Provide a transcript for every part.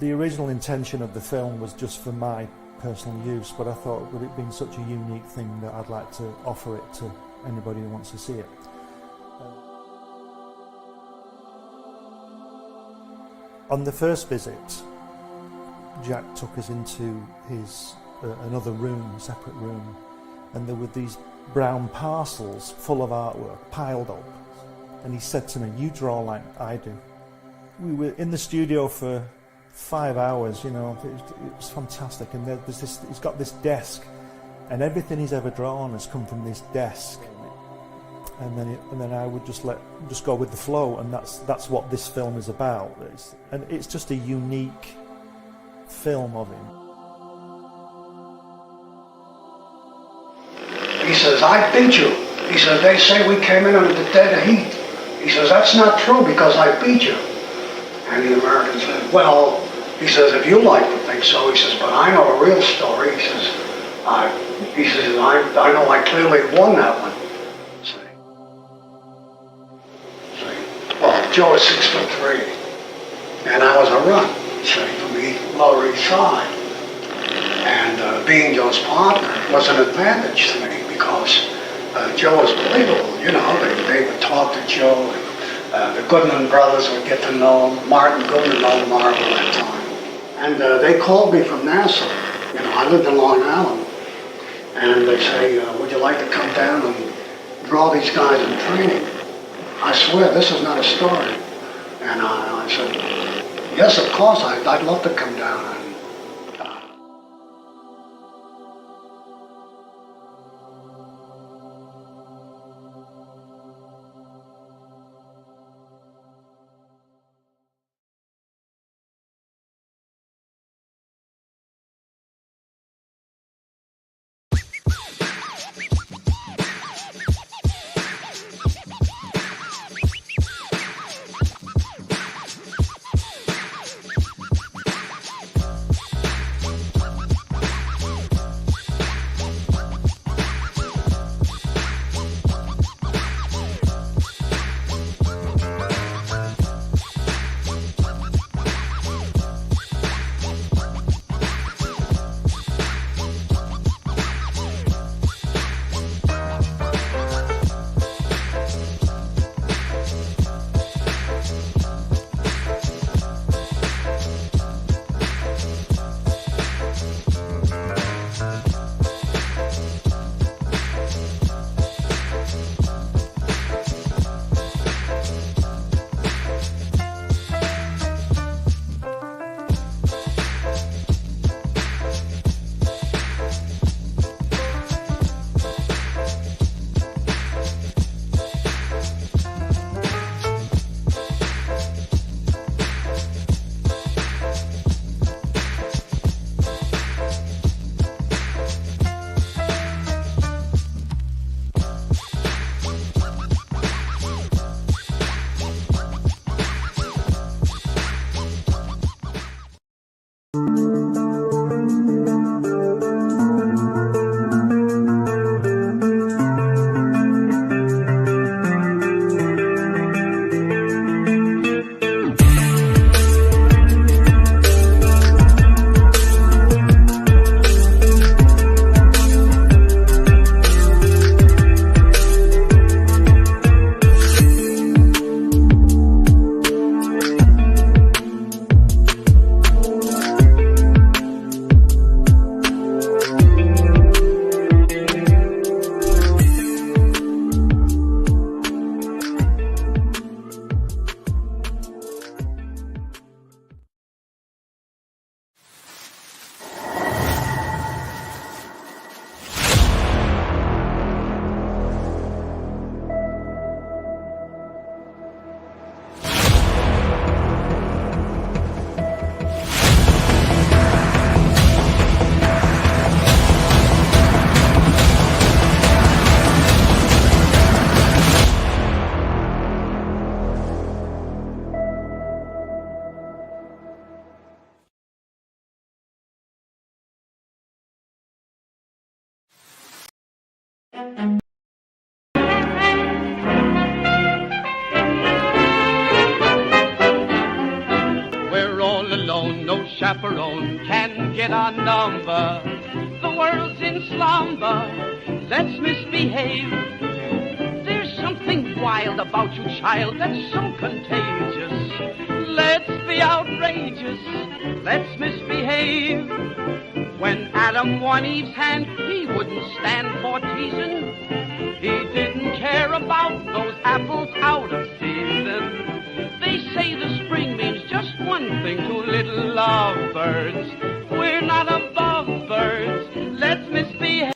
The original intention of the film was just for my personal use, but I thought, with it being such a unique thing, that I'd like to offer it to anybody who wants to see it. On the first visit, Jack took us into his another room, separate room, and there were these brown parcels full of artwork piled up, and he said to me, "You draw like I do." We were in the studio for 5 hours, you know, it was fantastic, and there's this, he's got this desk, and everything he's ever drawn has come from this desk, and then I would just go with the flow, and that's what this film is about. It's just a unique film of him. He says, "I beat you." He says, "They say we came in under the dead heat." He says, "That's not true because I beat you." And the American said, "Well," he says, "if you like to think so," he says, "but I know a real story." He says, I know I clearly won that one." See? Well, Joe is 6'3", and I was a run, see, from the Lower East Side. And being Joe's partner was an advantage to me because Joe was believable, you know, they would talk to Joe, and the Goodman brothers would get to know him. Martin Goodman owned Marvel at that time. And they called me from Nassau, you know, I lived in Long Island, and they say, "Would you like to come down and draw these guys in training?" I swear, this is not a story. And I said, "Yes, of course, I'd love to come down." chaperone can get our number. The world's in slumber, let's misbehave. There's something wild about you, child, that's so contagious. Let's be outrageous, let's misbehave. When Adam won Eve's hand, he wouldn't stand for teasing. He didn't care about those apples out of season. They say the spring means just one thing to little lovebirds. We're not above birds, let's misbehave.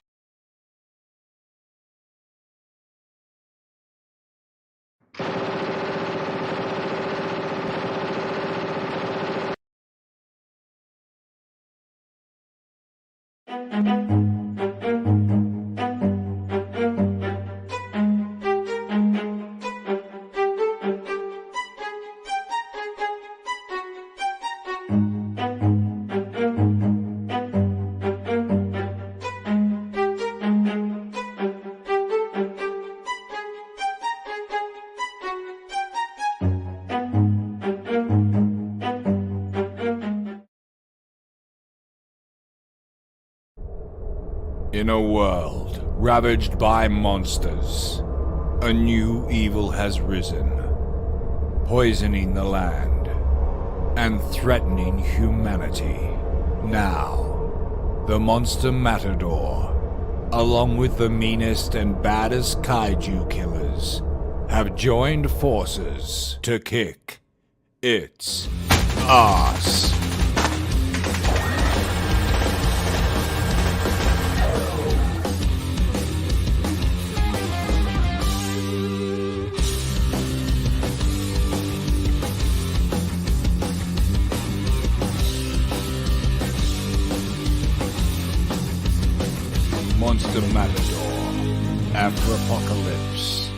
In a world ravaged by monsters, a new evil has risen, poisoning the land and threatening humanity. Now, the Monster Matador, along with the meanest and baddest kaiju killers, have joined forces to kick its ass. Monster Matador, after Apocalypse.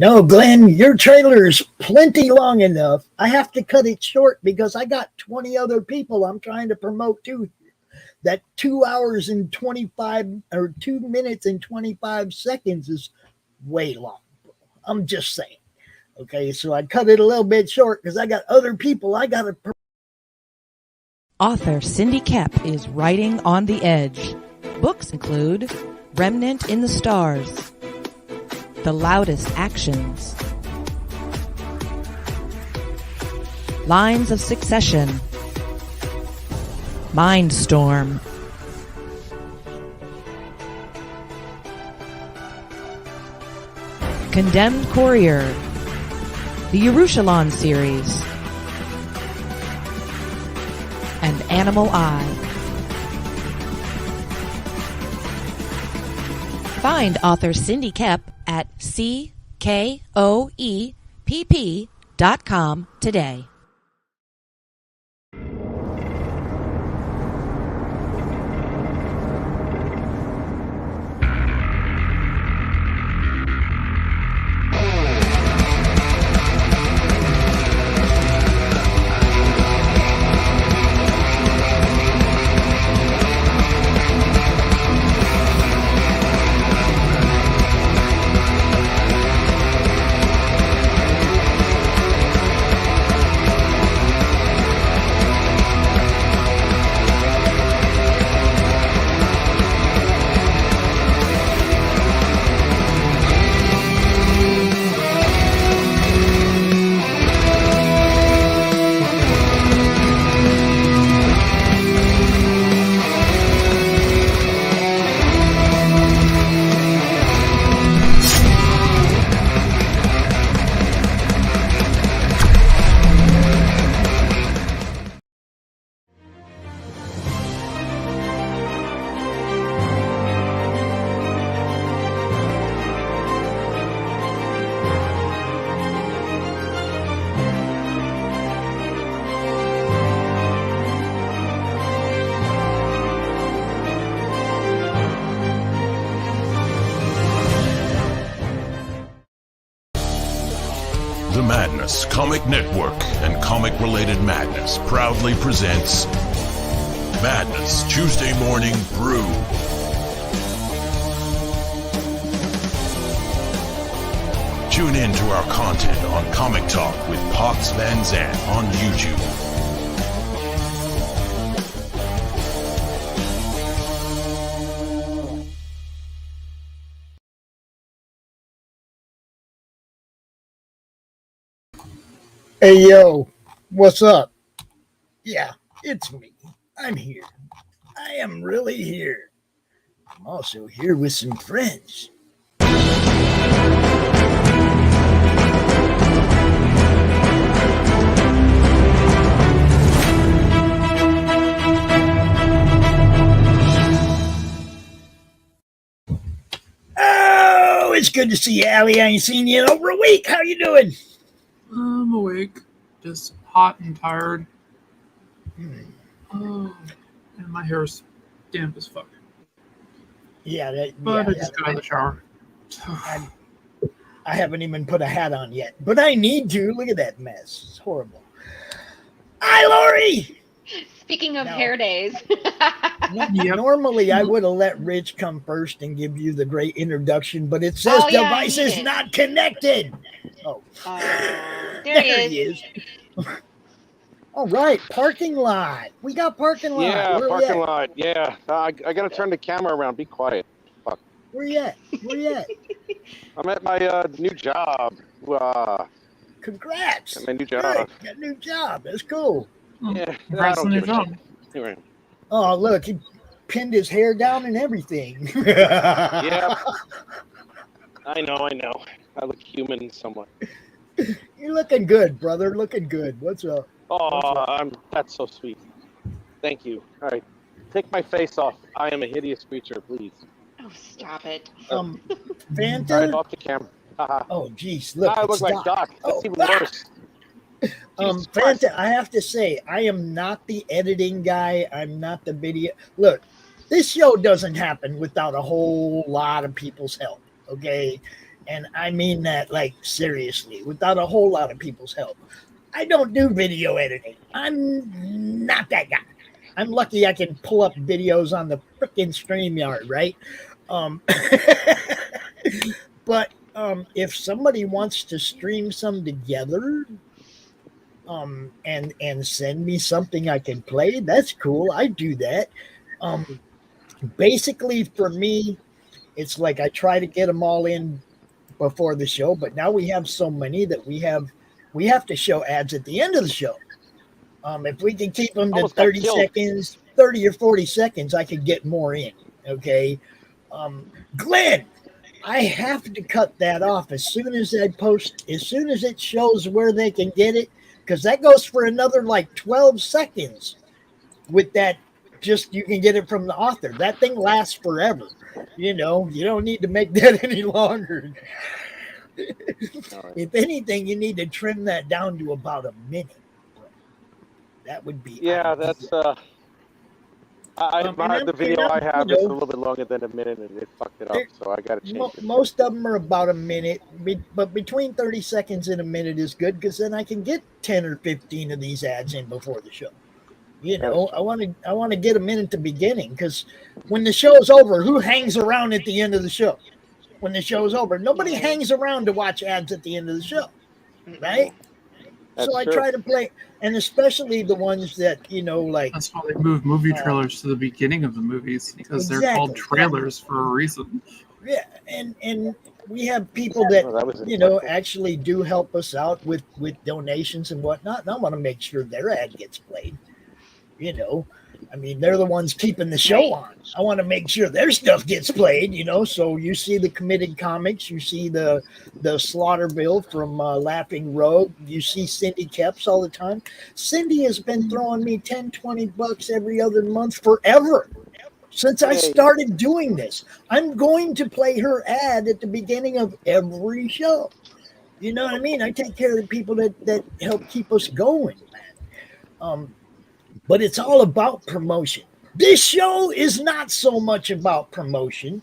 No, Glenn, your trailer is plenty long enough. I have to cut it short because I got 20 other people I'm trying to promote too. That 2 hours and 25 or 2 minutes and 25 seconds is way long. I'm just saying. Okay, so I cut it a little bit short because I got other people I got to promote. Author Cindy Kep is writing on the edge. Books include Remnant in the Stars, The Loudest Actions, Lines of Succession, Mindstorm, Condemned Courier, the Yerushalayim series, and Animal Eye. Find author Cindy Kep at CKOEPP.com today. Comics Comic Network and comic-related madness proudly presents Madness Tuesday Morning Brew. Tune in to our content on Comic Talk with Pox Van Zandt on YouTube. Hey, yo, what's up? Yeah, it's me. I'm here. I am really here. I'm also here with some friends. Oh, it's good to see you, Allie. I ain't seen you in over a week. How you doing? I'm awake, just hot and tired. Oh, and my hair's damp as fuck. Yeah, But I just got out of the shower. I haven't even put a hat on yet, but I need to. Look at that mess. It's horrible. Hi, Lori! Speaking of hair days. Normally, I would have let Rich come first and give you the great introduction, but it says device is not connected. Oh, there he is. All right, parking lot. We got parking lot. Yeah, parking lot. Yeah, I gotta turn the camera around. Be quiet. Fuck. Where you at? I'm at my new job. Congrats. At my new job. Good. Got a new job. That's cool. Yeah, Congrats on your job. Anyway. Oh, look, he pinned his hair down and everything. Yeah. I know. I look human somewhat. You're looking good, brother. Looking good. What's up? Oh, that's so sweet. Thank you. All right, take my face off. I am a hideous creature, please. Oh, stop it. Fanta? All right, off the camera. Oh, geez. Look, I look like Doc. That's even worse. Fanta, I have to say, I am not the editing guy. I'm not the video. Look, this show doesn't happen without a whole lot of people's help, okay? And I mean that, like, seriously, without a whole lot of people's help. I don't do video editing. I'm not that guy. I'm lucky I can pull up videos on the frickin' StreamYard, right? But if somebody wants to stream some together, and send me something I can play, that's cool. I do that. Basically, for me, it's like I try to get them all in before the show, but now we have so many that we have to show ads at the end of the show. If we can keep them to 30 seconds, 30 or 40 seconds, I could get more in. Okay. Glenn, I have to cut that off as soon as I post, as soon as it shows where they can get it, because that goes for another like 12 seconds with that. Just you can get it from the author. That thing lasts forever. You know, you don't need to make that any longer. If anything, you need to trim that down to about a minute. That would be ideal. That's the video I have is a little bit longer than a minute, and it fucked it up, so I got to change it. Most of them are about a minute, but between 30 seconds and a minute is good, because then I can get 10 or 15 of these ads in before the show. You know, I want to get them in at the beginning, because when the show's over, who hangs around at the end of the show? When the show's over, nobody hangs around to watch ads at the end of the show, right? So I try to play, and especially the ones that, you know, like... That's why they move movie trailers to the beginning of the movies, because they're called trailers for a reason. Yeah, and we have people that, you know, actually do help us out with donations and whatnot, and I want to make sure their ad gets played. You know, I mean, they're the ones keeping the show on. I want to make sure their stuff gets played, you know. So you see the Committed Comics, you see the Slaughterville from Laughing Rogue, you see Cindy Kepps all the time. Cindy has been throwing me $10-20 every other month forever since I started doing this. I'm going to play her ad at the beginning of every show. You know what I mean? I take care of the people that help keep us going, man. But it's all about promotion. This show is not so much about promotion.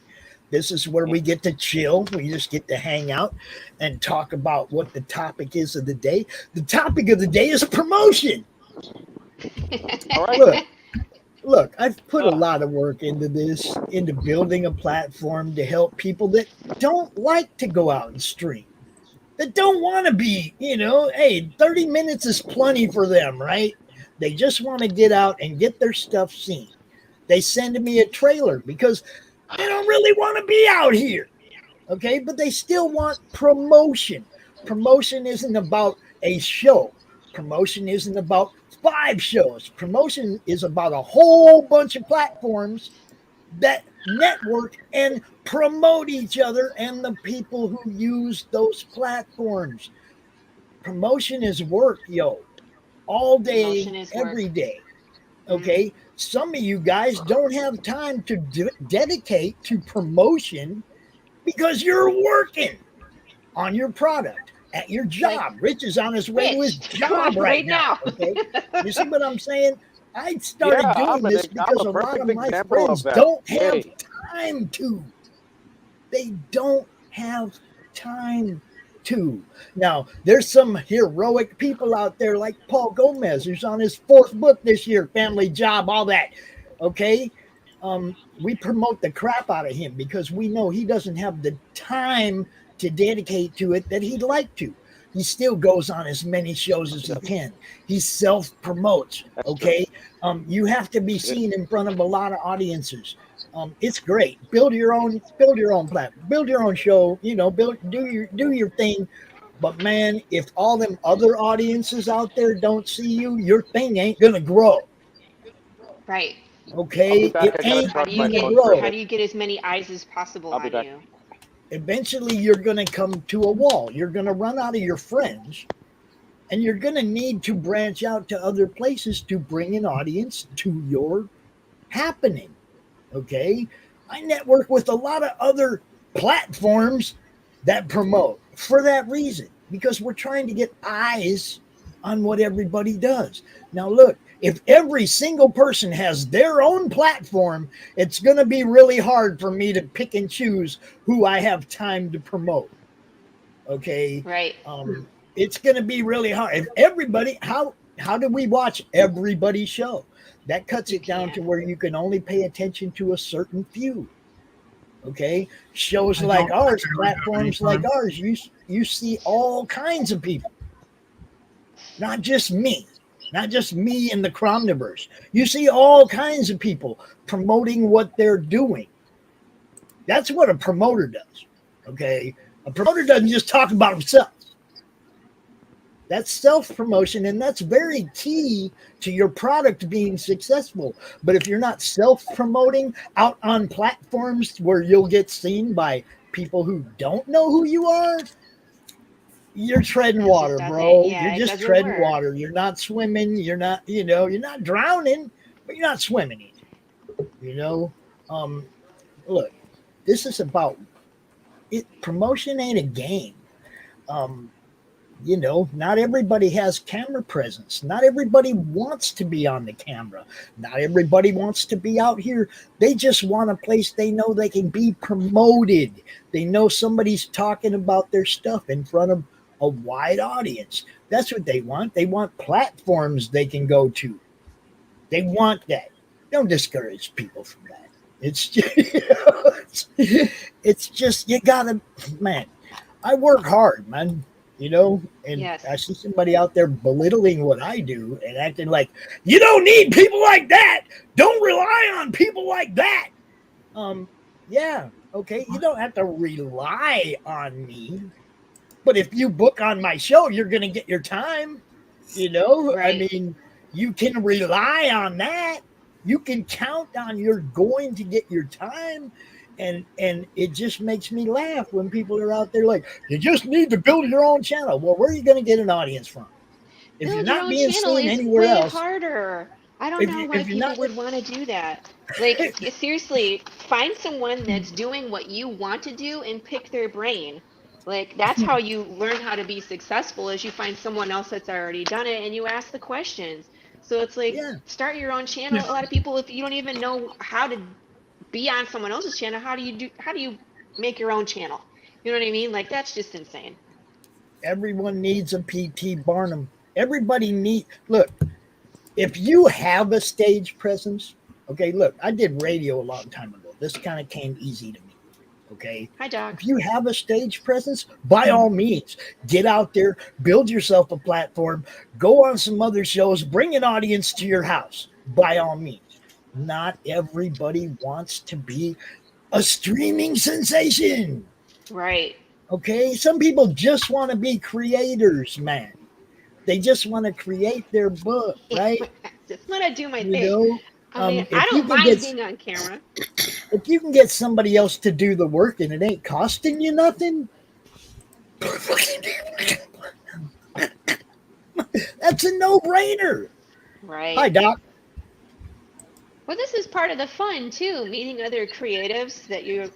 This is where we get to chill. We just get to hang out and talk about what the topic is of the day. The topic of the day is promotion. All right. Look, I've put a lot of work into this, into building a platform to help people that don't like to go out and stream, that don't want to be, hey, 30 minutes is plenty for them, right? They just want to get out and get their stuff seen. They send me a trailer because they don't really want to be out here, okay? But they still want promotion. Promotion isn't about a show. Promotion isn't about 5 shows. Promotion is about a whole bunch of platforms that network and promote each other and the people who use those platforms. Promotion is work, all day, every day. Okay, some of you guys don't have time to dedicate to promotion because you're working on your product at your job. Rich is on his way to his job right now. Okay, you see what I'm saying? I started doing this because a lot of my friends don't have time to. They don't have time to. Now, there's some heroic people out there like Paul Gomez, who's on his 4th book this year, Family Job, all that. Okay? We promote the crap out of him because we know he doesn't have the time to dedicate to it that he'd like to. He still goes on as many shows as he can. He self-promotes, okay? You have to be seen in front of a lot of audiences. It's great. Build your own platform. Build your own show. Do your thing. But man, if all them other audiences out there don't see you, your thing ain't gonna grow. Right. Okay. It ain't gonna grow. How do you get as many eyes as possible on you? Eventually, you're gonna come to a wall. You're gonna run out of your friends, and you're gonna need to branch out to other places to bring an audience to your happening. Okay, I network with a lot of other platforms that promote for that reason, because we're trying to get eyes on what everybody does. Now, look, if every single person has their own platform, it's going to be really hard for me to pick and choose who I have time to promote. Okay, right. It's going to be really hard. If everybody, how do we watch everybody's show? That cuts it down to where you can only pay attention to a certain few. Okay, shows like ours, platforms like ours, you see all kinds of people, not just me and the Cromniverse. You see all kinds of people promoting what they're doing. That's what a promoter does. Okay, a promoter doesn't just talk about himself. That's self-promotion, and that's very key to your product being successful. But if you're not self-promoting out on platforms where you'll get seen by people who don't know who you are, you're treading water, bro. You're just treading water. You're not swimming. You're not, you're not drowning, but you're not swimming either. Look, this is about it. Promotion ain't a game. Not everybody has camera presence. Not everybody wants to be on the camera. Not everybody wants to be out here. They just want a place they know they can be promoted. They know somebody's talking about their stuff in front of a wide audience. That's what they want. They want platforms they can go to. They want that. Don't discourage people from that. It's just, it's just you gotta, man. I work hard, man. And I see somebody out there belittling what I do and acting like, you don't need people like that. Don't rely on people like that. Yeah, okay. You don't have to rely on me. But if you book on my show, you're going to get your time. Right. I mean, you can rely on that. You can count on you're going to get your time. And it just makes me laugh when people are out there like, you just need to build your own channel. Well, where are you going to get an audience from? If you're not being seen anywhere else, harder. I don't know why people would want to do that. Like, seriously, find someone that's doing what you want to do and pick their brain. Like, that's how you learn how to be successful, is you find someone else that's already done it and you ask the questions. So it's like, start your own channel. A lot of people, if you don't even know how to be on someone else's channel, how do you make your own channel? You know what I mean? Like, that's just insane. Everyone needs a PT Barnum. Everybody look, if you have a stage presence, okay, look, I did radio a long time ago. This kind of came easy to me. Okay. Hi, Doc. If you have a stage presence, by all means, get out there, build yourself a platform, go on some other shows, bring an audience to your house. By all means. Not everybody wants to be a streaming sensation. Right. Okay. Some people just want to be creators, man. They just want to create their book, right? Just want to do my thing. Know, I mean, I don't mind being on camera. If you can get somebody else to do the work and it ain't costing you nothing, that's a no-brainer. Right. Hi, Doc. Well, this is part of the fun too, meeting other creatives that you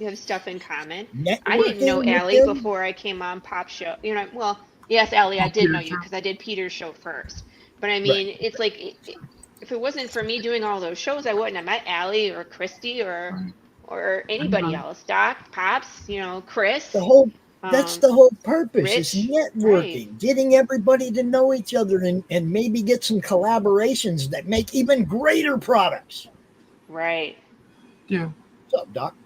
have stuff in common. I didn't know Allie before I came on Pop Show. Well, yes, Allie, I did know you because I did Peter's show first. But I mean, it's like if it wasn't for me doing all those shows, I wouldn't have met Allie or Christy or anybody else. Doc, Pops, Chris. That's the whole purpose. Rich, it's networking, getting everybody to know each other and maybe get some collaborations that make even greater products. Right. Yeah. What's up, Doc?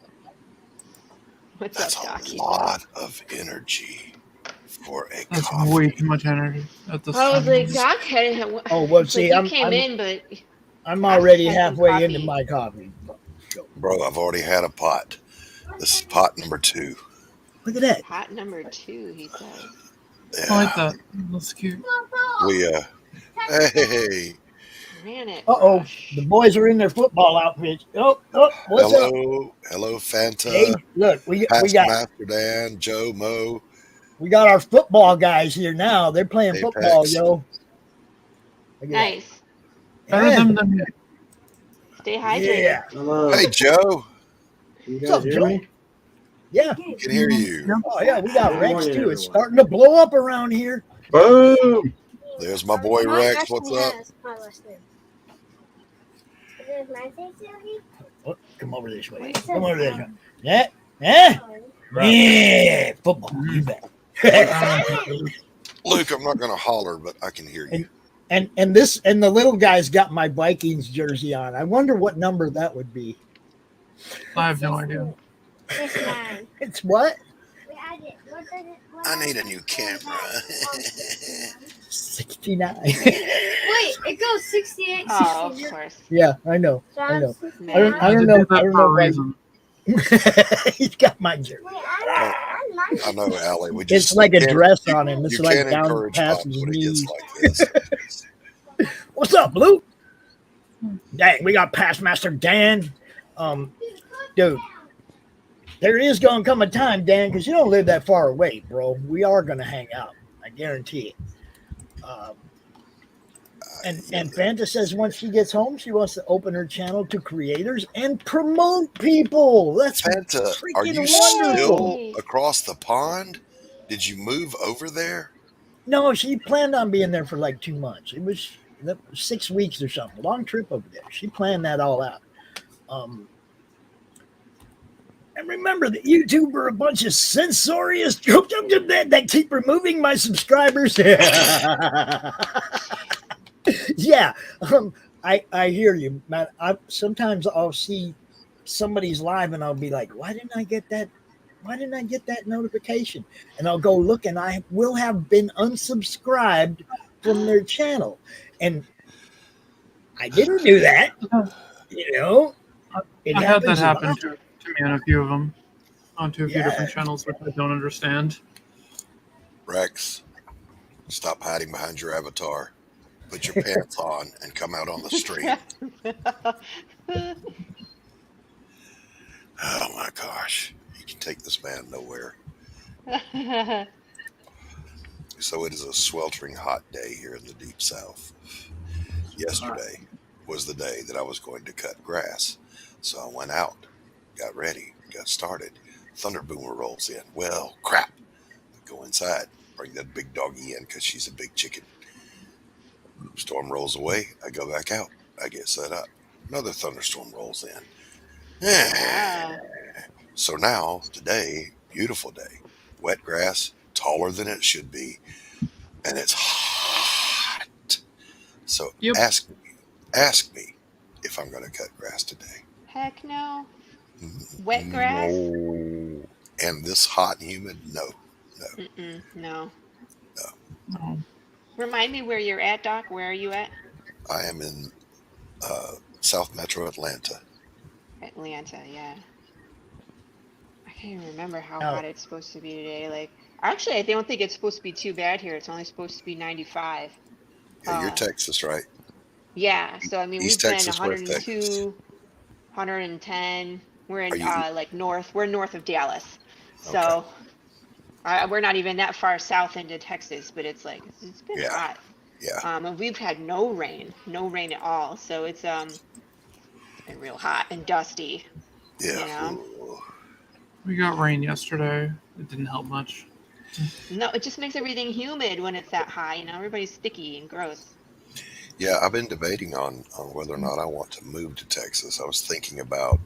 What's up, Doc? That's a lot of energy for a That's coffee. way too much energy at this I was time. like, Doc had. Oh, well, see, you came in, but I'm already halfway into my coffee. Bro, I've already had a pot. This is pot number 2. Look at that. Pot number 2, he says. Yeah. I like that. That's cute. Hey. Uh-oh. The boys are in their football outfits. Oh, what's up? Hello, Fanta. Hey, look, we got Master Dan, Joe, Mo. We got our football guys here now. They're playing football, yo. Nice. Better than me. Stay hydrated. Yeah. Hello. Hey, Joe. You guys hear me? Yeah. We can hear you. Oh, yeah, we got Rex, too. It's starting to blow up around here. Boom. There's my boy Rex. What's up? Oh, come over this way. Come over this way. Yeah. Yeah. Football. You bet. Luke, I'm not going to holler, but I can hear you. And the little guy's got my Vikings jersey on. I wonder what number that would be. I have no idea. It's 9. It's what? I need a new camera. 69. Wait, it goes 68. Oh, of course. Yeah, I know. So I know. Man. I don't know. I don't know. Reason. He's got my jersey. I know, Allie. It's like a dress on him. It's you like can't down encourage past Pop his when he knees. gets like this. What's up, Blue? Dang, we got past Master Dan. Dude, there is going to come a time, Dan, because you don't live that far away, bro. We are going to hang out. I guarantee it. And Fanta says once she gets home, she wants to open her channel to creators and promote people. That's Fanta, are you still across the pond? Did you move over there? No, she planned on being there for like 2 months. It was 6 weeks or something. Long trip over there. She planned that all out. And remember that YouTube are a bunch of censorious that keep removing my subscribers. Yeah, I hear you, man. Sometimes I'll see somebody's live and I'll be like, why didn't I get that notification? And I'll go look and I will have been unsubscribed from their channel. And I didn't do that. I had that happen to me on a few of them, onto a few different channels, which I don't understand. Rex, stop hiding behind your avatar. Put your pants on and come out on the street. Oh my gosh. You can take this man nowhere. So it is a sweltering hot day here in the deep south. Yesterday was the day that I was going to cut grass. So I went out, got ready, got started. Thunder boomer rolls in. Well, crap. I go inside, bring that big doggy in because she's a big chicken. Storm rolls away. I go back out. I get set up. Another thunderstorm rolls in. Wow. So now, today, beautiful day, wet grass, taller than it should be, and it's hot. So Yep. ask me if I'm going to cut grass today. Heck no. Wet grass? No. And this hot and humid, no. Mm-mm, no. No. Remind me where you're at, Doc. Where are you at? I am in South Metro Atlanta. Atlanta, yeah. I can't even remember how Oh. hot it's supposed to be today. Like, actually, I don't think it's supposed to be too bad here. It's only supposed to be 95. Yeah, you're Texas, right? Yeah, so I mean, East we've been Texas, West Texas. 102, 110. We're Are in you? like north. We're north of Dallas, Okay. so we're not even that far south into Texas. But it's like it's been Yeah. hot. Yeah. And we've had no rain at all. So it's been real hot and dusty. Yeah. You know? We got rain yesterday. It didn't help much. No, it just makes everything humid when it's that high. You know, everybody's sticky and gross. Yeah, I've been debating on whether or not I want to move to Texas. I was thinking about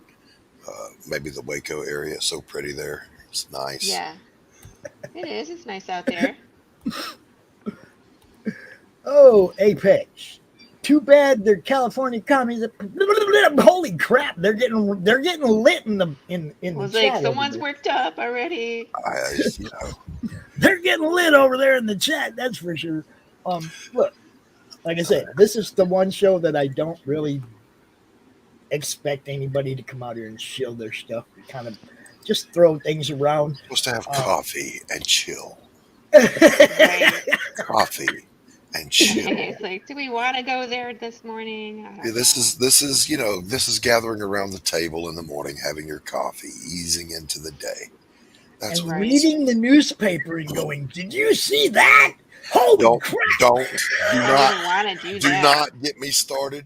maybe the Waco area. It's so pretty there. It's nice. Yeah, it is. It's nice out there. Oh, Apex. Too bad they're California commies. Holy crap! They're getting lit in the Was chat. like someone's worked up already. They're getting lit over there in the chat. That's for sure. Look, like I said, this is the one show that I don't really expect anybody to come out here and shill their stuff. We kind of just throw things around. Supposed to have coffee and chill. Coffee and chill. It's like, do we want to go there this morning? Yeah, this is gathering around the table in the morning, having your coffee, easing into the day. That's and what reading the newspaper and going, "Did you see that? Holy crap!" Do not get me started.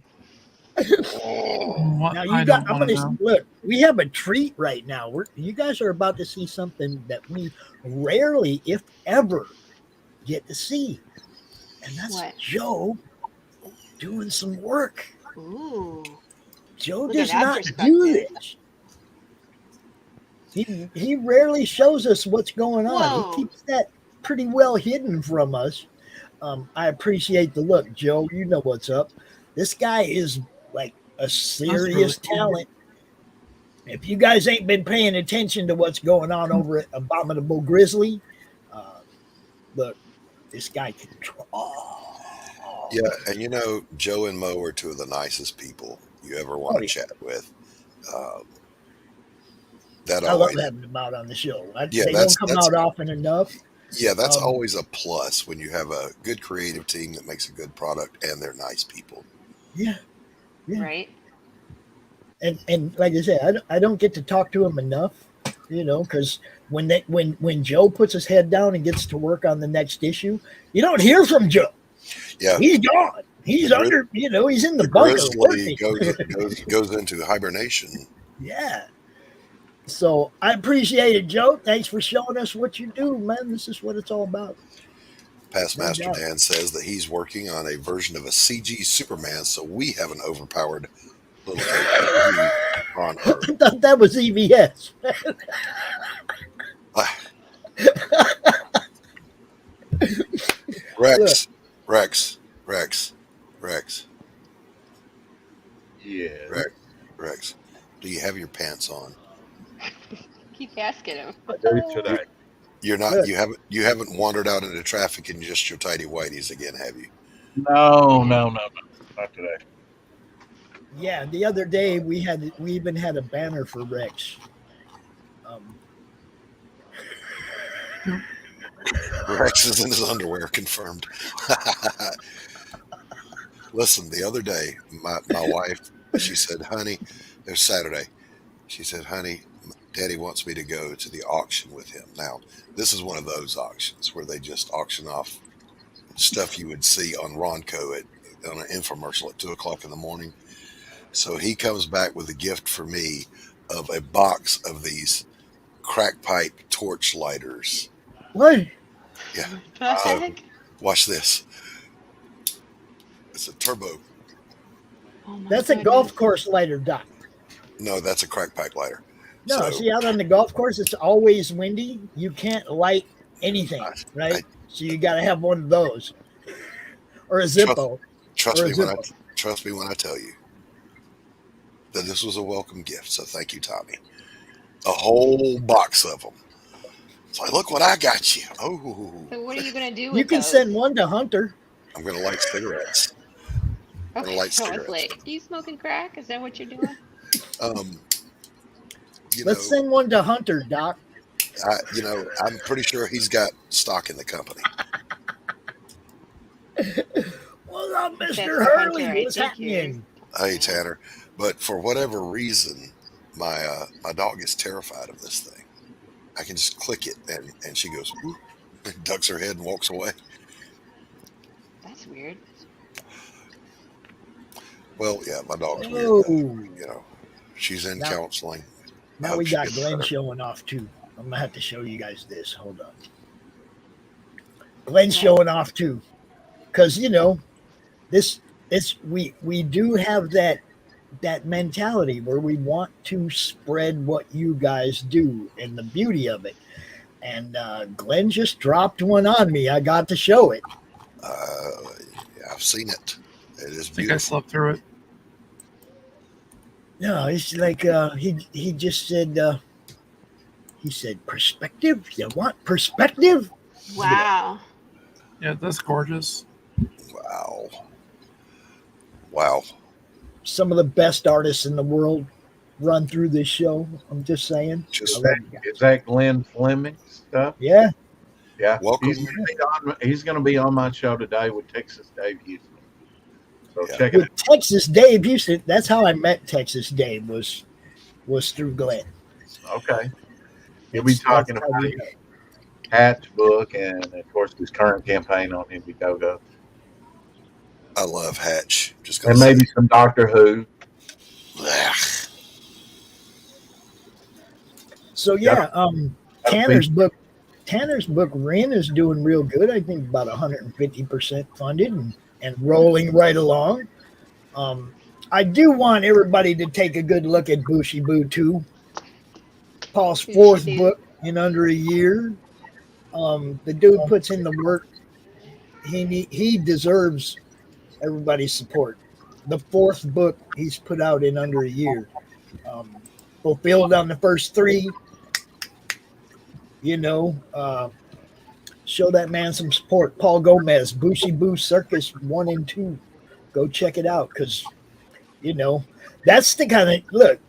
Now you got. I'm gonna look. We have a treat right now. You guys are about to see something that we rarely, if ever, get to see, and that's Joe doing some work. Ooh. Joe Look does at that not perspective. do this. He rarely shows us what's going on. Whoa. He keeps that pretty well hidden from us. I appreciate the look, Joe. You know what's up. This guy is like a serious talent. If you guys ain't been paying attention to what's going on over at Abominable Grizzly, look, this guy can draw. Yeah, and Joe and Mo are two of the nicest people you ever want to chat with. I love having them out on the show. They don't come out often enough. Yeah, that's always a plus when you have a good creative team that makes a good product and they're nice people. Yeah. Right. And like I said, I don't get to talk to him enough, because when Joe puts his head down and gets to work on the next issue, you don't hear from Joe. Yeah, he's gone. He's under. He's in the bunker. Grizzly goes into hibernation. Yeah. So I appreciate it, Joe. Thanks for showing us what you do, man. This is what it's all about. Past Master Dan says that he's working on a version of a CG Superman, so we have an overpowered little on Earth. I thought that was EVS. Rex. Yeah. Rex, do you have your pants on? Keep asking him. I do today. You're not. You haven't wandered out into traffic in just your tidy whities again, have you? No, not today. Yeah, the other day we even had a banner for Rex. Rex is in his underwear, confirmed. Listen, the other day, my wife, she said, "Honey," it was Saturday. She said, "Honey, Daddy wants me to go to the auction with him." Now, this is one of those auctions where they just auction off stuff you would see on Ronco on an infomercial at 2:00 in the morning. So he comes back with a gift for me of a box of these crack pipe torch lighters. What? Yeah. Watch this. It's a turbo. Oh That's a golf course lighter, Doc. No, that's a crack pipe lighter. No, So see, out on the golf course, it's always windy. You can't light anything, right? So you got to have one of those, or a Zippo, trust or a me when I Zippo. trust me when I tell you that this was a welcome gift. So thank you, Tommy. A whole box of them. It's like, look what I got you. Oh, So what are you gonna do You with can those? send one to Hunter. I'm gonna light cigarettes. I'm Okay, gonna light I was cigarettes. like, you smoking crack? Is that what you're doing? Let's send one to Hunter, Doc. I'm pretty sure he's got stock in the company. What's up, That's Mr. the Hurley? Hunter I What's think you're. happening? Hey Tanner, but for whatever reason, my dog is terrified of this thing. I can just click it and she goes, "Ooh," and ducks her head and walks away. That's weird. Well, yeah, my dog's weird. Oh, She's in Now- counseling. I now hope we she got gets Glenn better. showing off too. I'm gonna have to show you guys this. Hold on. Glenn's showing off too, because this we do have that mentality where we want to spread what you guys do and the beauty of it. And Glenn just dropped one on me. I got to show it. I've seen it. It is I think I beautiful. slept through it. No, it's like he just said. He said, "Perspective. You want perspective?" Wow. Yeah, that's gorgeous. Wow. Some of the best artists in the world run through this show. I'm just saying. Is that Glenn Fleming stuff? Yeah. Yeah. Welcome. He's going to be on my show today with Texas Dave Houston. So check it With Texas Dave Houston, that's how I met Texas Dave was through Glenn. out. Okay. He'll be talking That's how about we his met. Hatch book and, of course, his current campaign on Indiegogo. I love Hatch. Just And gonna say, maybe some Doctor Who. So yeah, Tanner's book Ren is doing real good. I think about 150% funded and rolling right along. I do want everybody to take a good look at Bushy Boo 2. Paul's fourth book in under a year. The dude puts in the work. He deserves everybody's support. The fourth book he's put out in under a year. Fulfilled on the first three. Show that man some support. Paul Gomez, Bushy Boo Circus 1 and 2. Go check it out because, that's the kind of look.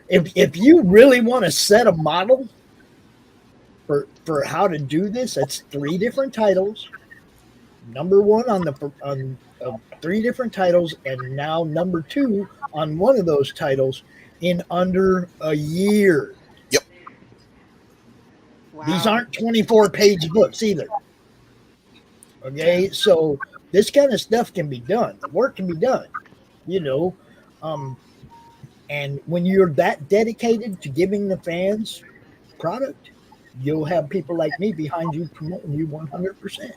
If you really want to set a model for how to do this, that's 3 different titles. Number 1 on 3 different titles, and now number 2 on one of those titles in under a year. Wow. These aren't 24-page books either. Okay, so this kind of stuff can be done. The work can be done, and when you're that dedicated to giving the fans product, you'll have people like me behind you promoting you 100%.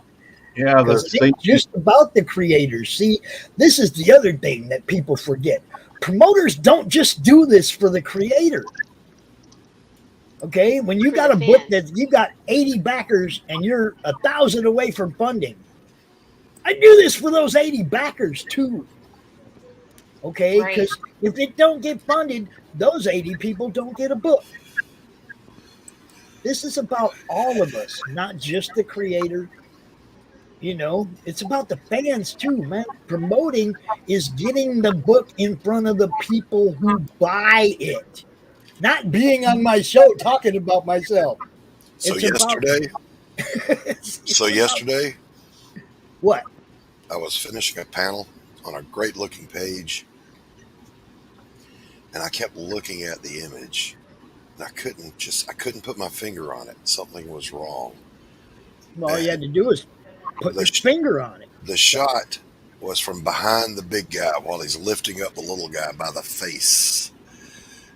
Yeah, Because it ain't just about the creators. See, this is the other thing that people forget. Promoters don't just do this for the creator. Okay, when you got a book that you got 80 backers and you're 1,000 away from funding, I do this for those 80 backers too. Okay, because if it don't get funded, those 80 people don't get a book. This is about all of us, not just the creator. It's about the fans too, man. Promoting is getting the book in front of the people who buy it. Not being on my show talking about myself. So It's yesterday, what? I was finishing a panel on a great looking page, and I kept looking at the image, and I couldn't put my finger on it. Something was wrong. All you had to do is put your finger on it. The shot was from behind the big guy while he's lifting up the little guy by the face.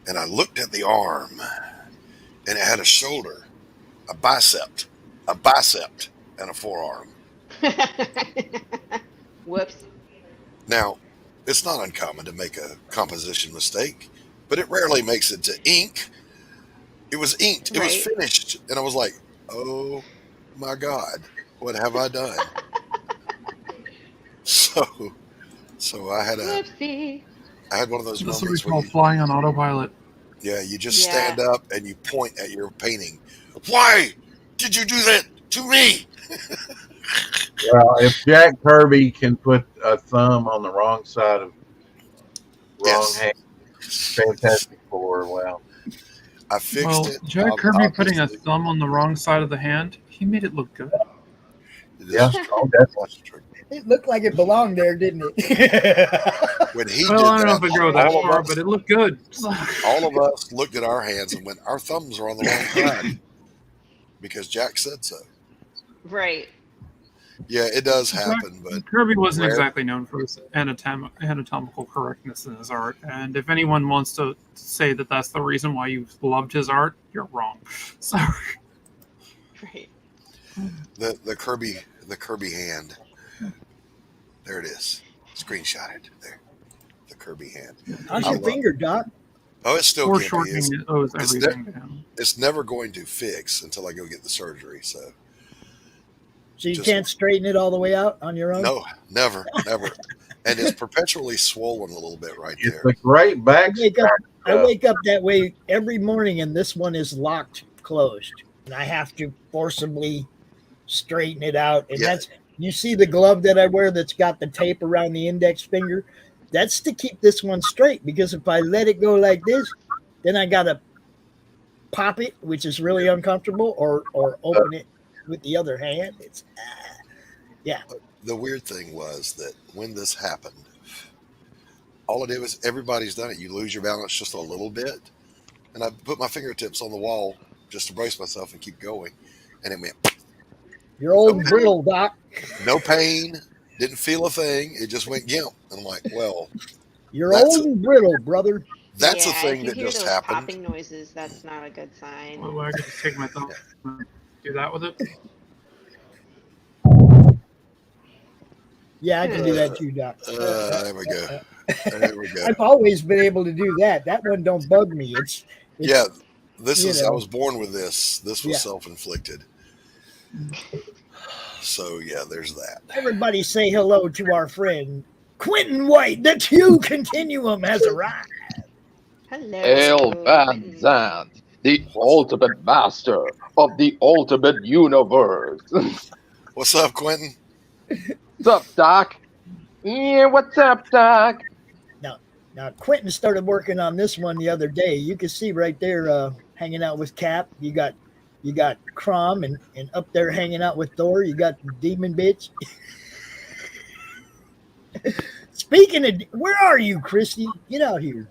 And I looked at the arm, and it had a shoulder, a bicep, and a forearm. Whoops. Now, it's not uncommon to make a composition mistake, but it rarely makes it to ink. It was inked. It was Right. finished, and I was like, "Oh my God, what have I done?" So, so Whoopsie. I had one of those This will be moments where called flying on autopilot. you just Yeah. stand up and you point at your painting. Why did you do that to me? Well, if Jack Kirby can put a thumb on the wrong side of wrong Yes, hand, Fantastic Four. Well, I fixed Well, it. Jack Kirby putting a Obviously, thumb on the wrong side of the hand, he made it look good. this yeah, is true. oh, definitely. This is true. It looked like it belonged there, didn't it? When he Well, I did don't know that, if it go that all far, of but us, it looked good. all of us looked at our hands and went, "Our thumbs are on the wrong side," because Jack said so. Right. Yeah, it does Jack happen, but Kirby wasn't rare. exactly known for his anatomical correctness in his art, and if anyone wants to say that that's the reason why you loved his art, you're wrong. Sorry. Right. The Kirby hand. There it is. Screenshot it there. The Kirby hand. How's I your love. finger, Doc? Oh, it's still gimpy. Foreshortening owes It's everything to him. it's never going to fix until I go get the surgery. So So you just can't straighten it all the way out on your own? no, never, and it's perpetually swollen a little bit right It's there. a great back. I wake up that way every morning, and this one is locked closed, and I have to forcibly straighten it out. And Yeah. that's, you see the glove that I wear that's got the tape around the index finger. That's to keep this one straight, because if I let it go like this, then I gotta pop it, which is really uncomfortable, or open it with the other hand. It's yeah. The weird thing was that when this happened, all I did was everybody's done it. You lose your balance just a little bit, and I put my fingertips on the wall just to brace myself and keep going, and it went. You're old and brittle, Doc. No pain, didn't feel a thing. It just went gimp. And I'm like, well, You're that's old and brittle, brother. that's Yeah, a thing if you that hear just those happened. popping noises, that's not a good sign. Well, I could just take my thumb and do that with it. Yeah, I can do that too, Doc. There we go. There we go. I've always been able to do that. That one don't bug me. It's Yeah, this you is. I know. was born with this. This was Yeah. self-inflicted. So yeah, there's that. Everybody say hello to our friend Quentin White. The Q Continuum has arrived. Hello. El Van Zandt, the ultimate master of the ultimate universe. What's up, Quentin? What's up, Doc? Yeah, what's up, Doc? Now Quentin started working on this one the other day. You can see right there, hanging out with Cap. You got Crom, and up there hanging out with Thor. You got the demon bitch. Speaking of, where are you, Christy? Get out here.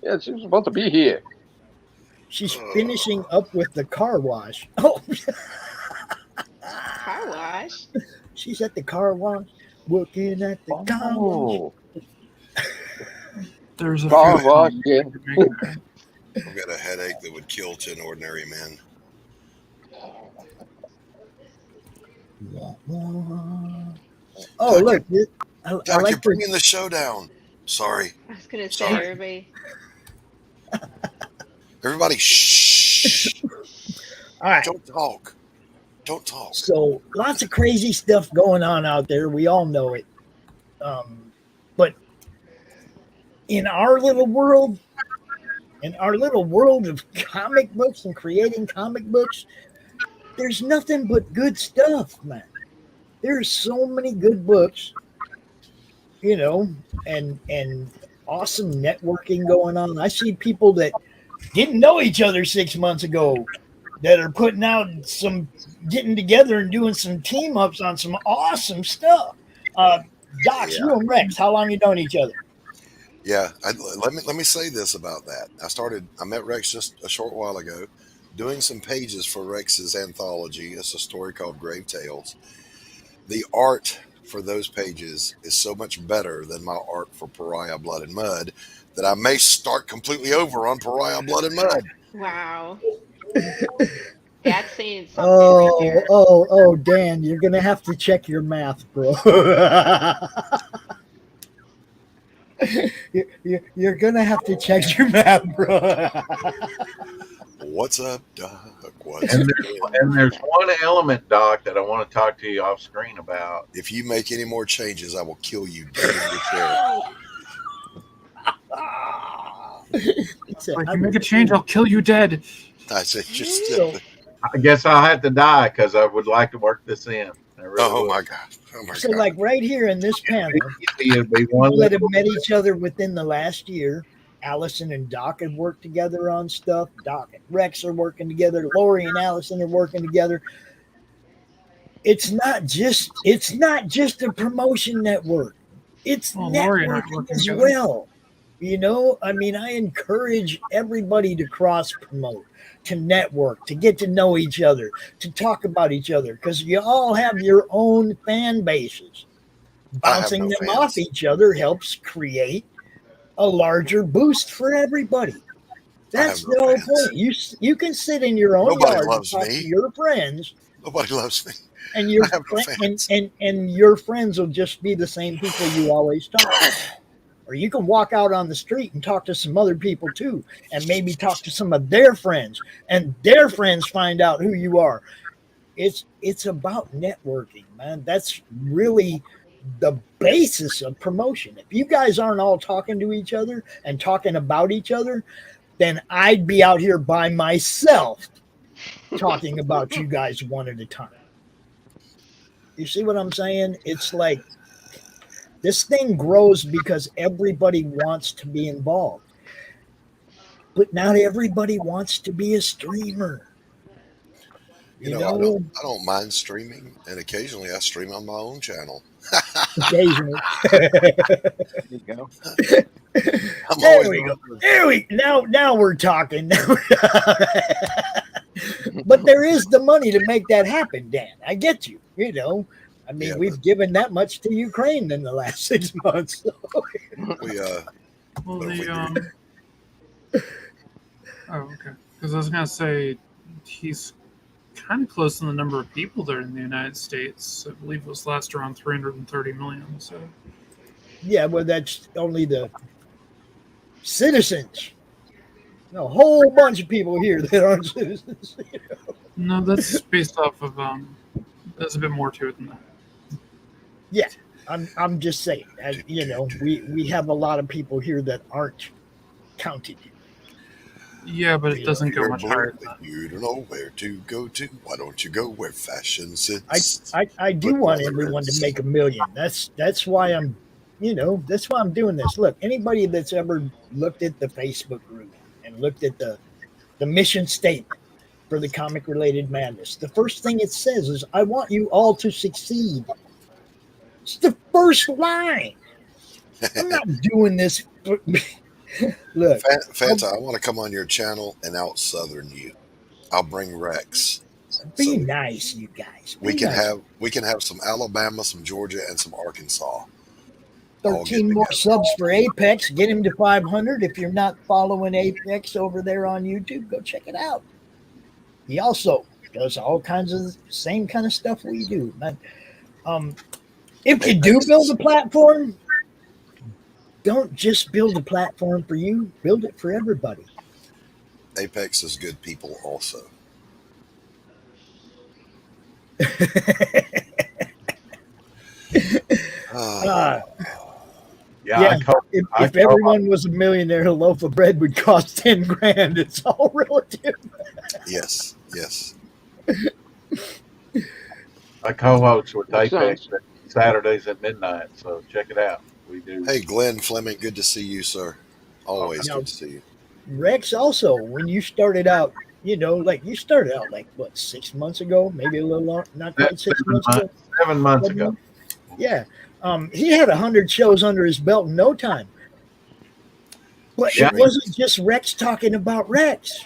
Yeah, she's supposed to be here. She's finishing up with the car wash. Oh, Car wash? she's at the car wash, working at the car wash. Oh, There's a car few wash. comments Yeah. to make there. I've got a headache that would kill 10 ordinary men. Oh, look. I Doc, you're like this. bringing the show down. Sorry. I was gonna say, Sorry. everybody. Everybody, shh. All right. Don't talk. Don't talk. So lots of crazy stuff going on out there. We all know it. But in our little world of comic books and creating comic books, there's nothing but good stuff, man. There's so many good books, and awesome networking going on. I see people that didn't know each other 6 months ago that are putting out getting together and doing some team ups on some awesome stuff. Doc, you and Rex, how long you known each other? Yeah, let me say this about that. I met Rex just a short while ago, doing some pages for Rex's anthology. It's a story called Grave Tales. The art for those pages is so much better than my art for Pariah Blood and Mud that I may start completely over on Pariah Blood and Mud. Wow. That's saying something right there. Oh, Dan, you're gonna have to check your math, bro. You're gonna have to check your map, bro. What's up, Doc? What's And good? there's one element, Doc, that I want to talk to you off screen about. If you make any more changes, I will kill you dead in your chair. If you make a change, I'll kill you dead. I said, just. I guess I'll have to die because I would like to work this in. Oh my God! Oh my So, God! like right here in this panel, It'd be one people that have met each other within the last year. Allison and Doc have worked together on stuff. Doc and Rex are working together. Lori and Allison are working together. It's not just a promotion network. It's Lori and I networking working as together. well. You know, I mean, I encourage everybody to cross promote, to network, to get to know each other, to talk about each other, because you all have your own fan bases. Bouncing them off each other helps create a larger boost for everybody. That's the whole point. You can sit in your own Nobody yard and loves talk me. to your friends. Nobody loves me. And your I have no fans. and your friends will just be the same people you always talk to. Or you can walk out on the street and talk to some other people too, and maybe talk to some of their friends, and their friends find out who you are. It's about networking, man. That's really the basis of promotion. If you guys aren't all talking to each other and talking about each other, then I'd be out here by myself talking about you guys one at a time. You see what I'm saying? It's like this thing grows because everybody wants to be involved. But not everybody wants to be a streamer. You know, I don't mind streaming, and occasionally I stream on my own channel. Occasionally. There you go. There we now we're talking. But there is the money to make that happen, Dan. I get you. You know, I mean, we've given that much to Ukraine in the last 6 months. So. Well, oh, okay. Because I was gonna say he's kind of close to the number of people there in the United States. I believe it was last around 330 million. So. Yeah, well, that's only the citizens. A whole bunch of people here that aren't citizens. You know? No, that's based off of there's a bit more to it than that. Yeah, I'm just saying. You know, we have a lot of people here that aren't counted. Yeah, but it doesn't go much higher than that. You don't know where to go to. Why don't you go where fashion sits? I do want everyone to make $1 million. That's why I'm, that's why I'm doing this. Look, anybody that's ever looked at the Facebook group and looked at the mission statement for the Comic Related Madness, the first thing it says is, I want you all to succeed. It's the first line. I'm not doing this. Look, Fanta, I want to come on your channel and out Southern you. I'll bring Rex. Be nice, you guys. We can have some Alabama, some Georgia, and some Arkansas. 13 more subs for Apex. Get him to 500. If you're not following Apex over there on YouTube, go check it out. He also does all kinds of same kind of stuff we do. But, if you do build a platform, don't just build a platform for you. Build it for everybody. Apex is good people also. If everyone was a millionaire, a loaf of bread would cost 10 grand. It's all relative. Yes. I co-host with Apex Saturdays at midnight, so check it out. We do. Hey, Glenn Fleming, good to see you, sir. Always good to see you. Rex, also, when you started out, you started out what, 6 months ago, maybe a little longer, not quite 6 months ago. 7 months ago. Yeah. He had 100 shows under his belt in no time. But it wasn't just Rex talking about Rex.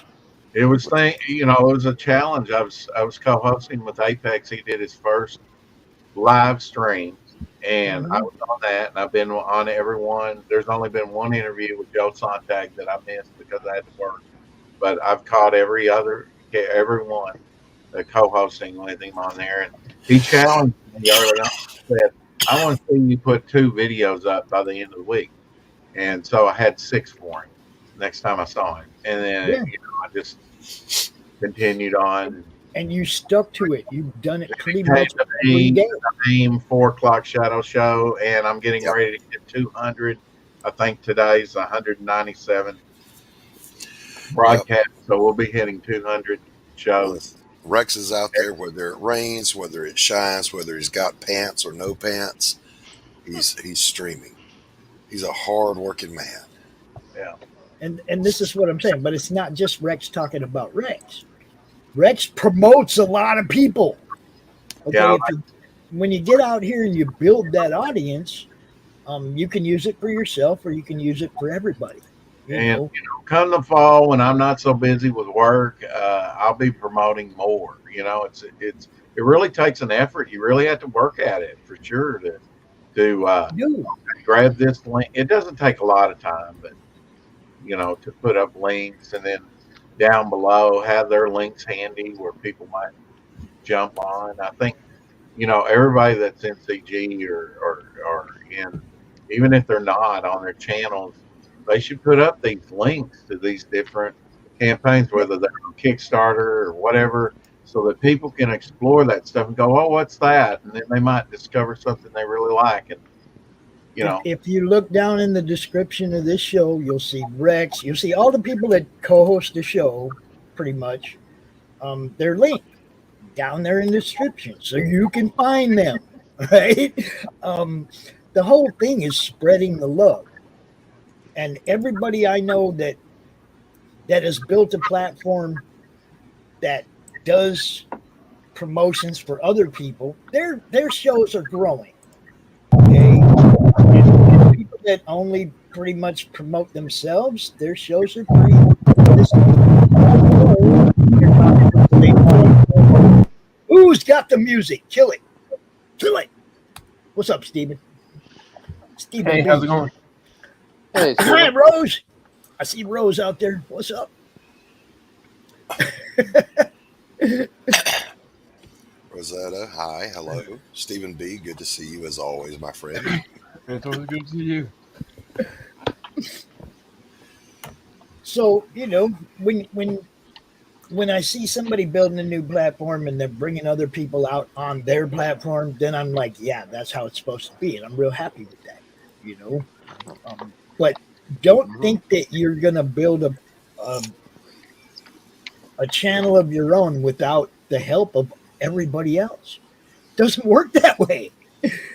It was it was a challenge. I was co-hosting with Apex. He did his first live stream, and I was on that, and I've been on every one. There's only been one interview with Joe Sontag that I missed because I had to work, but I've caught every one co-hosting with him on there, and he challenged me early on. Said, I want to see you put 2 videos up by the end of the week. And so I had 6 for him next time I saw him. And then Yeah. I just continued on. And you stuck to it. You've done it pretty Became much the every day. name 4 o'clock shadow show, and I'm getting ready to get 200. I think today's 197 broadcast, so we'll be hitting 200 shows. Rex is out there, whether it rains, whether it shines, whether he's got pants or no pants. He's streaming. He's a hard-working man. Yeah. And this is what I'm saying, but it's not just Rex talking about Rex. Rex promotes a lot of people. Okay, Yeah. when you get out here and you build that audience, you can use it for yourself or you can use it for everybody. And come the fall, when I'm not so busy with work, I'll be promoting more. It really takes an effort. You really have to work at it for sure to grab this link. It doesn't take a lot of time, but to put up links and then down below have their links handy where people might jump on. I think everybody that's in CG or in, even if they're not on their channels, they should put up these links to these different campaigns, whether they're on Kickstarter or whatever, so that people can explore that stuff and go, oh, what's that? And then they might discover something they really like. And if you look down in the description of this show, you'll see Rex. You'll see all the people that co-host the show, pretty much. They're linked down there in the description, so you can find them. Right? The whole thing is spreading the love, and everybody I know that has built a platform that does promotions for other people, their shows are growing. Okay. And people that only pretty much promote themselves, their shows are pretty. Who's got the music? Kill it. Kill it. What's up, Steven? Steven. Hey, how's it going? Hey, hi, Rose. I see Rose out there. What's up? Rosetta, hi, hello. Stephen B, good to see you as always, my friend. It's always good to see you. So, when I see somebody building a new platform and they're bringing other people out on their platform, then I'm like, yeah, that's how it's supposed to be. And I'm real happy with that, But don't think that you're going to build a channel of your own without the help of everybody else. Doesn't work that way.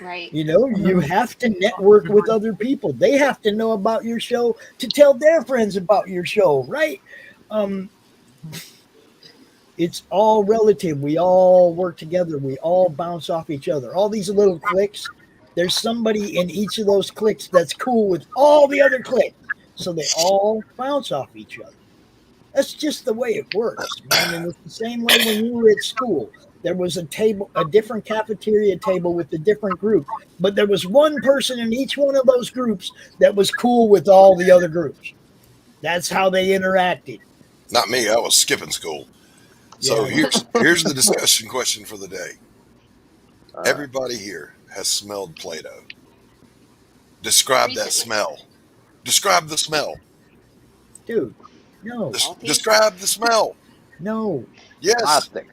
Right. You have to network with other people. They have to know about your show to tell their friends about your show, right? It's all relative. We all work together. We all bounce off each other. All these little cliques, there's somebody in each of those cliques that's cool with all the other cliques. So they all bounce off each other. That's just the way it works, man. And it's the same way when you were at school. There was a different cafeteria table with a different group, but there was one person in each one of those groups that was cool with all the other groups. That's how they interacted. Not me, I was skipping school. So here's the discussion question for the day. Everybody here has smelled Play-Doh. Describe that smell. Describe the smell. Dude, no. Describe the smell. No. Yes. Plastic.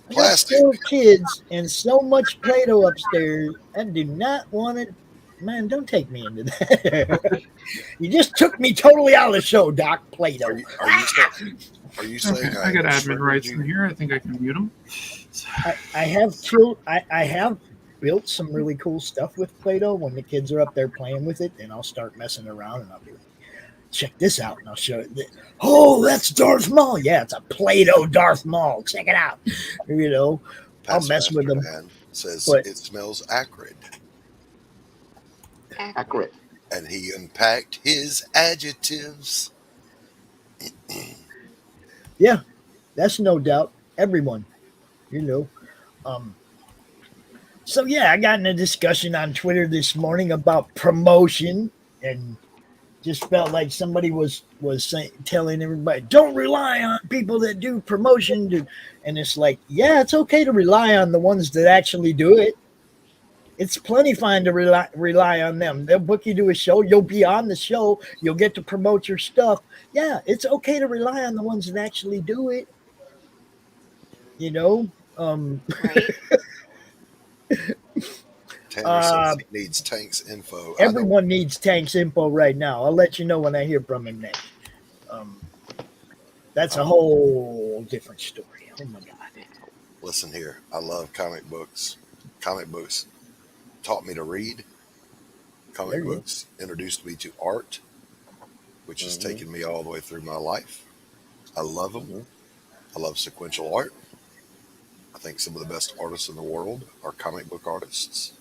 Plastic. 4 kids and so much Play-Doh upstairs. I do not want to. Man, don't take me into that. You just took me totally out of the show, Doc. Play-Doh. Are you saying I got admin rights in here? I think I can mute them. I have built some really cool stuff with Play-Doh. When the kids are up there playing with it, then I'll start messing around and I'll be like, check this out, and I'll show it. Oh, that's Darth Maul. Yeah, it's a Play-Doh Darth Maul. Check it out. I'll mess with them. Says it smells acrid. Acrid. And he unpacked his adjectives. Yeah, that's no doubt. Everyone, So yeah, I got in a discussion on Twitter this morning about promotion, and just felt like somebody was telling everybody, don't rely on people that do promotion. And it's like, yeah, it's okay to rely on the ones that actually do it. It's plenty fine to rely on them. They'll book you to a show. You'll be on the show. You'll get to promote your stuff. Yeah, it's okay to rely on the ones that actually do it. You know, Right. Tanner says he needs Tank's info. Everyone needs Tank's info right now. I'll let you know when I hear from him next. That's a whole different story. Oh my God. Listen here. I love comic books. Comic books taught me to read. Comic books introduced me to art, which has taken me all the way through my life. I love them. I love sequential art. I think some of the best artists in the world are comic book artists.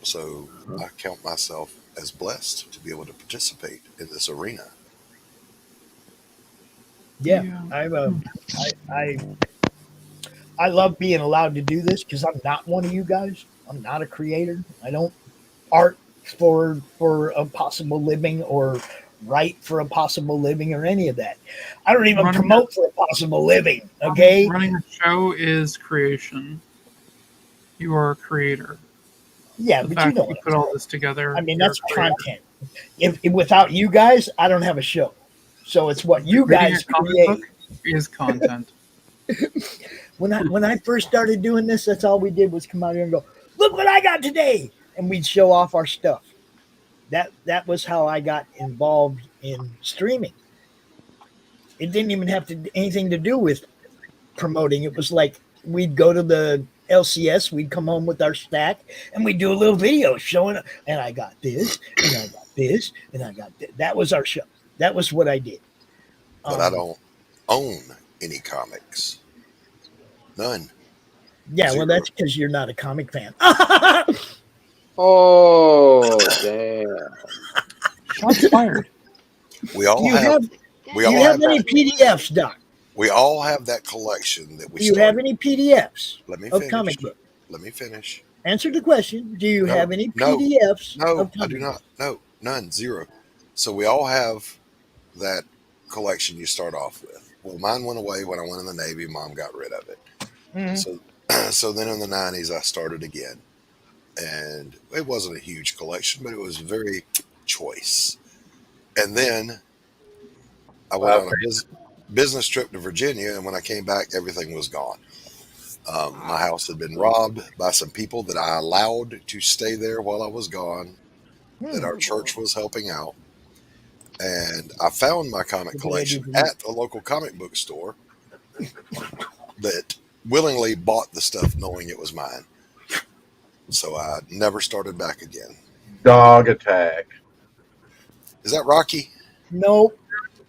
So I count myself as blessed to be able to participate in this arena. Yeah. I love being allowed to do this because I'm not one of you guys. I'm not a creator. I don't art for a possible living or write for a possible living or any of that. I don't even promote for a possible living. Okay. Running a show is creation. You are a creator. Yeah, The but fact you know that you put all this together. I mean, you're that's a creator. content. If without you guys, I don't have a show. So it's what you Reading guys a comic create. book is content. When I first started doing this, that's all we did was come out here and go, look what I got today, and we'd show off our stuff. That was how I got involved in streaming. It didn't even have anything to do with promoting. It was like we'd go to the LCS, we'd come home with our stack, and we'd do a little video showing, and I got this, and I got this, and I got this. That was our show. That was what I did. But I don't own any comics. None. Yeah, Zero. well, that's because you're not a comic fan. Oh, damn. Shots fired. We all Do you have any PDFs, Doc? We all have that collection that we Do you started. have any PDFs Let me of finish. comic book? Let me finish. Answer the question. Do you No, have any no, PDFs No, of I comic do book? not. No, none. Zero. So we all have that collection you start off with. Well, mine went away when I went in the Navy. Mom got rid of it. Mhm. So then in the 90s, I started again. And it wasn't a huge collection, but it was very choice. And then I went on a business trip to Virginia, and when I came back, everything was gone. My house had been robbed by some people that I allowed to stay there while I was gone, that our church was helping out. And I found my comic collection at a local comic book store that willingly bought the stuff knowing it was mine. So I never started back again. Dog attack. Is that Rocky? Nope.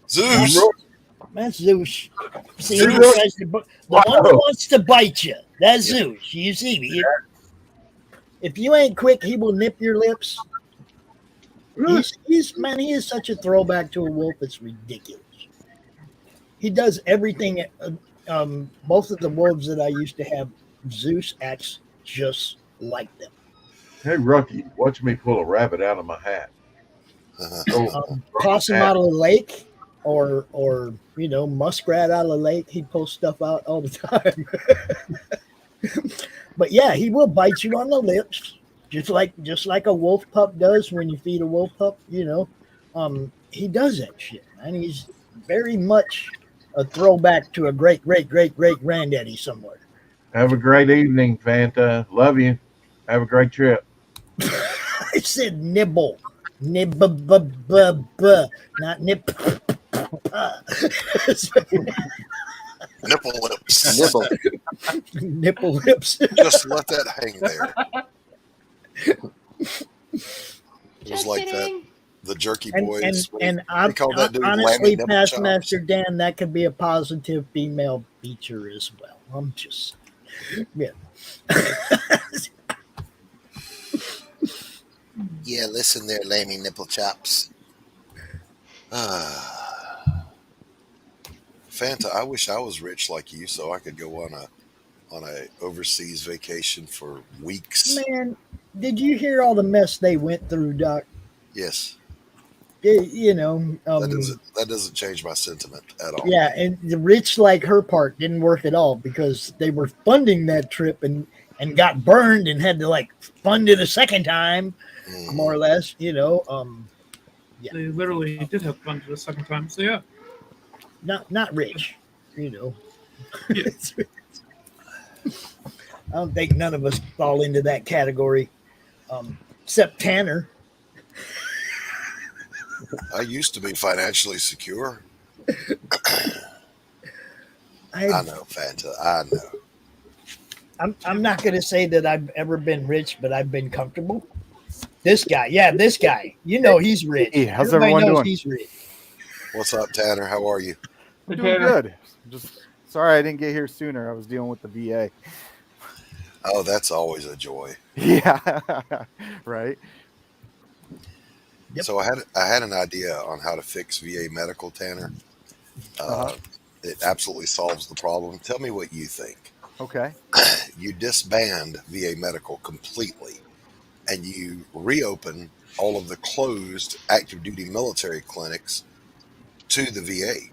Zeus. That's Zeus. See, Zeus. he tries to the one that wants to bite you. That's Zeus. You see me. If you ain't quick, he will nip your lips. He is such a throwback to a wolf. It's ridiculous. He does everything. Most of the wolves that I used to have, Zeus acts just like them. Hey, Rocky, watch me pull a rabbit out of my hat. Possum out of the lake, or muskrat out of the lake. He pulls stuff out all the time. But yeah, he will bite you on the lips, just like a wolf pup does when you feed a wolf pup. He does that shit, and he's very much a throwback to a great granddaddy somewhere. Have a great evening, Fanta. Love you. Have a great trip. I said nibble. Not nip. Nipple lips. Nibble. Nipple lips. Just let that hang there. It was Just like kidding. the Jerky And Boys. I'm, call that dude honestly, Lammy Nipple Past Chops. Master Dan, that could be a positive female feature as well. I'm just, yeah. Yeah, listen there, Lammy Nipple Chops. Fanta, I wish I was rich like you so I could go on a overseas vacation for weeks. Man, did you hear all the mess they went through, Doc? Yes. That doesn't change my sentiment at all. Yeah, and the rich like her part didn't work at all because they were funding that trip and and got burned and had to like fund it a second time, more or less. Yeah. They literally did have fun the second time. So yeah, not rich. Yeah. I don't think none of us fall into that category, except Tanner. I used to be financially secure. I know, Fanta. I know. I'm not going to say that I've ever been rich, but I've been comfortable. This guy, he's rich. Hey, how's Everybody everyone knows doing? he's rich. What's up, Tanner? How are you? We're doing good. Just sorry I didn't get here sooner. I was dealing with the VA. Oh, that's always a joy. Yeah, right. So I had an idea on how to fix VA medical, Tanner. It absolutely solves the problem. Tell me what you think. Okay. You disband VA medical completely, and you reopen all of the closed active duty military clinics to the VA,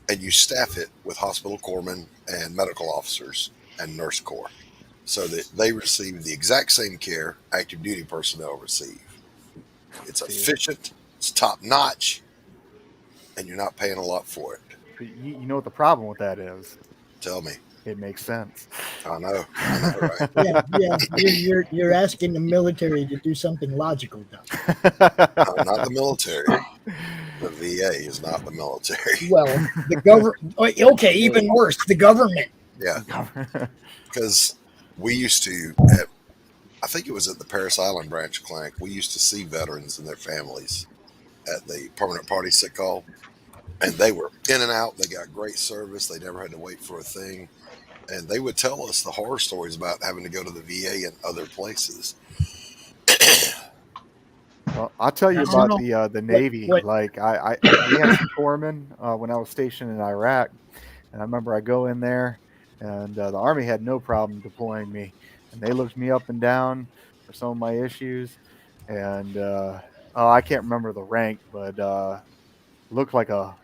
and you staff it with hospital corpsmen and medical officers and nurse corps, so that they receive the exact same care active duty personnel receive. It's efficient, it's top notch, and you're not paying a lot for it. You know what the problem with that is? Tell me. It makes sense. I know, right? Yeah. You're asking the military to do something logical, Doc. No, not the military. The VA is not the military. Well, the government. Okay, even worse, the government. Yeah, because we used to, I think it was at the Paris Island branch clinic, we used to see veterans and their families at the permanent party sick call, and they were in and out. They got great service. They never had to wait for a thing. And they would tell us the horror stories about having to go to the VA and other places. Well, I'll tell you about the Navy. Like we had some corpsmen when I was stationed in Iraq, and I remember I go in there, and the Army had no problem deploying me, and they looked me up and down for some of my issues, and I can't remember the rank, but looked like a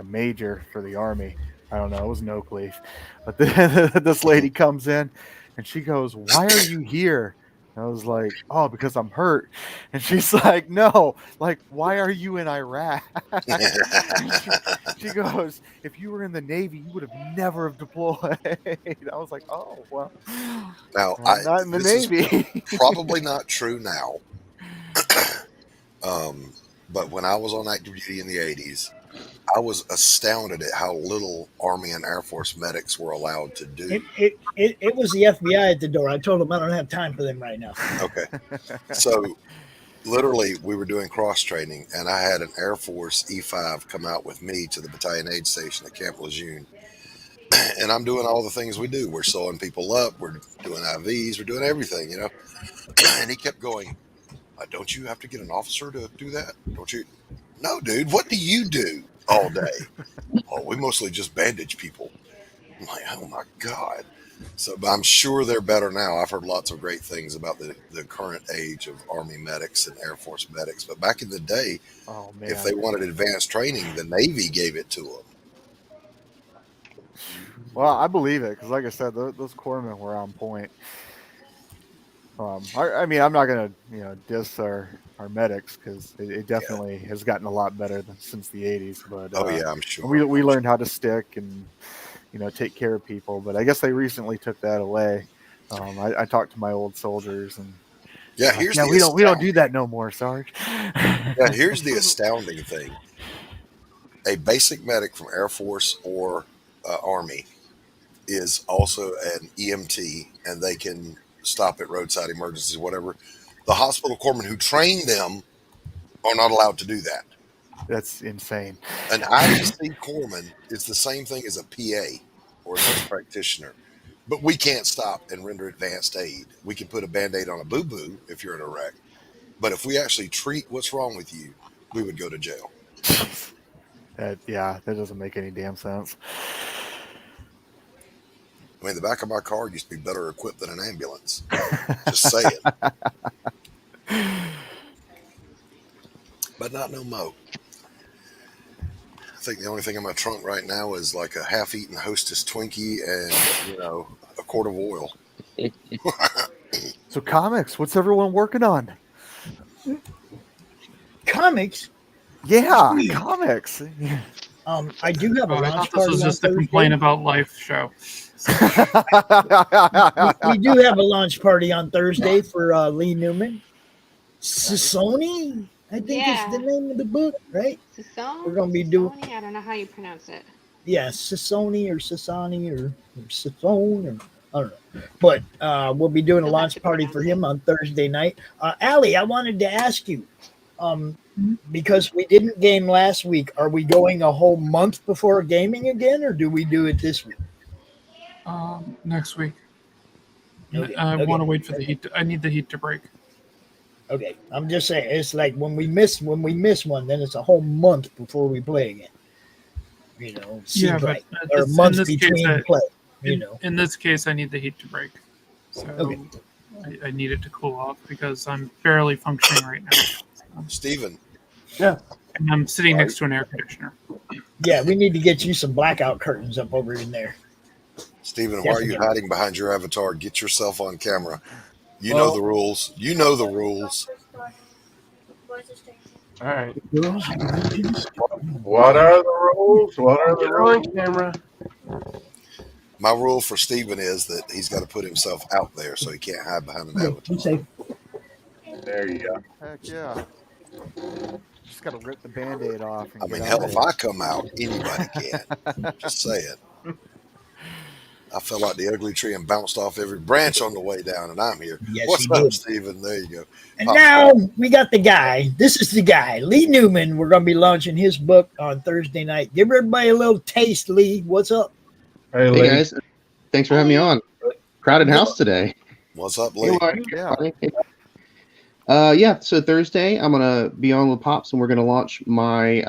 major for the Army. I don't know. It was an oak leaf, but this lady comes in, and she goes, "Why are you here?" I was like, "Oh, because I'm hurt." And she's like, "No, like, why are you in Iraq?" she goes, "If you were in the Navy, you would have never have deployed." I was like, "Oh, well." Now, not in the Navy. Is probably not true now. But when I was on active duty in the 80s, I was astounded at how little Army and Air Force medics were allowed to do. It was the FBI at the door. I told them I don't have time for them right now. Okay. So literally we were doing cross training, and I had an Air Force E5 come out with me to the battalion aid station at Camp Lejeune. And I'm doing all the things we do. We're sewing people up. We're doing IVs. We're doing everything, you know. And he kept going, "Don't you have to get an officer to do that? Don't you?" "No, dude. What do you do all day?" "Oh, we mostly just bandage people." I'm like, oh my God. So, but I'm sure they're better now. I've heard lots of great things about the current age of Army medics and Air Force medics. But back in the day, if they wanted advanced training, the Navy gave it to them. Well, I believe it because, like I said, those corpsmen were on point. I mean, I'm not gonna diss our medics because it definitely has gotten a lot better since the 80s. But I'm sure we learned how to stick and take care of people. But I guess they recently took that away. I talked to my old soldiers and we don't do that no more, Sarge. Yeah, here's the astounding thing: a basic medic from Air Force or Army is also an EMT, and they can stop at roadside emergencies, whatever. The hospital corpsmen who train them are not allowed to do that. That's insane. An IDC corpsman is the same thing as a PA or a nurse practitioner, but we can't stop and render advanced aid. We can put a Band-Aid on a boo-boo if you're in a wreck, but if we actually treat what's wrong with you, we would go to jail. That doesn't make any damn sense. I mean, the back of my car used to be better equipped than an ambulance. Just saying. But not no mo. I think the only thing in my trunk right now is like a half-eaten Hostess Twinkie and, a quart of oil. So comics, what's everyone working on? Comics? Yeah, comics. I do have a I launch thought this party was on just a Thursday. complaint about life show. we do have a launch party on Thursday for Lee Newman. Sissoni, I think is the name of the book, right? Sissoni? We're going to be doing. I don't know how you pronounce it. Yeah, Sissoni or Sissani or Sissone or I don't know. But we'll be doing a launch party for him on Thursday night. Allie, I wanted to ask you, because we didn't game last week, are we going a whole month before gaming again, or do we do it this week? Next week. Okay. I want to wait for the heat. I need the heat to break. Okay, I'm just saying it's like when we miss one, then it's a whole month before we play again. You know, Yeah, but like, or months between play. In this case, I need the heat to break. So I need it to cool off because I'm barely functioning right now. Steven. Yeah. And I'm sitting next to an air conditioner. Yeah, we need to get you some blackout curtains up over in there. Steven, why are you hiding behind your avatar? Get yourself on camera. You know the rules. You know the rules. All right. What are the rules? What are the rules? Camera. My rule for Steven is that he's got to put himself out there so he can't hide behind an avatar. There you go. Heck yeah. Just got to rip the Band-Aid off. I mean, hell, if I come out, anybody can. Just saying. I fell like the ugly tree and bounced off every branch on the way down, and I'm here. Yes, What's he up, did. Steven? There you go. And now we got the guy. This is the guy, Lee Newman. We're going to be launching his book on Thursday night. Give everybody a little taste, Lee. What's up? Hey, Lee. Guys. Thanks for having me on. Crowded house today. What's up, Lee? So Thursday, I'm going to be on with Pops, and we're going to launch my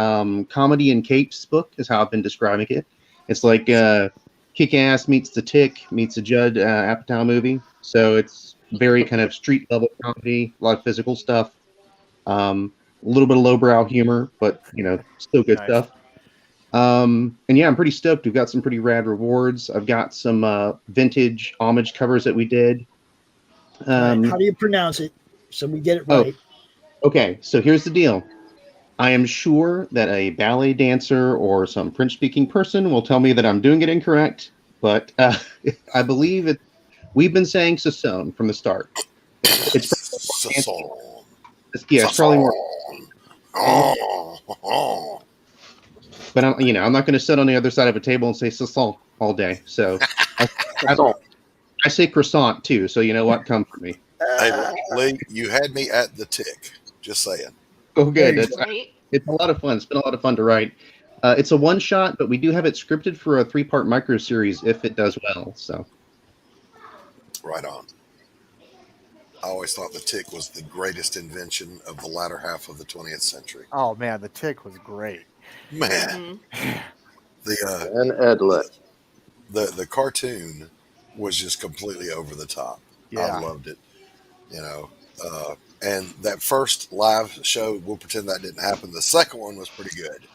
comedy and capes book, is how I've been describing it. It's like Kick-Ass meets The Tick meets a Judd Apatow movie. So it's very kind of street level comedy, a lot of physical stuff, a little bit of lowbrow humor, but still good stuff. And yeah, I'm pretty stoked. We've got some pretty rad rewards. I've got some vintage homage covers that we did. How do you pronounce it so we get it right? Okay, so here's the deal. I am sure that a ballet dancer or some French-speaking person will tell me that I'm doing it incorrect, but I believe we've been saying Sassone from the start. It's probably more. But I'm not going to sit on the other side of a table and say Sassone all day. So I say croissant too. So you know what? Come for me. Hey, Lee, you had me at the Tick. Just saying. Oh, good. It's a lot of fun. It's been a lot of fun to write. It's a one-shot, but we do have it scripted for a 3-part micro-series if it does well. So, right on. I always thought the Tick was the greatest invention of the latter half of the 20th century. Oh, man, the Tick was great. Man. The cartoon was just completely over the top. Yeah. I loved it. And that first live show, we'll pretend that didn't happen. The second one was pretty good.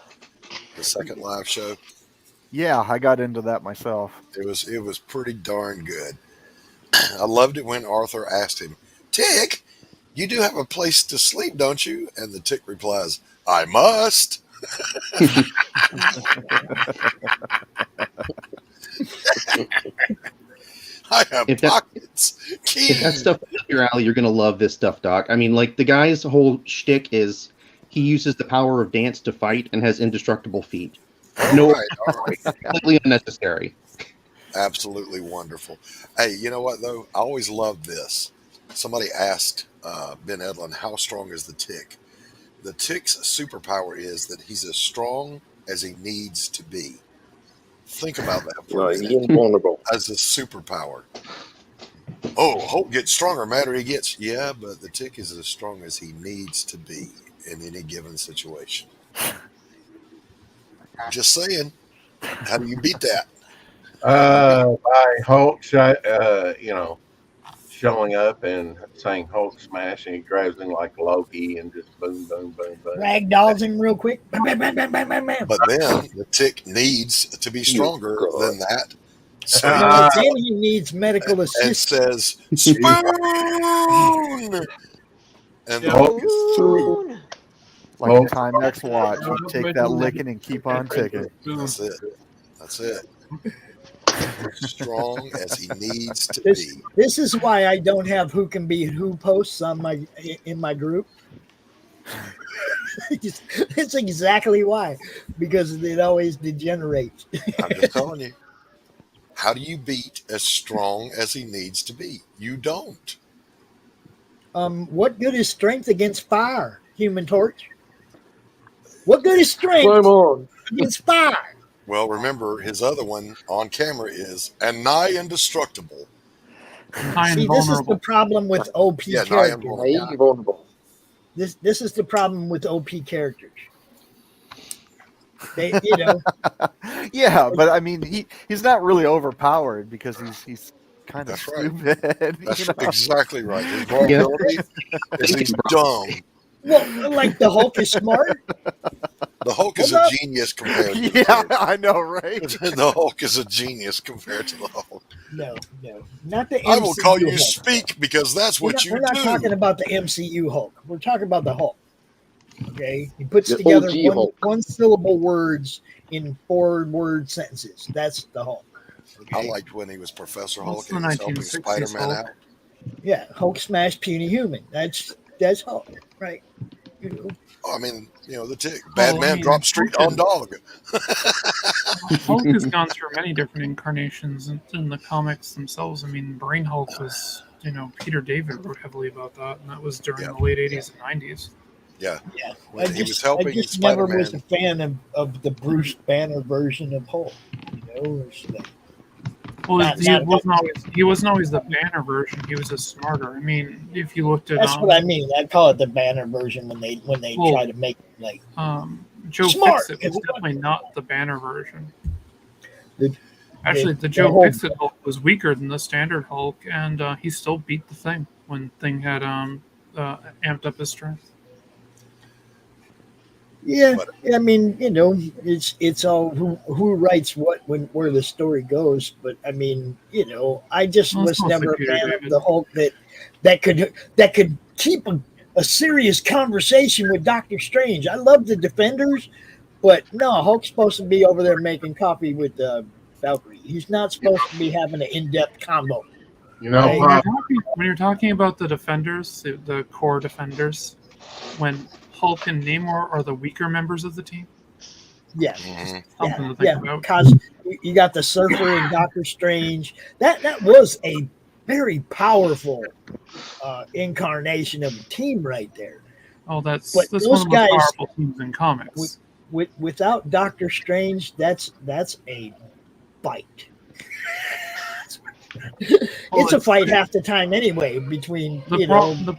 The second live show. Yeah, I got into that myself. It was pretty darn good. I loved it when Arthur asked him, "Tick, you do have a place to sleep, don't you?" And the Tick replies, "I must." I have pockets. If that stuff is up your alley, you're going to love this stuff, Doc. I mean, like, the guy's whole shtick is he uses the power of dance to fight and has indestructible feet. All right. Completely unnecessary. Absolutely wonderful. Hey, you know what, though? I always loved this. Somebody asked Ben Edlund, how strong is the Tick? The Tick's superpower is that he's as strong as he needs to be. Think about that for a minute. Invulnerable. As a superpower. Oh, Hulk gets stronger, madder he gets. Yeah, but the Tick is as strong as he needs to be in any given situation. Just saying. How do you beat that? By Hulk, showing up and saying Hulk smash, and he grabs him like Loki and just boom, boom, boom, boom. Ragdolls him real quick. But then the Tick needs to be stronger than that So No, then he needs medical and assistance. says, "Spoon!" And the Hulk is Like a Timex watch. You take that licking and keep on ticking. That's it. That's it. Strong as he needs to This, be. this is why I don't have who can be who posts on in my group. It's exactly why, because it always degenerates. I'm just telling you. How do you beat as strong as he needs to be? You don't. What good is strength against fire, Human Torch? What good is strength against fire? Well, remember, his other one on camera is "and nigh indestructible." See, this is the problem with OP characters. Invulnerable. This is the problem with OP characters. They, you know. Yeah, but I mean, he's not really overpowered because he's kind of stupid. That's exactly right. His vulnerability is he's dumb. Well, like the Hulk is smart. The Hulk is a genius compared to Yeah, I know, right? The Hulk is a genius compared to the Hulk. No, not the MCU I will call you Hulk. Speak because that's what you do. We're not talking about the MCU Hulk. We're talking about the Hulk. Okay, he puts The together OG one syllable words in 4-word sentences. That's the Hulk. Okay? I liked when he was Professor Hulk the and he was helping 1960s Spider-Man Hulk. out. Yeah, Hulk smash puny human. That's Hulk, right? You know. Oh, I mean, the Tick. Bad man I mean, dropped street on dog. Hulk has gone through many different incarnations in the comics themselves. I mean, Brain Hulk was, Peter David wrote heavily about that, and that was during the late 80s and 90s. Yeah. I was helping I just never Spider-Man. was a fan of the Bruce Banner version of Hulk. It's like, Well, he wasn't always the Banner version. He was just smarter. I mean, if you looked at that's what I mean. I call it the Banner version when they try to make it like Joe smart. Fixit was definitely not the Banner version. The Joe whole- Fixit Hulk was weaker than the standard Hulk, and he still beat the Thing when Thing had amped up his strength. Yeah, I mean, it's all who writes what where the story goes. But I mean, I just Well, was it's mostly never a Peter fan David. of the Hulk that could keep a serious conversation with Doctor Strange. I love the Defenders, but no, Hulk's supposed to be over there making coffee with Valkyrie. He's not supposed to be having an in-depth combo. When you're talking about the Defenders, the core Defenders, when Hulk and Namor are the weaker members of the team. Yeah, Something to think about. Because you got the Surfer and Doctor Strange. That was a very powerful incarnation of a team right there. Oh, that's But one those of the guys- most powerful teams in comics. Without Doctor Strange, that's a fight. It's a fight half the time anyway between The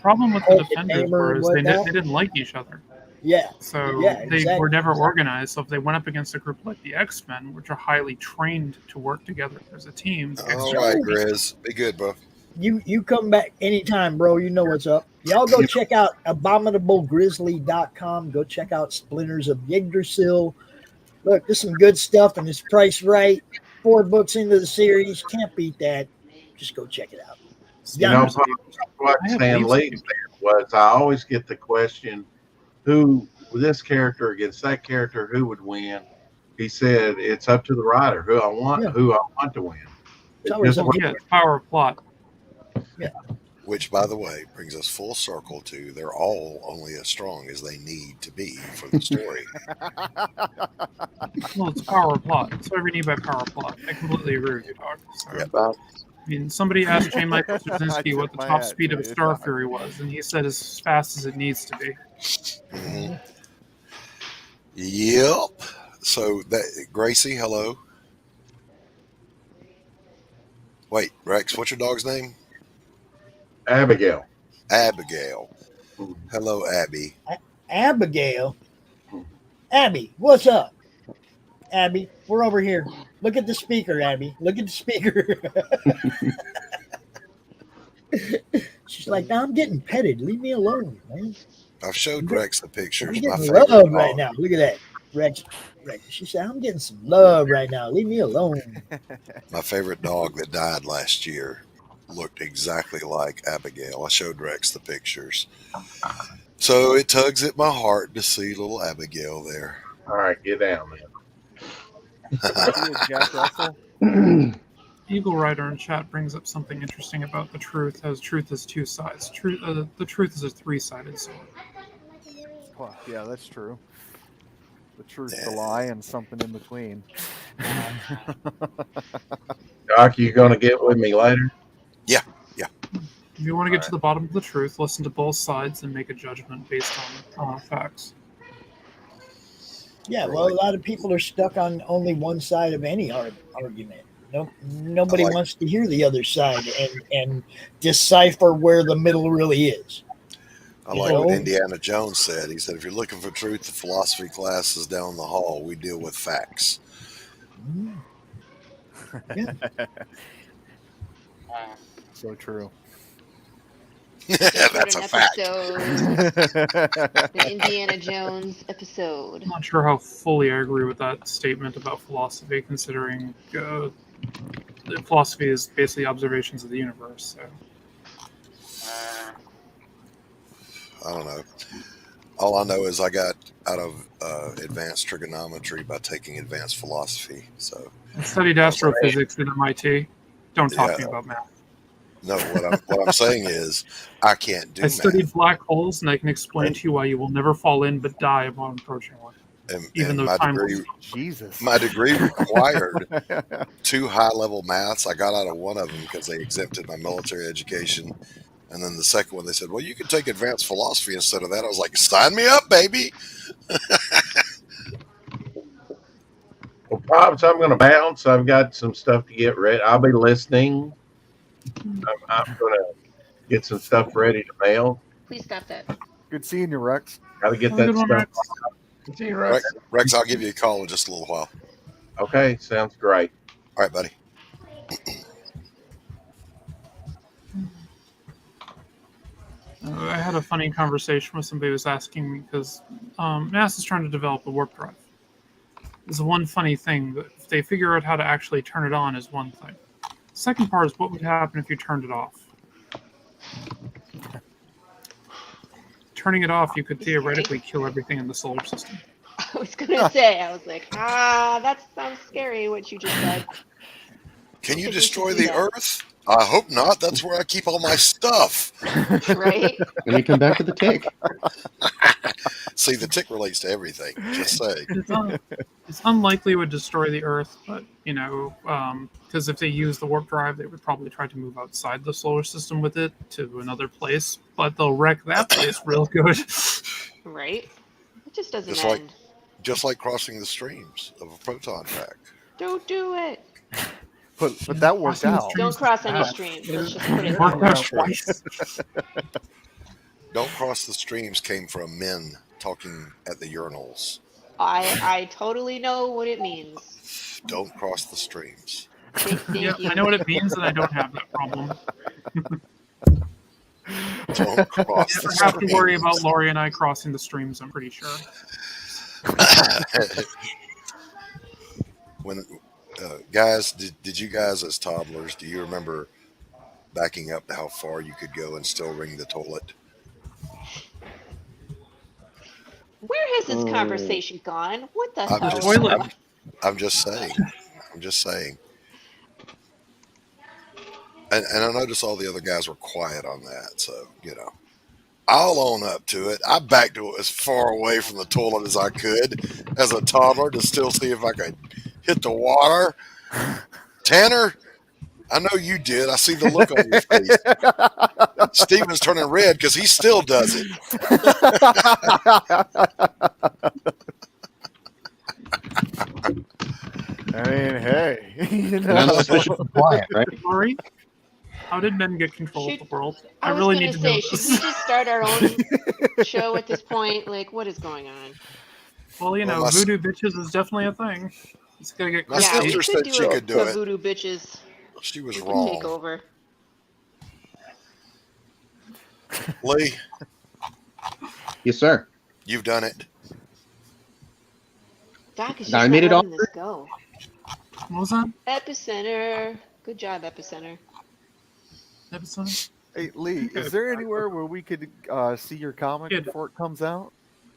problem with the Hulk and Defenders Namor and was they whatnot. didn't like each other. Yeah. So Yeah, they exactly. were never organized. So if they went up against a group like the X-Men, which are highly trained to work together as a team. All right, Grizz. Be good, bro. You come back anytime, bro. You know what's up. Y'all go check out abominablegrizzly.com. Go check out Splinters of Yggdrasil. Look, there's some good stuff and it's priced right. 4 books into the series. Can't beat that. Just go check it out. What Stan Lee said was, I always get the question, who this character against that character, who would win? He said it's up to the writer who I want to win. It's power of plot. Yeah. Which, by the way, brings us full circle to they're all only as strong as they need to be for the story. Well, it's power of plot. That's what we need by power of plot. I completely agree with you, Doc. Sorry. I mean, somebody asked J. Michael Straczynski what the top speed of a Star Fury was, and he said as fast as it needs to be. Mm-hmm. Yep. So that Gracie, hello. Wait, Rex, what's your dog's name? Abigail. Abigail. Hello, Abby. Abigail. Abby, what's up? Abby, we're over here. Look at the speaker, Abby. Look at the speaker. She's like, no, I'm getting petted. Leave me alone, man. I've showed Rex the pictures. I'm My getting favorite loved dog. right now. Look at that. Rex, she said, I'm getting some love right now. Leave me alone. My favorite dog that died last year looked exactly like Abigail. I showed Rex the pictures. So it tugs at my heart to see little Abigail there. All right, get down, man. Jack Russell. Eagle Rider in chat brings up something interesting about the truth, as truth has two sides. The truth is a three-sided sword. Well, yeah, that's true. The truth, the lie, and something in between. Doc, you going to get with me later? Yeah. If you want to get to the bottom of the truth, listen to both sides and make a judgment based on facts. Yeah, well, a lot of people are stuck on only one side of any argument. Nobody wants to hear the other side and decipher where the middle really is. I like what Indiana Jones said. He said, if you're looking for truth, the philosophy class is down the hall. We deal with facts. Yeah. So true. That's a fact. The Indiana Jones episode. I'm not sure how fully I agree with that statement about philosophy, considering philosophy is basically observations of the universe. So. I don't know. All I know is I got out of advanced trigonometry by taking advanced philosophy. So I studied astrophysics at MIT. Don't talk to me about math. No, what I'm saying is I can't do I studied math. black holes, and I can explain to you why you will never fall in but die upon approaching one. Even though my degree required 2 high-level maths. I got out of one of them because they exempted my military education. And then the second one, they said, well, you can take advanced philosophy instead of that. I was like, sign me up, baby. Well, Pops, I'm going to bounce. I've got some stuff to get ready. I'll be listening. I'm going to get some stuff ready to mail. Please stop that. Good seeing you, Rex. Got to get that stuff. Good seeing you, Rex. Rex, I'll give you a call in just a little while. Okay, sounds great. All right, buddy. I had a funny conversation with somebody who was asking me because NASA's trying to develop a warp drive. There's one funny thing that if they figure out how to actually turn it on is one thing. The second part is what would happen if you turned it off. Turning it off, you could theoretically kill everything in the solar system. I was gonna say, I was like, that sounds scary what you just said. Can you destroy the Earth? I hope not. That's where I keep all my stuff. Right? Let me come back to the tick. See, the tick relates to everything. Just saying. It's unlikely it would destroy the Earth, but, because if they use the warp drive, they would probably try to move outside the solar system with it to another place, but they'll wreck that place real good. Right? It just doesn't Just end. Just like crossing the streams of a proton pack. Don't do it. But that worked out. Don't cross any streams. Let's just put it Don't cross the streams came from men talking at the urinals. I totally know what it means. Don't cross the streams. Thank you. I know what it means, and I don't have that problem. Don't cross You never have to worry about Lori and I crossing the streams, I'm pretty sure. When guys, did you guys as toddlers, do you remember backing up to how far you could go and still ring the toilet? Where has this conversation gone? What the hell? I'm just saying. I'm just saying. And I noticed all the other guys were quiet on that, so, I'll own up to it. I backed it as far away from the toilet as I could as a toddler to still see if I could hit the water. Tanner, I know you did. I see the look on your face. Steven's turning red because he still does it. I mean, hey. Quiet, right? Lori, how did men get control of the world? I was really gonna need to say, know should this. we just start our own show at this point? Like, what is going on? Well, voodoo bitches is definitely a thing. It's gonna get My sister said she could do it. Voodoo bitches. She was Take wrong. over. Lee, Yes, sir. you've done it. Doc is I just made not it off. letting this go. What was that? Epicenter. Good job, Epicenter. Epicenter? Hey Lee, is there anywhere where we could see your comic before it comes out?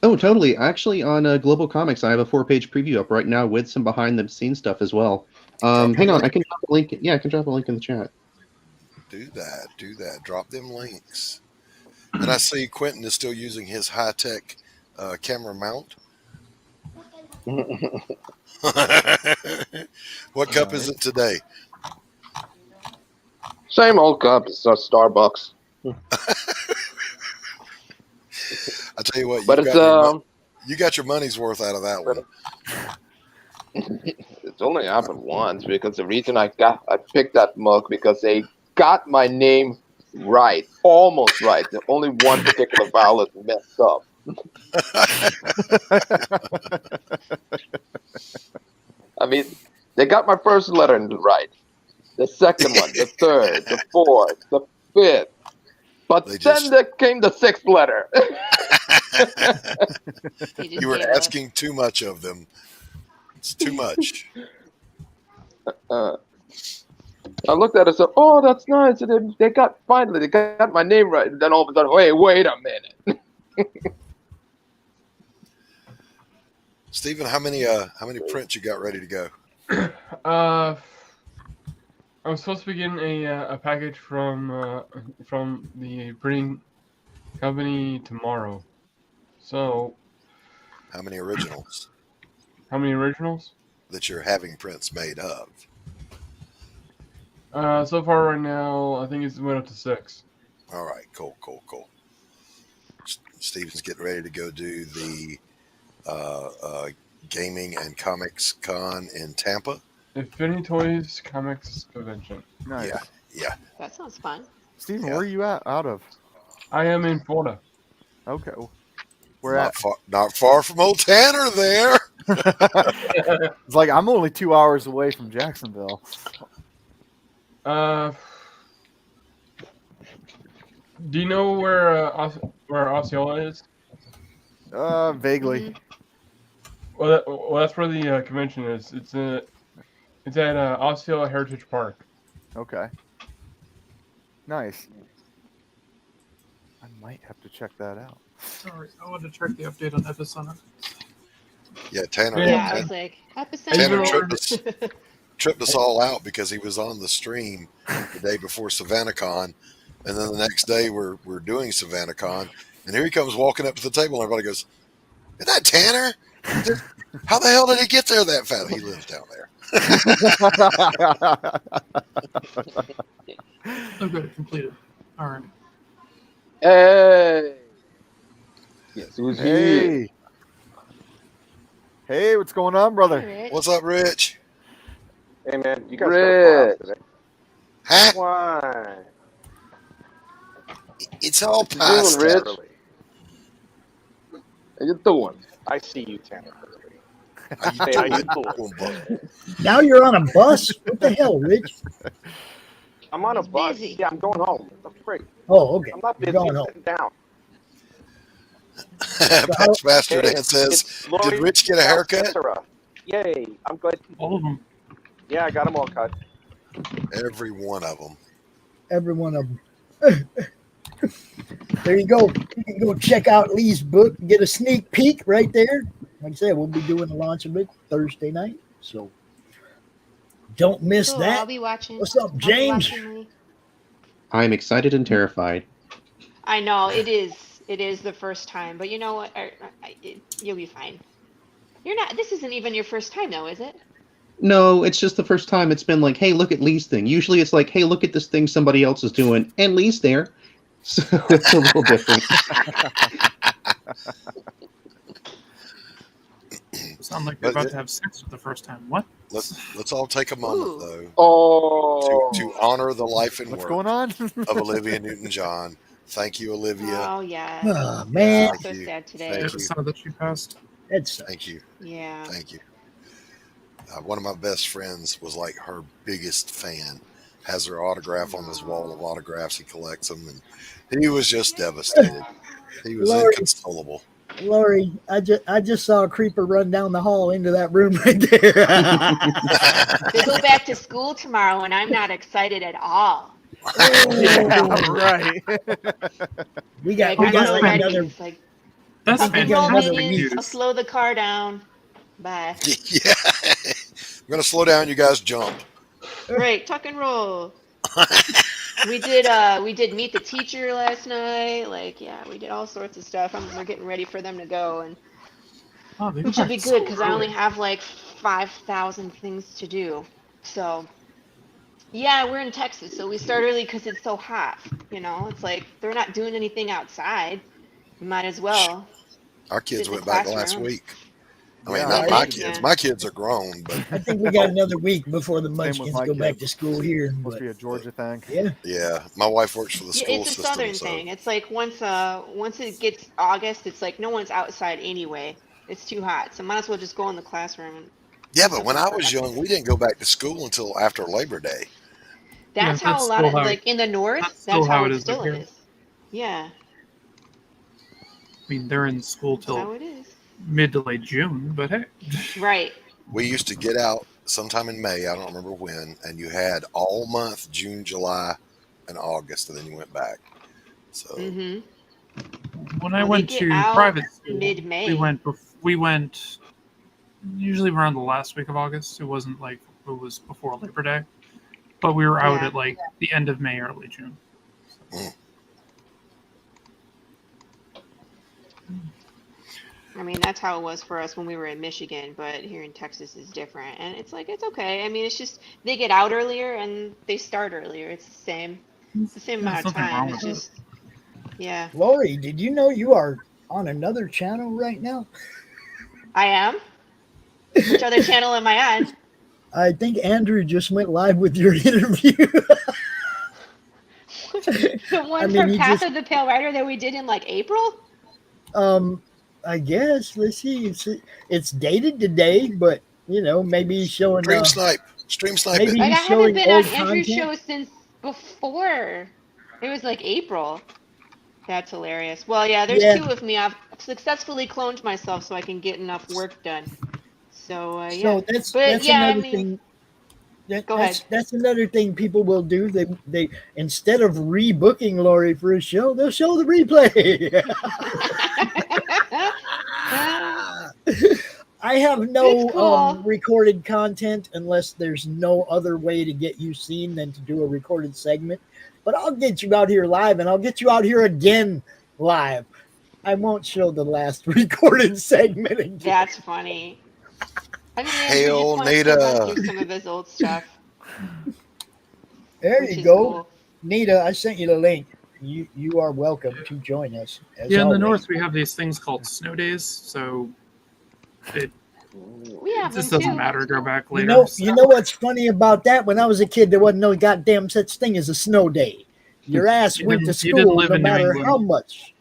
Oh, totally. Actually, on Global Comics, I have a 4-page preview up right now with some behind-the-scenes stuff as well. Hang on, I can drop a link. Yeah, I can drop a link in the chat. Do that. Drop them links. And I see Quentin is still using his high-tech camera mount. What cup is it today? Same old cup. It's a Starbucks. I tell you what, But you got your money's worth out of that one. It's only happened once because the reason I picked that mug because they got my name right, almost right. The only one particular vowel is messed up. I mean, they got my first letter right, the second one, the third, the fourth, the fifth, but then there came the sixth letter. You were asking too much of them. It's too much. I looked at it and said, "Oh, that's nice." And they got my name right. And then all of a sudden, wait a minute. Stephen, how many prints you got ready to go? I was supposed to be getting a package from the printing company tomorrow. So, how many originals? How many originals? That you're having prints made of. So far right now, I think it's went up to 6. All right, cool. Stephen's getting ready to go do the Gaming and Comics Con in Tampa. Infinity Toys Comics Convention. Nice. Yeah. That sounds fun. Stephen, where are you out of? I am in Florida. Okay. Not far from old Tanner there. It's like I'm only 2 hours away from Jacksonville. Do you know where Osceola is? Vaguely. Well, that's where the convention is. It's at Osceola Heritage Park. Okay. Nice. I might have to check that out. Sorry, I wanted to check the update on Epicenter. Yeah, Tanner. Yeah, I was like, Tanner Epicenter. tripped us all out because he was on the stream the day before SavannahCon, and then the next day we're doing SavannahCon, and here he comes walking up to the table, and everybody goes, "Is that Tanner? How the hell did he get there that fast?" He lives down there. Oh, good, completed. All right. Hey. Yes, who's here? Hey, what's going on, brother? Hey, What's up, Rich? Hey, man, you guys Rich. got a today. Huh? Why? It's all What you doing, pasta. Rich? How you doing? I see you, Tanner. How you Hey, how doing? you doing? Now you're on a bus? What the hell, Rich? I'm on a bus. busy. Yeah, I'm going home. I'm free. Oh, okay. I'm not busy. You're going I'm home. sitting down. Patch Master Dan says, It's Lori "Did Rich get a haircut?" Cetera. Yay! I'm good. All of them. Yeah, I got them all cut. Every one of them. Every one of them. There you go. You can go check out Lee's book and get a sneak peek right there. Like I said, we'll be doing the launch of it Thursday night. So don't miss Cool, that. I'll be watching. What's up, I'll be James? watching Lee. I'm excited and terrified. I know it is. It is the first time, but you know what? You'll be fine. You're not. This isn't even your first time, though, is it? No, it's just the first time it's been like, hey, look at Lee's thing. Usually it's like, hey, look at this thing somebody else is doing, and Lee's there. So it's a little different. Sound like you're about to have sex for the first time. What? Let's all take a moment though Oh. to honor the life and What's work going on? of Olivia Newton-John. Thank you, Olivia. Oh yeah. Oh, man. So sad today. Thank It's you. sad that she passed. It's Thank you. Yeah. Thank you. One of my best friends was like her biggest fan. Has her autograph on his wall of autographs. He collects them, and he was just devastated. He was Lori. inconsolable. Lori, I just saw a creeper run down the hall into that room right there. They go back to school tomorrow, and I'm not excited at all. Yeah, right. we got I'm so like ready. another. It's like, That's tuck and roll, fantastic minions. I'll news. slow the car down. Bye. Yeah. I'm going to slow down. You guys jump. Right, tuck and roll. We did meet the teacher last night. Like, yeah, we did all sorts of stuff. We're getting ready for them to go, and Oh, they go which will back be to good school because I only early. have like 5,000 things to do. So, yeah, we're in Texas, so we start early because it's so hot. You know, it's like they're not doing anything outside. We might as well Our sit kids in the went back last classroom. week. I mean, Yeah, not They my did, kids. yeah. My kids are grown, but I think we got another week before the same with Munchkins my go back to kids. school here. Supposed to But be a Georgia thing. yeah, yeah, my wife works for the Yeah, school it's a system, southern so thing. It's like once it gets August, it's like no one's outside anyway. It's too hot, so might as well just go in the classroom and yeah. do But when something I was productive. young, we didn't go back to school until after Labor Day. Yeah, That's how that's a lot still of how like in the north, that's that's still how how it it is up still here. is. Yeah, I mean, they're in school that's till how it is. mid to late June, but hey. Right. We used to get out sometime in May. I don't remember when, and you had all month June, July, and August, and then you went back. So Mm-hmm. When I Well, they went get to out private school, mid-May. we went usually around the last week of August. It wasn't like it was before Labor Day, but we were out Yeah. at like the end of May, early June. I mean, that's how it was for us when we were in Michigan, but here in Texas is different. And it's like, it's okay. I mean, it's just they get out earlier and they start earlier. It's the same. It's the same There's amount of nothing time. wrong It's with it. just, yeah. Lori, did you know you are on another channel right now? I am. Which other channel am I on? I think Andrew just went live with your interview. The one I mean, from he Path just, of the Pale Rider that we did in like April? I guess, let's see, it's dated today, but you know, maybe he's showing, stream snipe maybe it. Like, I he's haven't showing been on old Andrew's content. show since before. It was like April. That's hilarious. Well, yeah, there's Yeah. two of me. I've successfully cloned myself so I can get enough work done. So, yeah. So that's But yeah, I another mean, thing. go ahead. That's another thing people will do. They instead of rebooking Lori for a show, they'll show the replay. I have no It's cool. recorded content unless there's no other way to get you seen than to do a recorded segment. But I'll get you out here live, and I'll get you out here again live. I won't show the last recorded segment again. That's funny. I mean, Andrew Hail, just wants to run Nita. through some of his old stuff. There Which you is go. cool. Nita, I sent you the link. You are welcome to join us. As Yeah, in the always. north we have these things called snow days, so it We have just them doesn't too. matter. Go back You later. know, so- you know what's funny about that? When I was a kid, there wasn't no goddamn such thing as a snow day. Your ass You went to didn't- you didn't school live no in New matter England. how much.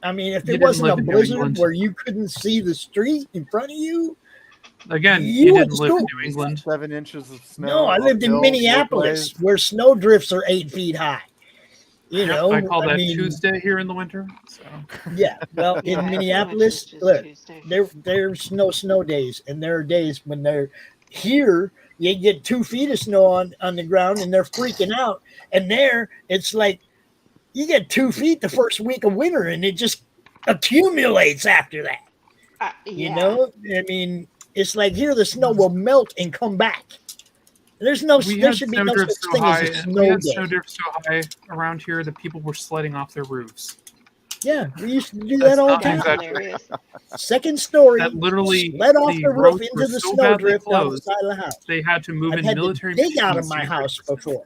I mean, if You it didn't wasn't a live in New blizzard England. where you couldn't see the street in front of you, Again, you you went didn't to live in school. New England. 7 inches of snow. No, I lived in uphill, Minneapolis, both ways. where snow drifts are 8 feet high. You Yep, know, I call that mean, Tuesday here in the winter. So yeah. Well, Yeah, in pretty much Minneapolis, it's just look, Tuesday. there's no snow days, and there are days when they're here. You get 2 feet of snow on the ground, and they're freaking out. And there, it's like you get 2 feet the first week of winter, and it just accumulates after that. You Yeah. know, I mean, it's like here the snow will melt and come back. There's no, we there had should be snow no drifts such so thing high. as a We snow had day. snow drifts so high around here that people were sledding off their roofs. Yeah, we used to do That's that all the not time. Hilarious. Second story, That literally sled off the the roof roads into were the so snow badly drift down the closed, side of the house. they had to move I've in had to military dig out of machines my to house break the snow. before.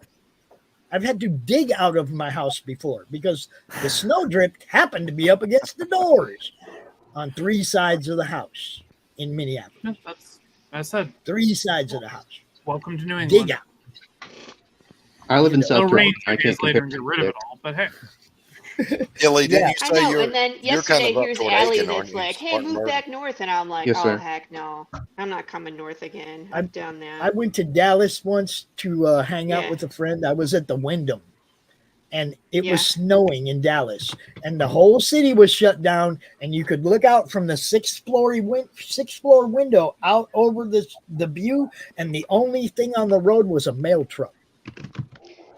I've had to dig out of my house before because the snow drift happened to be up against the doors on 3 sides of the house in Minneapolis. Yeah, that's, I said, 3 sides of the house. welcome to New England. Dig out. I live in You know, South They'll rain Carolina. I 2 days can't later compare. and get rid of it all, but hey. Illy, didn't Yeah. you I say know. you're And then you're kind yesterday, of up here's toward Allie Aiken, aren't that's you? like, hey, Spartanburg? move back north. And I'm like, Yes, oh, sir. heck no. I'm not coming north again. I- I've done that. I went to Dallas once to hang out Yeah. with a friend. I was at the Wyndham. and it was snowing in Dallas, and the whole city was shut down, and you could look out from the sixth floor window out over the view, and the only thing on the road was a mail truck.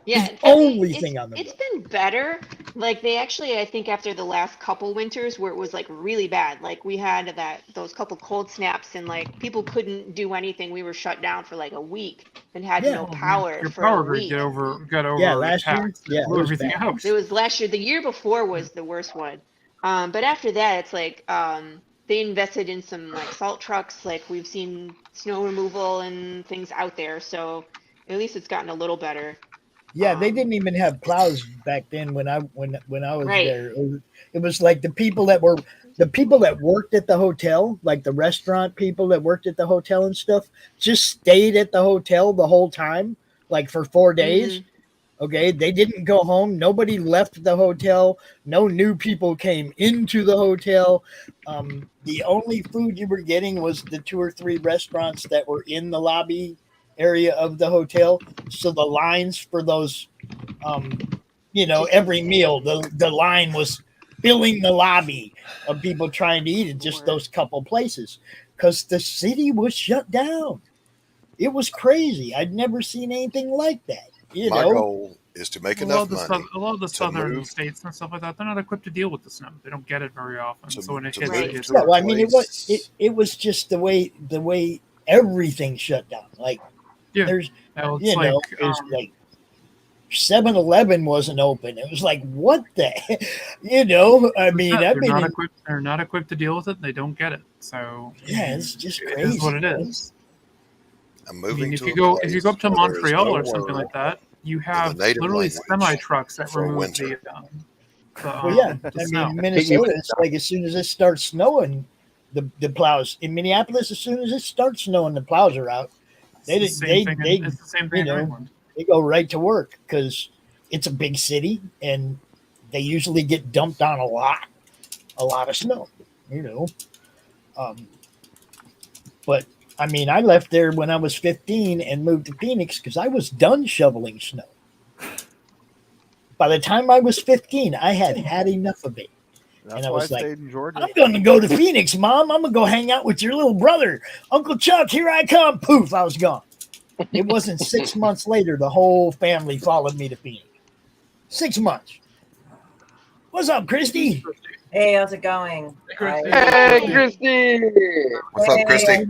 Yeah, the only thing on the road. It's been better. Like they actually, I think after the last couple winters where it was like really bad, like we had those couple cold snaps and like people couldn't do anything. We were shut down for like a week and had no power Your for power a week. got over last year. taxed. Yeah, Blew everything out. It was last year. The year before was the worst one. But after that, it's like they invested in some like salt trucks. Like we've seen snow removal and things out there. So at least it's gotten a little better. Yeah, they didn't even have plows back then when I was there. It was like the people that worked at the hotel, like the restaurant people that worked at the hotel and stuff, just stayed at the hotel the whole time, like for 4 days. Okay, they didn't go home. Nobody left the hotel. No new people came into the hotel. The only food you were getting was the 2 or 3 restaurants that were in the lobby area of the hotel. So the lines for those, every meal, the line was filling the lobby of people trying to eat at just those couple places because the city was shut down. It was crazy. I'd never seen anything like that. My goal is to make enough money. A lot of the southern states and stuff like that, they're not equipped to deal with the snow. They don't get it very often. So when it hits, it hits. No, I mean it was just the way everything shut down. Like there's it's like 7-Eleven wasn't open. It was like what the I mean they're not equipped to deal with it. They don't get it. So it's just crazy. It is what it is. I'm moving if you go up to Montreal or something like that, you have literally semi trucks that remove the snow. Minnesota, it's like as soon as it starts snowing, the plows in Minneapolis. As soon as it starts snowing, the plows are out. It's the same thing in England. They go right to work because it's a big city and they usually get dumped on a lot of snow. But I mean, I left there when I was 15 and moved to Phoenix because I was done shoveling snow. By the time I was 15, I had enough of it. That's I why was I like, stayed in Georgia. I'm going to go to Phoenix, Mom. I'm going to go hang out with your little brother. Uncle Chuck, here I come. Poof, I was gone. It wasn't 6 months later, the whole family followed me to Phoenix. 6 months. What's up, Christy? Hey, how's it going? Hey, Christy! What's up, Christy?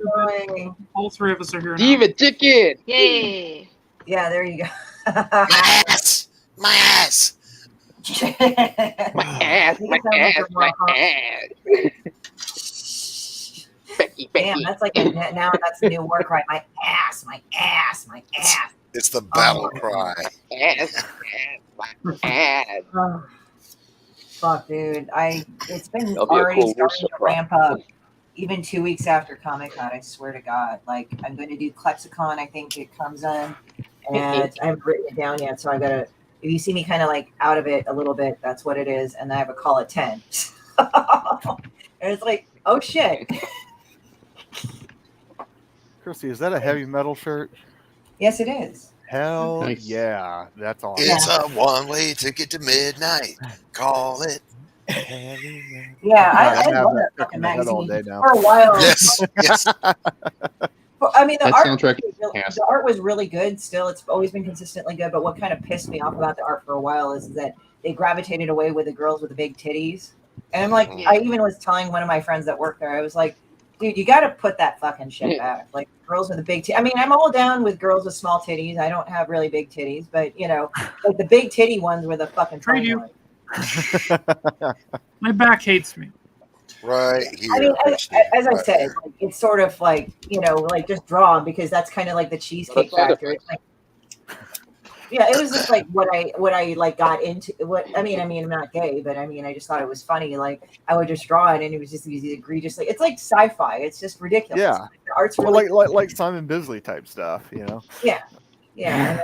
All 3 of us are here now. Diva chicken! Yay! Yeah, there you go. My ass! My ass! My ass! Becky. Damn, that's like now that's a new word cry. My ass. It's the battle cry. Ass. Fuck, dude. It's been already starting to ramp up. Even 2 weeks after Comic-Con, I swear to God. Like, I'm going to do Klexicon, I think it comes in. And I haven't written it down yet, so I got to... If you see me kind of like out of it a little bit, that's what it is. And I have a call at 10. And it's like, oh, shit. Christy, is that a heavy metal shirt? Yes, it is. Hell Nice. yeah. That's awesome. It's a one-way ticket to midnight. Call it. Yeah, I have love that that stuck in fucking my head all magazine. day now. For a while. Yes. I mean, the That art, soundtrack is the fantastic. art was really good. Still, it's always been consistently good. But what kind of pissed me off about the art for a while is that they gravitated away with the girls with the big titties. And I'm like, I even was telling one of my friends that worked there, I was like, dude, you got to put that fucking shit back. Like girls with the big titties. I mean, I'm all down with girls with small titties. I don't have really big titties, but like the big titty ones were the fucking Trade you. My back hates me. Right here. I mean, Christy, as I right said, here. like, it's sort of like, like just drawn because that's kind of like the Cheesecake Factory. It's like, yeah, it was just like what I like got into. I mean, I'm not gay, but I mean, I just thought it was funny. Like I would just draw it, and it was just these egregiously. It's like sci-fi. It's just ridiculous. Yeah, like, the art's well, really like Simon Bisley type stuff, Yeah. And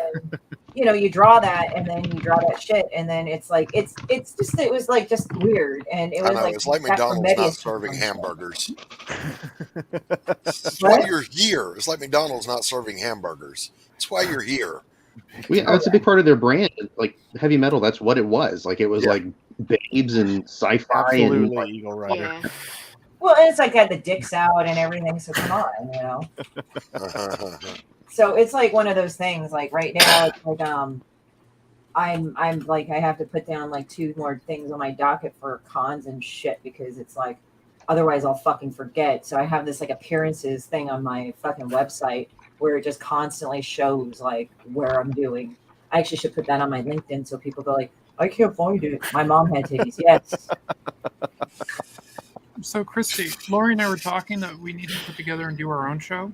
then, you draw that, and then you draw that shit, and then it's like it was like just weird, and it was like it's like that McDonald's Prometheus not serving hamburgers. That's why you're here. It's like McDonald's not serving hamburgers. That's why you're here. Yeah, that's a big part of their brand. Like heavy metal, that's what it was. Like it was like babes and sci-fi Absolutely, and like, Eagle Rider. Yeah. Well, and it's like had the dicks out and everything. So come on, you know. So it's like one of those things. Like right now, it's like I'm like I have to put down like 2 more things on my docket for cons and shit because it's like otherwise I'll fucking forget. So I have this like appearances thing on my fucking website where it just constantly shows like where I'm doing. I actually should put that on my LinkedIn so people go like, I can't find it. My mom had titties. Yes. So Christy, Lori and I were talking that we need to put together and do our own show,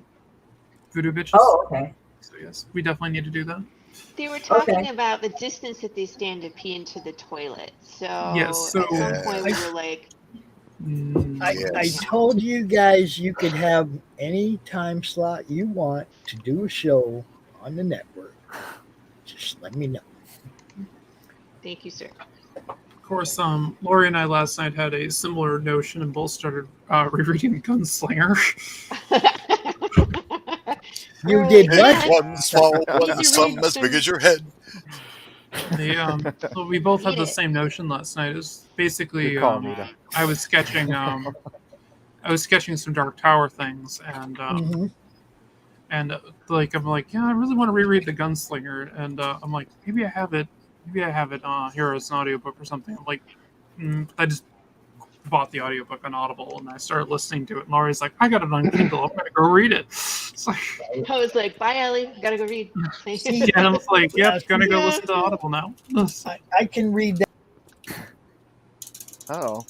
Voodoo Bitches. Oh, okay. So yes, we definitely need to do that. They were talking about the distance that they stand to pee into the toilet. So, Yes, so at some point we were like, I told you guys you could have any time slot you want to do a show on the network. Just let me know. thank you, sir. Of course, Lori and I last night had a similar notion and both started rereading Gunslinger. You did what? One small one, some as big as your head. So we both had the same notion last night. It was basically Good call, Nita. I was sketching some Dark Tower things and like I'm like, yeah, I really want to reread the Gunslinger, and I'm like, maybe I have it here as an audiobook or something. I'm like, I just bought the audiobook on Audible and I started listening to it, and Laurie's like, I got it on Kindle, I'm gonna go read it. It's like, I was like, bye, Ellie, gotta go read. yeah, and I was like, yep, gonna go listen to Audible now. I can read that. Oh,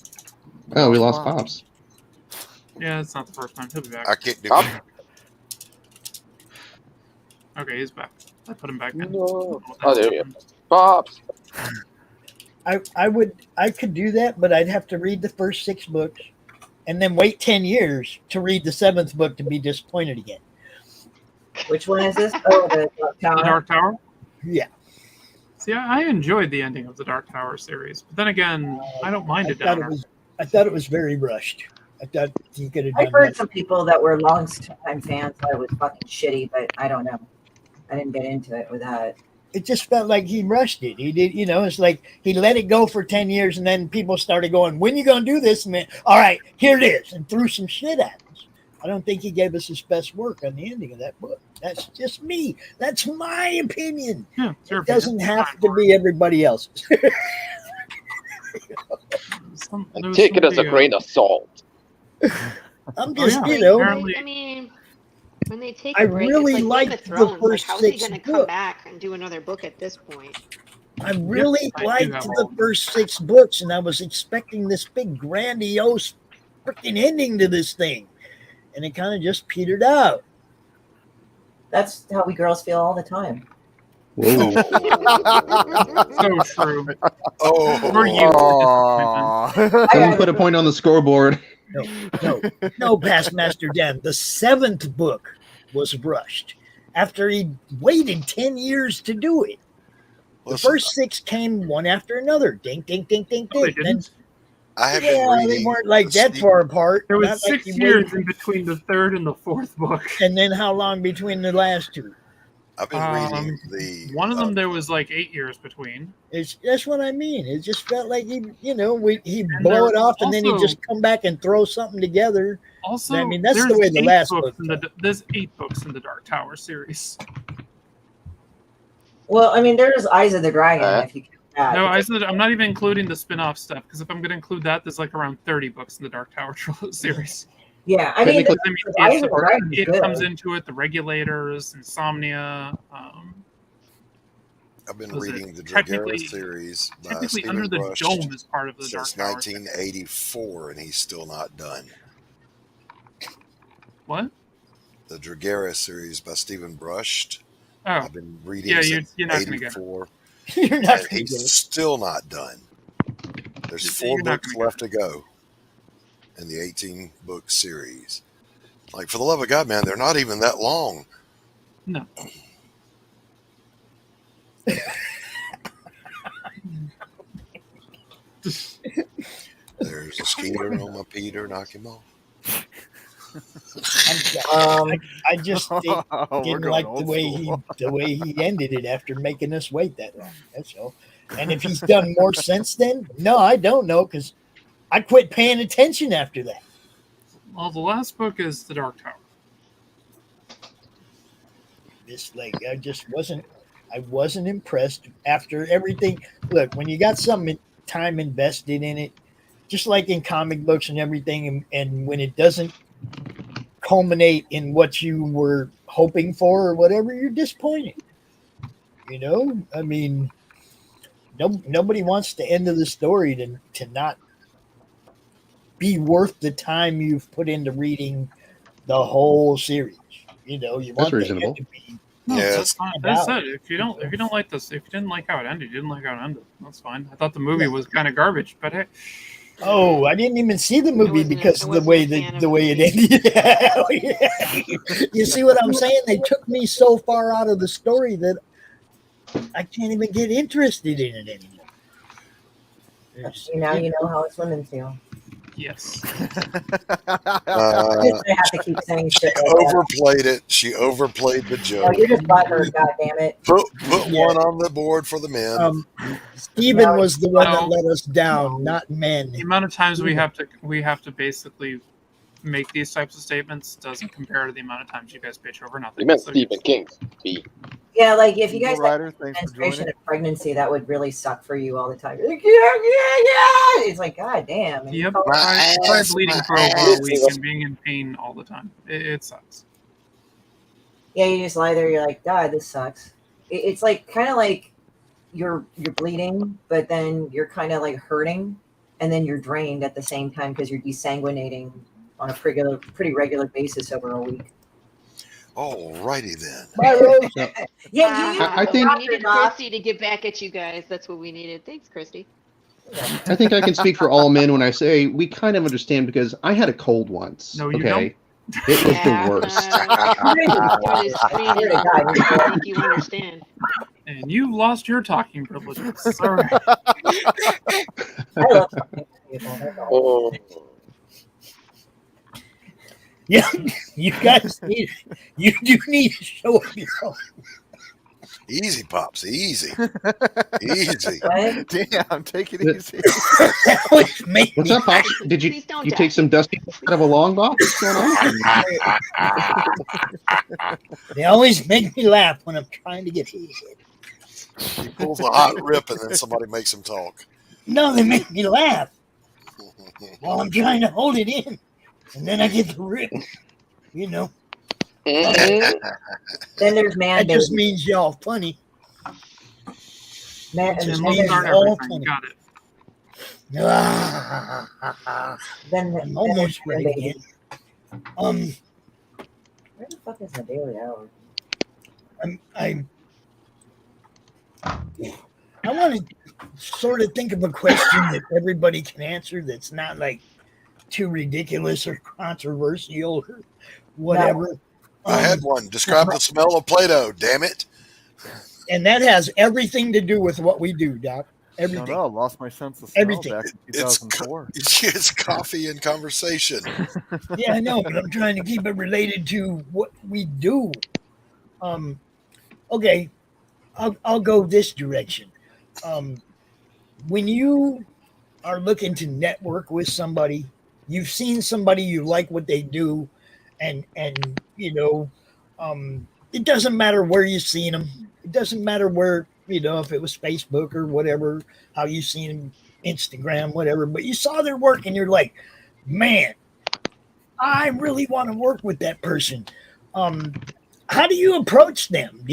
we lost Pops. Yeah, it's not the first time. He'll be back. I can't do it. Okay, he's back. I put him back in. No. Oh, there you go. Pops. I could do that, but I'd have to read the first 6 books and then wait 10 years to read the 7th book to be disappointed again. Which one is this? Oh, the Dark Tower. The Dark Tower? Yeah. See, I enjoyed the ending of the Dark Tower series, but then again, I don't mind it down. I thought it was very rushed. I thought you could have done I've heard that. some people that were long-time fans thought it was fucking shitty, but I don't know. I didn't get into it with that. It just felt like he rushed it. He did, it's like he let it go for 10 years and then people started going, when you going to do this? And then, all right, here it is, and threw some shit at us. I don't think he gave us his best work on the ending of that book. That's just me. That's my opinion. Yeah, it doesn't have to be everybody else's. Take it as a grain of salt. I'm just, I mean, when they take a break, really it's like Game liked of Thrones. the first how's he 6 going to come books. back and do another book at this point? I really liked the first 6 books, and I was expecting this big, grandiose freaking ending to this thing. And it kind of just petered out. That's how we girls feel all the time. Whoa. So true. Oh. Were you? Someone put a point on the scoreboard. No, Past Master Dan. The 7th book was rushed after he waited 10 years to do it. The first 6 came one after another. Ding, ding, ding, ding, ding. Then, I have been reading. They weren't like that far apart. There was Not 6 like years in between the 3rd and the 4th book. And then how long between the last 2? I've been reading the. One of them there was like 8 years between. That's what I mean. It just felt like he'd blow it off and then he'd just come back and throw something together. Also, I mean, that's the way the last book. There's 8 books in the Dark Tower series. Well, I mean, there's Eyes of the Dragon. If you count that. No, I'm not even including the spin-off stuff, because if I'm going to include that, there's like around 30 books in the Dark Tower series. Yeah, I mean, Eyes of the Dragon is it good. comes into it, the Regulators, Insomnia. I've been reading the Dragera series by Technically, Stephen Under the Brush Dome is part of the Dark since Tower 1984, and he's still not done. What? The Dragera series by Stephen Brush. Oh. I've been reading since you're not gonna get it. 84. You're not and he's still not done. There's 4 books left to go in the 18-book series. Like, for the love of God, man, they're not even that long. No. There's a skeeter on my Peter, knock him off. I just didn't like the way he ended it after making us wait that long. That's all. And if he's done more since then, no, I don't know because I quit paying attention after that. Well, the last book is The Dark Tower. I wasn't impressed after everything. Look, when you got some time invested in it, just like in comic books and everything, and when it doesn't culminate in what you were hoping for or whatever, you're disappointed. You know, I mean, nobody wants the end of the story to not be worth the time you've put into reading the whole series. You know, you want the end to be. No, that's fine. That's it. If you don't like this, if you didn't like how it ended, you didn't like how it ended. That's fine. I thought the movie was kind of garbage, but hey. Oh, I didn't even see the movie because of the way it ended. You see what I'm saying? They took me so far out of the story that I can't even get interested in it anymore. Now you know how it's women feel. Yes. I have to keep saying shit. Overplayed it. She overplayed the joke. Oh, you're just butthurt, goddammit. Put one on the board for the men. Steven was the one that let us down, not men. The amount of times we have to basically make these types of statements doesn't compare to the amount of times you guys bitch over nothing. You meant Stephen King. Yeah, like if you guys had menstruation and pregnancy, that would really suck for you all the time. You're like, yeah. It's like, god damn. Yep. Try bleeding for over a week and being in pain all the time. It sucks. Yeah, you just lie there. You're like, God, this sucks. It's like kind of like you're bleeding, but then you're kind of like hurting, and then you're drained at the same time because you're desanguinating on a pretty regular basis over a week. Alrighty then. I think we needed Christy to get back at you guys. That's what we needed. Thanks, Christy. I think I can speak for all men when I say we kind of understand because I had a cold once. No, you don't. It was the worst. I think you understand. And you lost your talking privileges. Sorry. I love talking to people. Yeah, you guys you do need to show up your own. Easy, Pops. Easy. Damn, take it easy. What's up, Pops? Did you take some dusty out of a long box? What's going on? They always make me laugh when I'm trying to get hit. He pulls a hot rip and then somebody makes him talk. No, they make me laugh while I'm trying to hold it in. And then I get the rip, you know. Then there's man. That just means y'all funny. Man, just means means y'all funny. Got it. Then I'm almost ready again. Where the fuck is my daily hour? I want to sort of think of a question that everybody can answer that's not like too ridiculous or controversial or whatever. I had one. Describe the smell of Play-Doh, damn it. And that has everything to do with what we do, Doc. Everything. I lost my sense of smell Everything. back in 2004. It's coffee and conversation. Yeah, I know, but I'm trying to keep it related to what we do. Okay, I'll go this direction. When you are looking to network with somebody, you've seen somebody, you like what they do, and you know, it doesn't matter where you've seen them. It doesn't matter where, you know, if it was Facebook or whatever, how you seen them, Instagram, whatever. But you saw their work and you're like, man, I really want to work with that person. How do you approach them?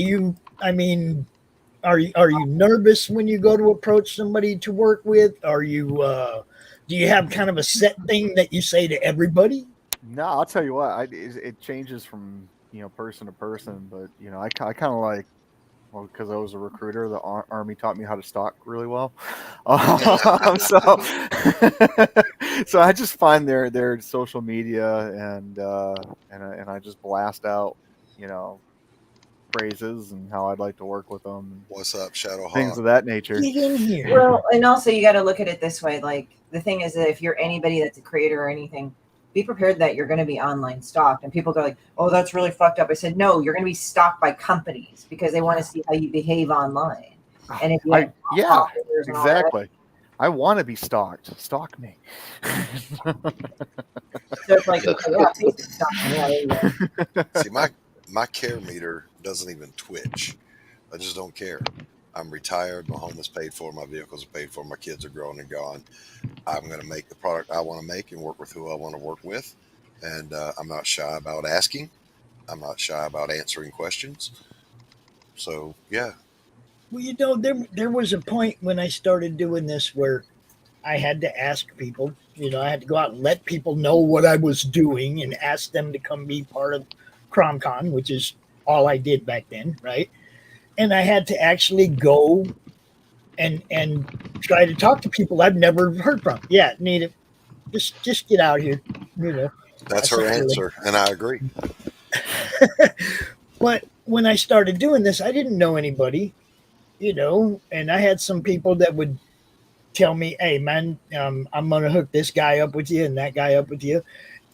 Are you nervous when you go to approach somebody to work with? Are you do you have kind of a set thing that you say to everybody? No, I'll tell you what. It changes from, you know, person to person, but you know, I kind of like, well, because I was a recruiter, the Army taught me how to stalk really well. So I just find their social media and I just blast out, you know, phrases and how I'd like to work with them. What's up, Shadow Hawk? Things of that nature. Get in here. Well, and also you got to look at it this way. Like the thing is that if you're anybody that's a creator or anything, be prepared that you're going to be online stalked. And people go like, oh, that's really fucked up. I said, no, you're going to be stalked by companies because they want to see how you behave online. And if you have followers and all that, exactly. I want to be stalked. Stalk me. so it's like, okay, yeah, Facebook stalk me. Yeah, there you go. See, my care meter doesn't even twitch. I just don't care. I'm retired. My home is paid for. My vehicles are paid for. My kids are grown and gone. I'm going to make the product I want to make and work with who I want to work with. And I'm not shy about asking. I'm not shy about answering questions. So, yeah. Well, there was a point when I started doing this where I had to ask people. I had to go out and let people know what I was doing and ask them to come be part of CromCon, which is all I did back then, right? And I had to actually go and try to talk to people I've never heard from. Yeah, Nita, just get out here. That's her answer, and I agree. But when I started doing this, I didn't know anybody, and I had some people that would tell me, hey, man, I'm going to hook this guy up with you and that guy up with you.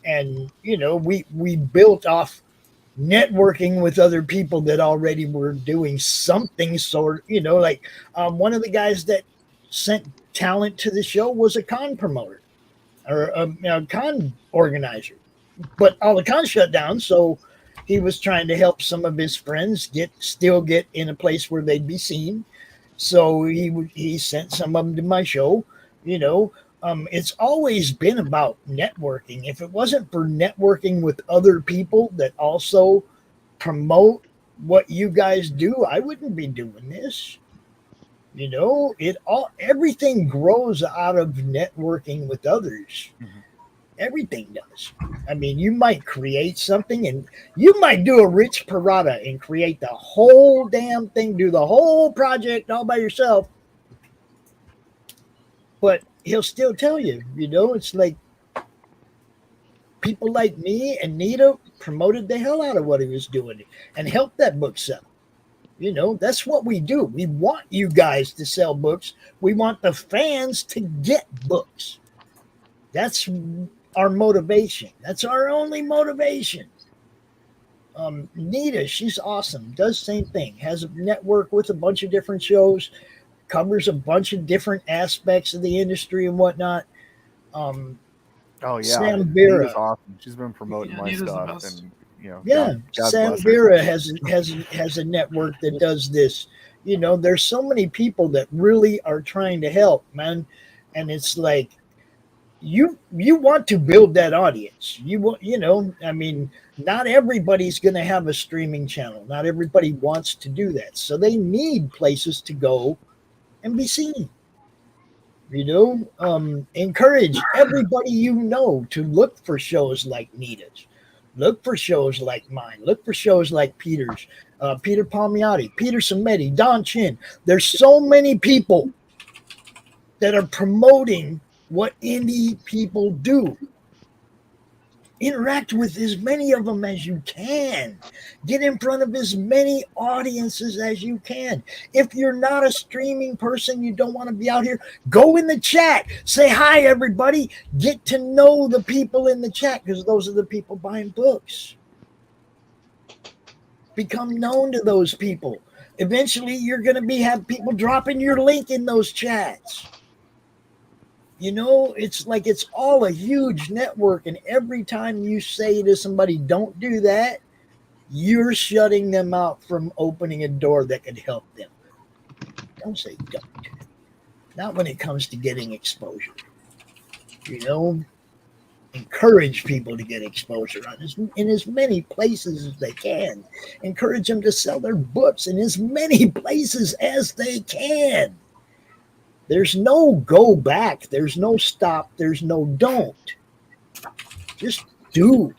And, we built off networking with other people that already were doing something sort, like one of the guys that sent talent to the show was a con promoter or a con organizer, but all the cons shut down. So he was trying to help some of his friends still get in a place where they'd be seen. So he sent some of them to my show, It's always been about networking. If it wasn't for networking with other people that also promote what you guys do, I wouldn't be doing this. Everything grows out of networking with others. Mm-hmm. Everything does. I mean, you might create something and you might do a Rich Perotta and create the whole damn thing, do the whole project all by yourself. But he'll still tell you, it's like people like me and Nita promoted the hell out of what he was doing and helped that book sell. That's what we do. We want you guys to sell books. We want the fans to get books. That's our motivation. That's our only motivation. Nita, she's awesome. Does same thing. Has a network with a bunch of different shows. Covers a bunch of different aspects of the industry and whatnot. Oh yeah, Sam Vera, awesome. She's been promoting my stuff, and God Sam Vera has a network that does this. There's so many people that really are trying to help, man, and it's like you want to build that audience. I mean, not everybody's going to have a streaming channel. Not everybody wants to do that, so they need places to go and be seen. Encourage everybody to look for shows like Nita's, look for shows like mine, look for shows like Peter's, Peter Palmiotti, Peter Samedi, Don Chin. There's so many people that are promoting what indie people do. Interact with as many of them as you can. Get in front of as many audiences as you can. If you're not a streaming person, you don't want to be out here, go in the chat. Say hi, everybody. Get to know the people in the chat because those are the people buying books. Become known to those people. Eventually, you're going to have people dropping your link in those chats. It's like it's all a huge network, and every time you say to somebody, don't do that, you're shutting them out from opening a door that could help them. Don't say don't. Not when it comes to getting exposure. Encourage people to get exposure in as many places as they can. Encourage them to sell their books in as many places as they can. There's no go back. There's no stop. There's no don't. Just do.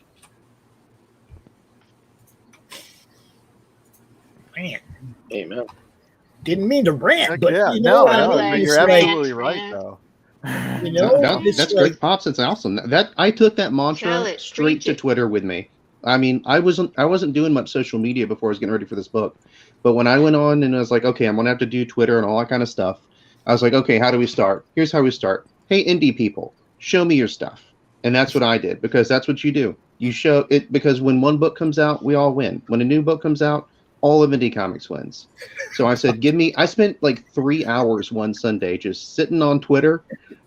Man. Amen. Didn't mean to rant, but you're absolutely right, though. That's great, Pops. It's awesome. I took that mantra straight to Twitter with me. I mean, I wasn't doing much social media before I was getting ready for this book, but when I went on and I was like, okay, I'm gonna have to do Twitter and all that kind of stuff. I was like, okay, how do we start? Here's how we start. Hey, indie people, show me your stuff. And that's what I did, because that's what you do. You show it, because when one book comes out, we all win. When a new book comes out, all of Indie Comics wins. So I said, I spent like 3 hours one Sunday just sitting on Twitter,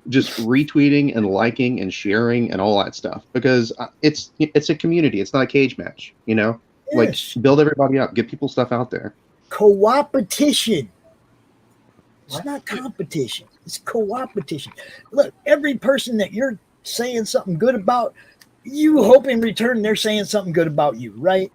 just retweeting and liking and sharing and all that stuff, because it's a community. It's not a cage match, you know? Yes. Like, build everybody up, get people stuff out there. Co-opetition. It's not competition. It's co-opetition. Look, every person that you're saying something good about, you hope in return they're saying something good about you, right?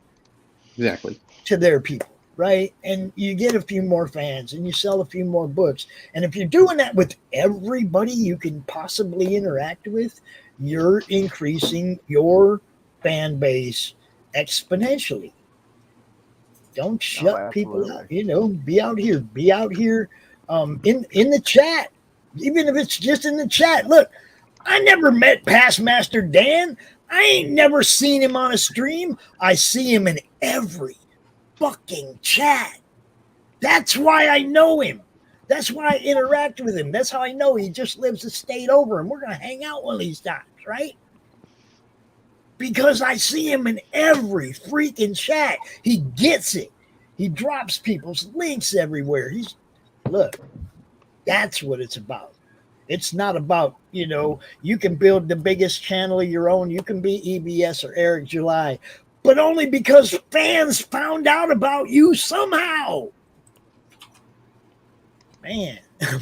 Exactly. To their people, right? And you get a few more fans and you sell a few more books. And if you're doing that with everybody you can possibly interact with, you're increasing your fan base exponentially. Don't shut people out, you know, be out here in the chat, even if it's just in the chat. Look, I never met Past Master Dan. I ain't never seen him on a stream. I see him in every fucking chat. That's why I know him. That's why I interact with him. That's how I know he just lives a state over, and we're going to hang out one of these times, right? Because I see him in every freaking chat. He gets it. He drops people's links everywhere. Look, that's what it's about. It's not about, you know, you can build the biggest channel of your own. You can be EBS or Eric July, but only because fans found out about you somehow. Man,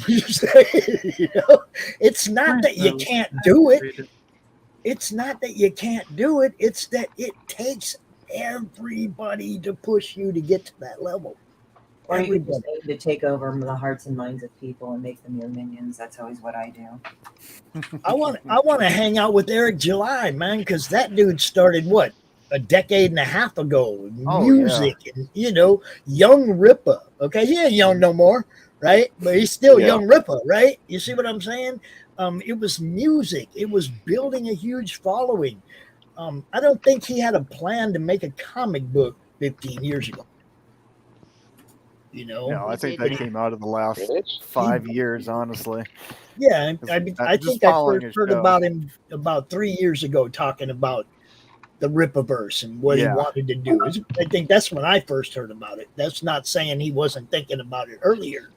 you know, it's not that you can't do it. It's not that you can't do it. It's that it takes everybody to push you to get to that level. Or you just aim to take over the hearts and minds of people and make them your minions. That's always what I do. I want to hang out with Eric July, man, because that dude started what, a decade and a half ago. Music and, you know, Young Ripper. Okay, he ain't young no more, right? But he's still Young Ripper, right? You see what I'm saying? It was music. It was building a huge following. I don't think he had a plan to make a comic book 15 years ago. You know, no, I think that came out of the last 5 years, honestly. Yeah, I think I first heard about him about 3 years ago, talking about the Rippaverse and what he wanted to do. I think that's when I first heard about it. That's not saying he wasn't thinking about it earlier,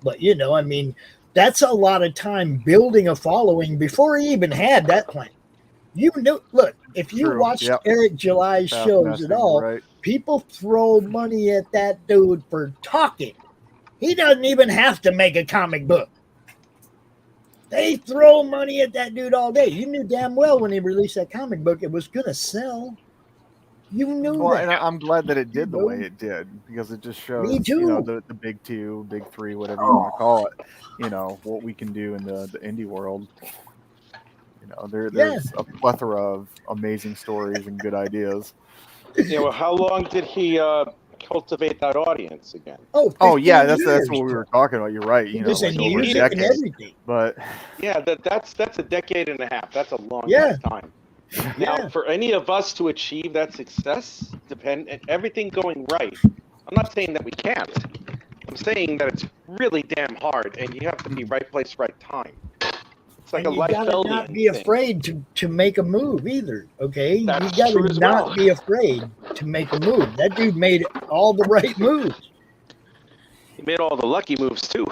but you know, I mean, that's a lot of time building a following before he even had that plan. You know, look, if you watched Eric July's shows at all, people throw money at that dude for talking. He doesn't even have to make a comic book. They throw money at that dude all day. You knew damn well when he released that comic book, it was going to sell. You knew that. And I'm glad that it did the way it did, because it just shows, you know, the big two, big three, whatever you want to call it, you know, what we can do in the indie world. You know, there's a plethora of amazing stories and good ideas. Yeah, well, how long did he cultivate that audience again? Oh yeah, that's what we were talking about. You're right. You know, like over a decade. And everything. But yeah, that's a decade and a half. That's a long time. Now, for any of us to achieve that success, everything going right. I'm not saying that we can't. I'm saying that it's really damn hard, and you have to be right place, right time. It's like and a life you gotta not be afraid to make a move either. Okay, you gotta not be afraid to make a move. That dude made all the right moves. He made all the lucky moves too.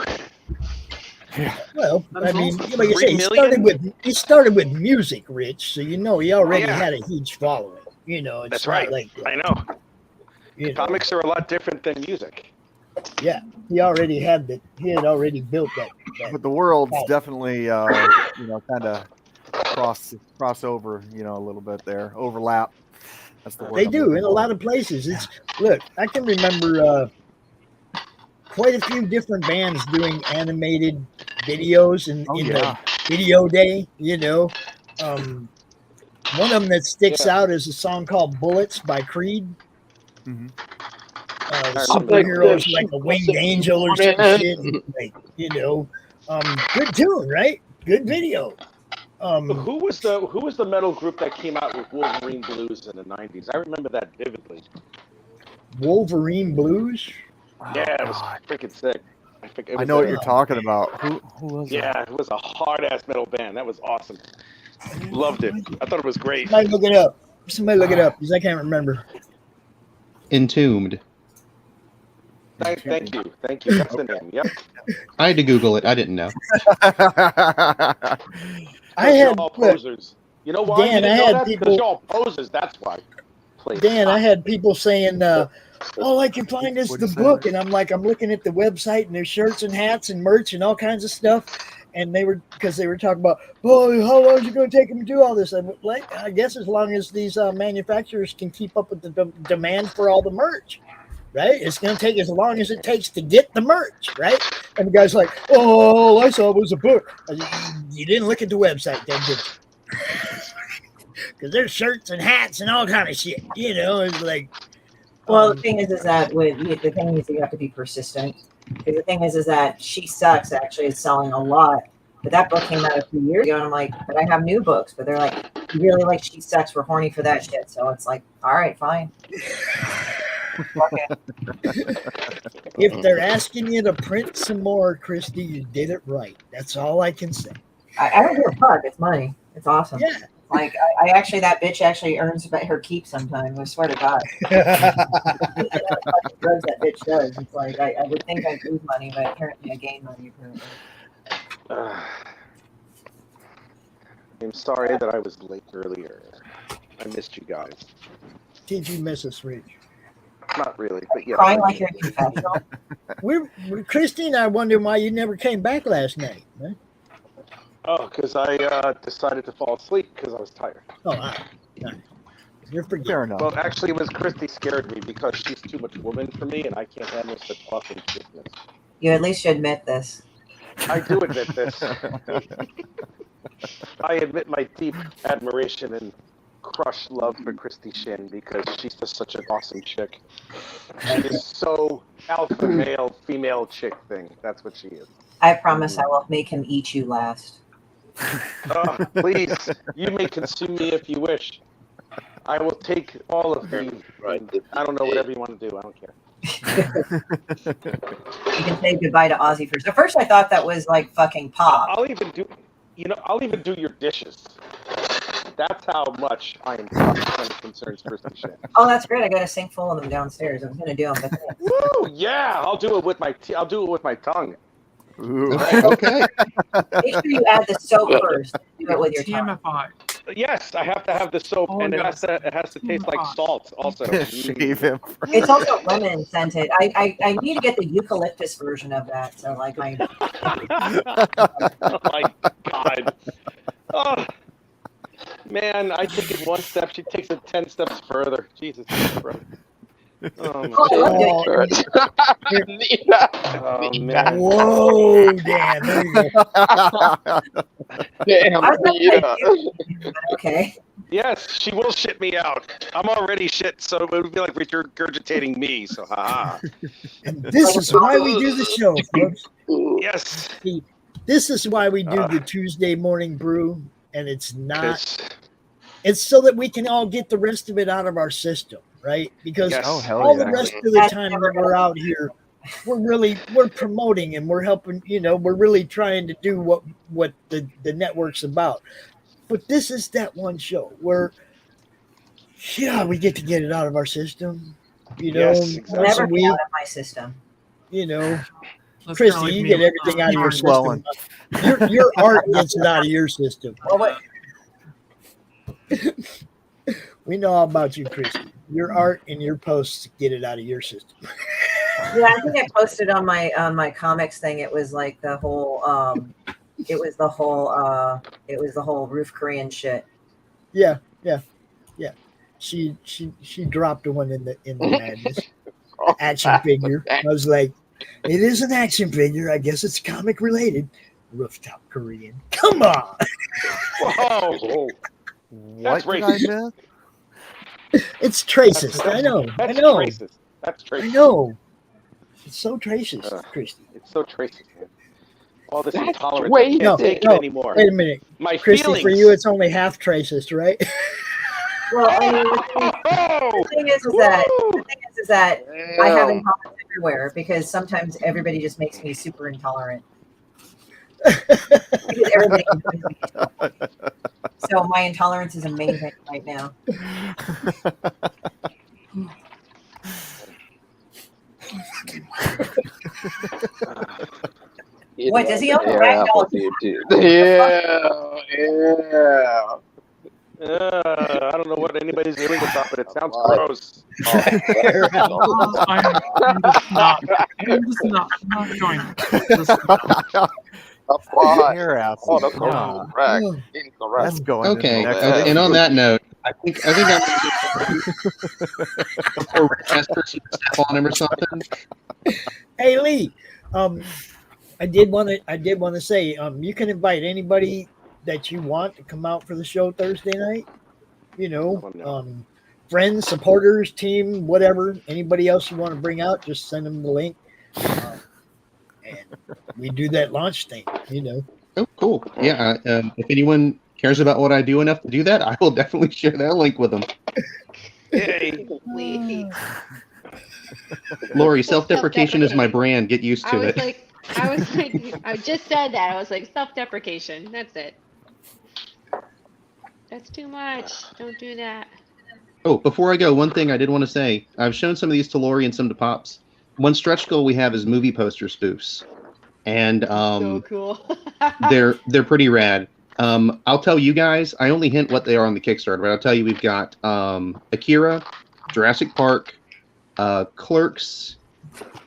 Yeah. Well, I mean, like I say, he started with music, Rich. So you know he already had a huge following. You know, it's that's right. Like, I know. Comics are a lot different than music. Yeah, he had already built that. But the world's definitely, you know, kind of cross over, you know, a little bit there, overlap. That's the word. They do in a lot of places. Look, I can remember quite a few different bands doing animated videos in the video day. You know, one of them that sticks out is a song called "Bullets" by Creed. Mm-hmm. Superheroes like a winged angel or some shit, like, you know, good tune, right? Good video. Who was the metal group that came out with Wolverine Blues in the 90s? I remember that vividly. Wolverine Blues? Yeah, it was freaking sick. I know what you're talking about. Who was that? Yeah, it was a hard ass metal band. That was awesome. Loved it. I thought it was great. Somebody look it up. Somebody look it up because I can't remember. Entombed. Thank you. That's the name. Yep. I had to Google it. I didn't know. I had all posers. You know why? Dan, you I didn't know had that? people. Because you're all posers. That's why. Dan, I had people saying, all I can find is the book. And I'm like, I'm looking at the website and there's shirts and hats and merch and all kinds of stuff. And they were talking about, oh, how long is it going to take them to do all this? I'm like, I guess as long as these manufacturers can keep up with the demand for all the merch, right? It's going to take as long as it takes to get the merch, right? And the guy's like, oh, all I saw was a book. You didn't look at the website then, did you? Because there's shirts and hats and all kind of shit, it's like. Well, the thing is that the thing is you have to be persistent. Because the thing is that She Sucks actually is selling a lot, but that book came out a few years ago, and I'm like, but I have new books, but they're like, you really like She Sucks, we're horny for that shit. So it's like, all right, fine. If they're asking you to print some more, Christy, you did it right. That's all I can say. I don't give a fuck. It's money. It's awesome. Yeah. Like I actually, that bitch actually earns her keep sometimes. I swear to God. Drugs that bitch does. It's like I would think I'd lose money, but apparently I gain money. Apparently. I'm sorry that I was late earlier. I missed you guys. Did you miss us, Rich? Not really, but yeah. Crying like you're in confessional. Christy and I wondering why you never came back last night, right? Oh, because I decided to fall asleep because I was tired. Oh, all right. You're forgetting. Fair enough. Well, actually, it was Christy scared me because she's too much woman for me, and I can't handle such awesome business. You at least should admit this. I do admit this. I admit my deep admiration and crushed love for Christy Shin because she's just such an awesome chick. She is so alpha male, female chick thing. That's what she is. I promise I will make him eat you last. Oh, please, you may consume me if you wish. I will take all of you. Right. I don't know, whatever you want to do. I don't care. You can say goodbye to Ozzy first. At first, I thought that was like fucking pop. I'll even do your dishes. That's how much I am when it concerns Christy Shin. Oh, that's great! I got a sink full of them downstairs. I was gonna do them, but woo, yeah, I'll do it with my tongue. Ooh. Okay. Make sure you add the soap first. Do it with your tongue. TMFI. Yes, I have to have the soap, and it has to taste like salt. Also, shave him. It's also lemon scented. I need to get the eucalyptus version of that. So like my. Oh my God. Oh. Man, I take it one step. She takes it 10 steps further. Jesus Christ. Oh, man. Whoa, damn. There you go. Damn, Nita. Okay. Yes, she will shit me out. I'm already shit, so it would be like regurgitating me. So, haha. And this is why we do the show, folks. Yes. This is why we do the Tuesday morning brew, and it's not. It's so that we can all get the rest of it out of our system, right? Because all the rest of the time that we're out here, we're promoting and we're helping. We're really trying to do what the network's about. But this is that one show where, we get to get it out of our system. Yes, once never a get week. out of my system. Christy, you get everything out of your system. Your art gets it out of your system. We know all about you, Christy. Your art and your posts get it out of your system. Yeah, I think I posted on my comics thing. It was like the whole roof Korean shit. Yeah. She dropped one in the madness. Action figure. I was like, it is an action figure. I guess it's comic related. Rooftop Korean. Come on. Whoa. What did I miss? It's racist. I know. That's I know. racist. That's racist. I know. It's so racist, Christy. It's so racist, man. All this That's intolerance. I can't take it anymore. Wait a minute. My Christy, feelings. for you, it's only half racist, right? Well, I mean, the thing is that I have intolerance everywhere because sometimes everybody just makes me super intolerant. Because everybody enjoys me. So my intolerance is amazing right now. What does he own a ragdoll? I don't know what anybody's doing with that, but it sounds gross. I'm just not joining. That's going. Okay, and on that note, I think I'm before Rick has person step on him or something. Hey Lee, I did want to say, you can invite anybody that you want to come out for the show Thursday night. You know, friends, supporters, team, whatever. Anybody else you want to bring out, just send them the link, and we do that launch thing. You know. Oh, cool. Yeah. If anyone cares about what I do enough to do that, I will definitely share that link with them. Yay. Lori, self-deprecation is my brand. Get used to it. I just said that. I was like, self-deprecation. That's it. That's too much. Don't do that. Oh, before I go, one thing I did want to say. I've shown some of these to Lori and some to Pops. One stretch goal we have is movie poster spoofs. And so cool. they're pretty rad. I'll tell you guys, I only hint what they are on the Kickstarter, but I'll tell you we've got Akira, Jurassic Park, Clerks,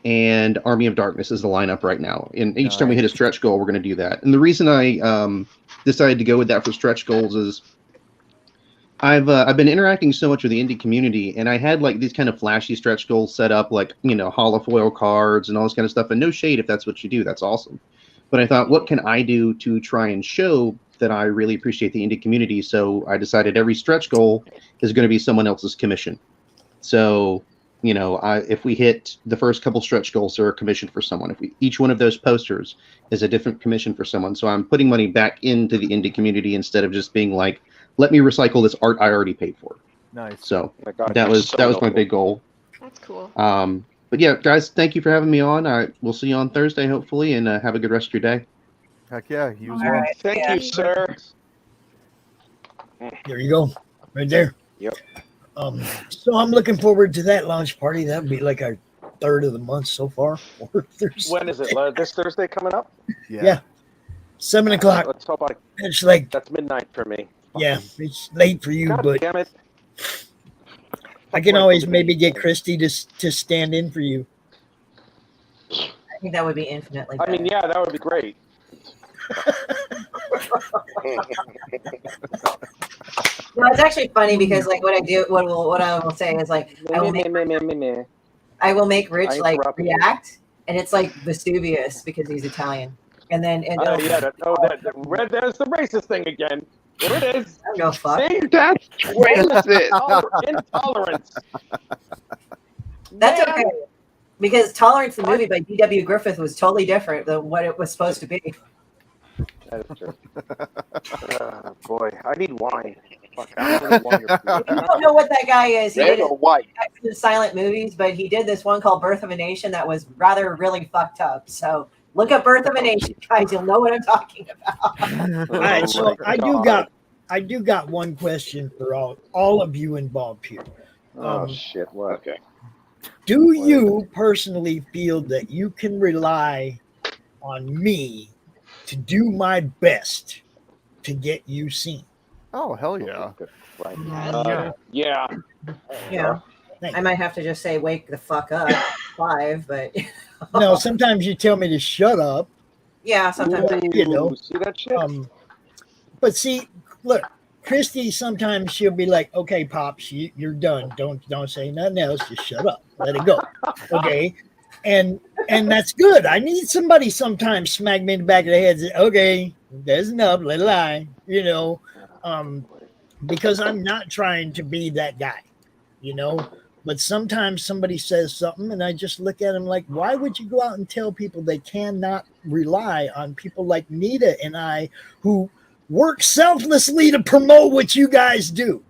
and Army of Darkness is the lineup right now. And each time we hit a stretch goal, we're going to do that. And the reason I decided to go with that for stretch goals is I've been interacting so much with the indie community, and I had like these kind of flashy stretch goals set up, like, you know, holofoil cards and all this kind of stuff. And no shade if that's what you do, that's awesome. But I thought, what can I do to try and show that I really appreciate the indie community? So I decided every stretch goal is going to be someone else's commission. So, you know, if we hit the first couple stretch goals, they're a commission for someone. Each one of those posters is a different commission for someone. So I'm putting money back into the indie community instead of just being like, let me recycle this art I already paid for. Nice. So that was my big goal. That's cool. But yeah, guys, thank you for having me on. We'll see you on Thursday, hopefully, and have a good rest of your day. Heck yeah, you as All well. right. Thank you, sir. There you go, right there. Yep. So I'm looking forward to that launch party. That'll be like our third of the month so far. When is it? This Thursday coming up? Yeah. 7 o'clock. Let's hope It's like that's midnight for me. Yeah, it's late for you, God but damn it. I can always maybe get Christy to stand in for you. I think that would be infinitely better. I mean, yeah, that would be great. No, it's actually funny because like what I will say is like I will make Rich like react, and it's like Vesuvius because he's Italian, and then there's the racist thing again. There it is. I don't go fuck. See, that's racist. Intolerance. That's okay, because Tolerance, the movie by D.W. Griffith, was totally different than what it was supposed to be. That is true. Boy, I need wine. Fuck, I don't know If you don't know what that guy is, he Red did or white? silent movies, but he did this one called Birth of a Nation that was really fucked up. So look up Birth of a Nation, guys. You'll know what I'm talking about. All right, so I do got one question for all of you involved here. Shit! What? Okay. Do you personally feel that you can rely on me to do my best to get you seen? Oh, hell yeah. Yeah. Yeah. I might have to just say, wake the fuck up, 5, but no, sometimes you tell me to shut up. Yeah, sometimes you know. See that shit? But see, look, Christy, sometimes she'll be like, okay, Pops, you're done. Don't say nothing else. Just shut up. Let it go. Okay. And that's good. I need somebody sometimes smack me in the back of the head and say, okay, there's enough, let it lie, you know. Because I'm not trying to be that guy, you know. But sometimes somebody says something and I just look at them like, why would you go out and tell people they cannot rely on people like Nita and I who work selflessly to promote what you guys do?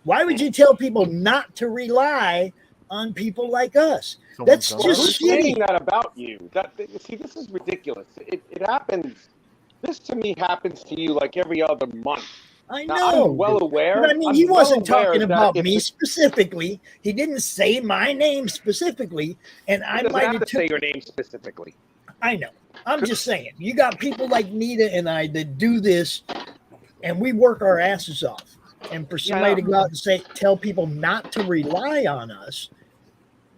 Why would you tell people not to rely on people like us? That's just who's shitty. saying that about you? See, this is ridiculous. It happens This to me happens to you like every other month. I Now, know. I'm well aware. But I mean, I'm he well wasn't aware talking that about if me it- specifically. He didn't say my name specifically, and He I doesn't might have have to say took. your name specifically. I know. I'm just saying. You got people like Nita and I that do this, and we work our asses off. And for somebody to go out and say, tell people not to rely on us,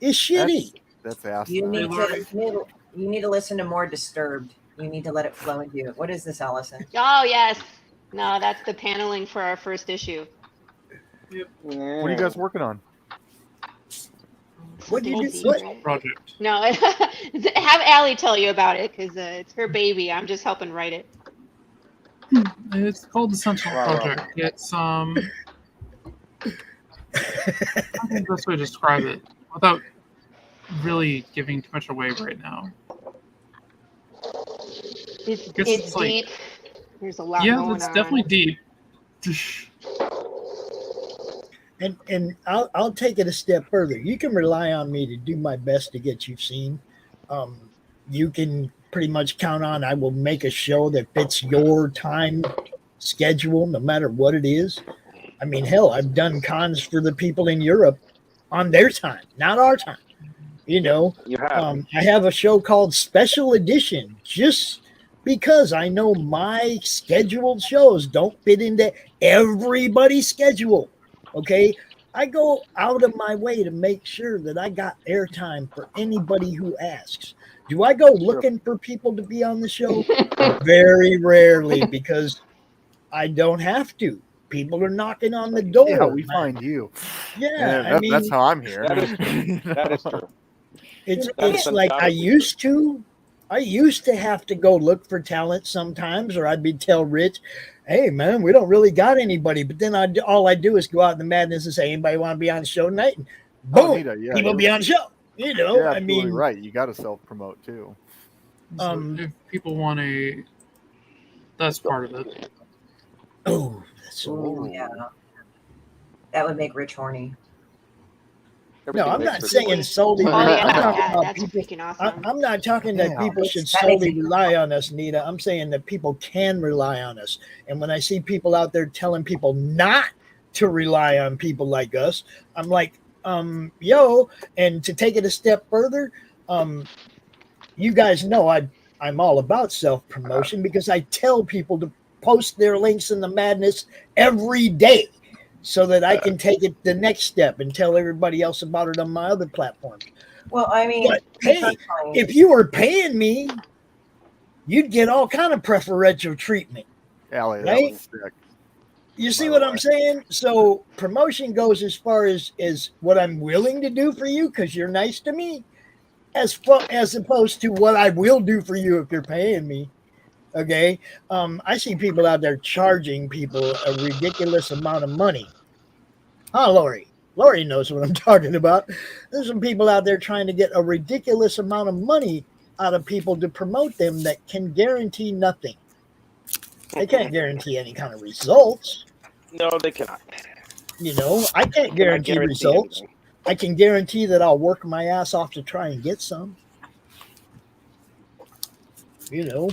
is shitty. That's awesome. You need to listen to more Disturbed. You need to let it flow into you. What is this, Allison? Oh yes. No, that's the paneling for our first issue. What are you guys working on? What do you do? Secret. Project. No, have Allie tell you about it because it's her baby. I'm just helping write it. It's called the Sentinel Project. It's I think the best way to describe it without really giving too much away right now. It's like- deep. There's a lot Yeah, going it's on. definitely deep. And I'll take it a step further. You can rely on me to do my best to get you seen. You can pretty much count on I will make a show that fits your time schedule, no matter what it is. I mean, hell, I've done cons for the people in Europe on their time, not our time. You know, You have. I have a show called Special Edition just because I know my scheduled shows don't fit into everybody's schedule. Okay. I go out of my way to make sure that I got airtime for anybody who asks. Do I go looking for people to be on the show? Very rarely, because I don't have to. People are knocking on the door. Yeah, we find you. Yeah, And that's how I'm here. That is true. That is true. It's like I used to have to go look for talent sometimes, or I'd be tell Rich, hey man, we don't really got anybody. But then all I do is go out in the madness and say, anybody want to be on the show tonight? And boom, Nita, yeah, people be on the show. You know, You're I absolutely mean, right. You got to self promote too. So if people want that's part of it. Oh, Yeah. That would make Rich horny. No, I'm not saying solely. Oh, yeah, I'm talking about that's people. freaking awesome. I'm not talking that people should That makes solely it- rely on us, Nita. I'm saying that people can rely on us. And when I see people out there telling people not to rely on people like us, I'm like, yo. And to take it a step further, you guys know I'm all about self-promotion because I tell people to post their links in the madness every day so that I can take it the next step and tell everybody else about it on my other platforms. Well, I mean, But hey, if you were paying me, you'd get all kind of preferential treatment. Allie, that Right? was sick. You see what I'm saying? So promotion goes as far as what I'm willing to do for you because you're nice to me, as opposed to what I will do for you if you're paying me. Okay, I see people out there charging people a ridiculous amount of money. Huh, Lori? Lori knows what I'm talking about. There's some people out there trying to get a ridiculous amount of money out of people to promote them that can guarantee nothing. They can't guarantee any kind of results. No, they cannot. You know, I can't guarantee results. anything. I can guarantee that I'll work my ass off to try and get some. You know,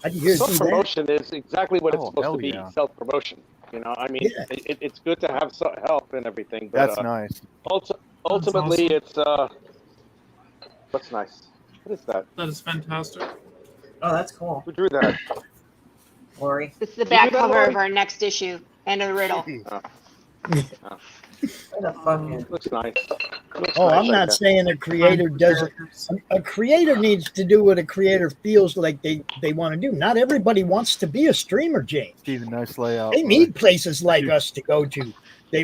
I can guarantee that. Self-promotion is exactly what it's supposed hell to be. yeah. Self-promotion. You know, I mean, Yeah. it's good to have help and everything. But, That's nice. Ultimately, it's what's nice. What is that? That is fantastic. Oh, that's cool. Who drew that? Lori. This is the back do that, cover Lori? of our next issue. End of the riddle. What the fuck? Looks nice. Looks Oh, nice I'm like not that. saying a creator doesn't. A creator needs to do what a creator feels like they want to do. Not everybody wants to be a streamer, James. Steve, nice layout. They need places like us to go to.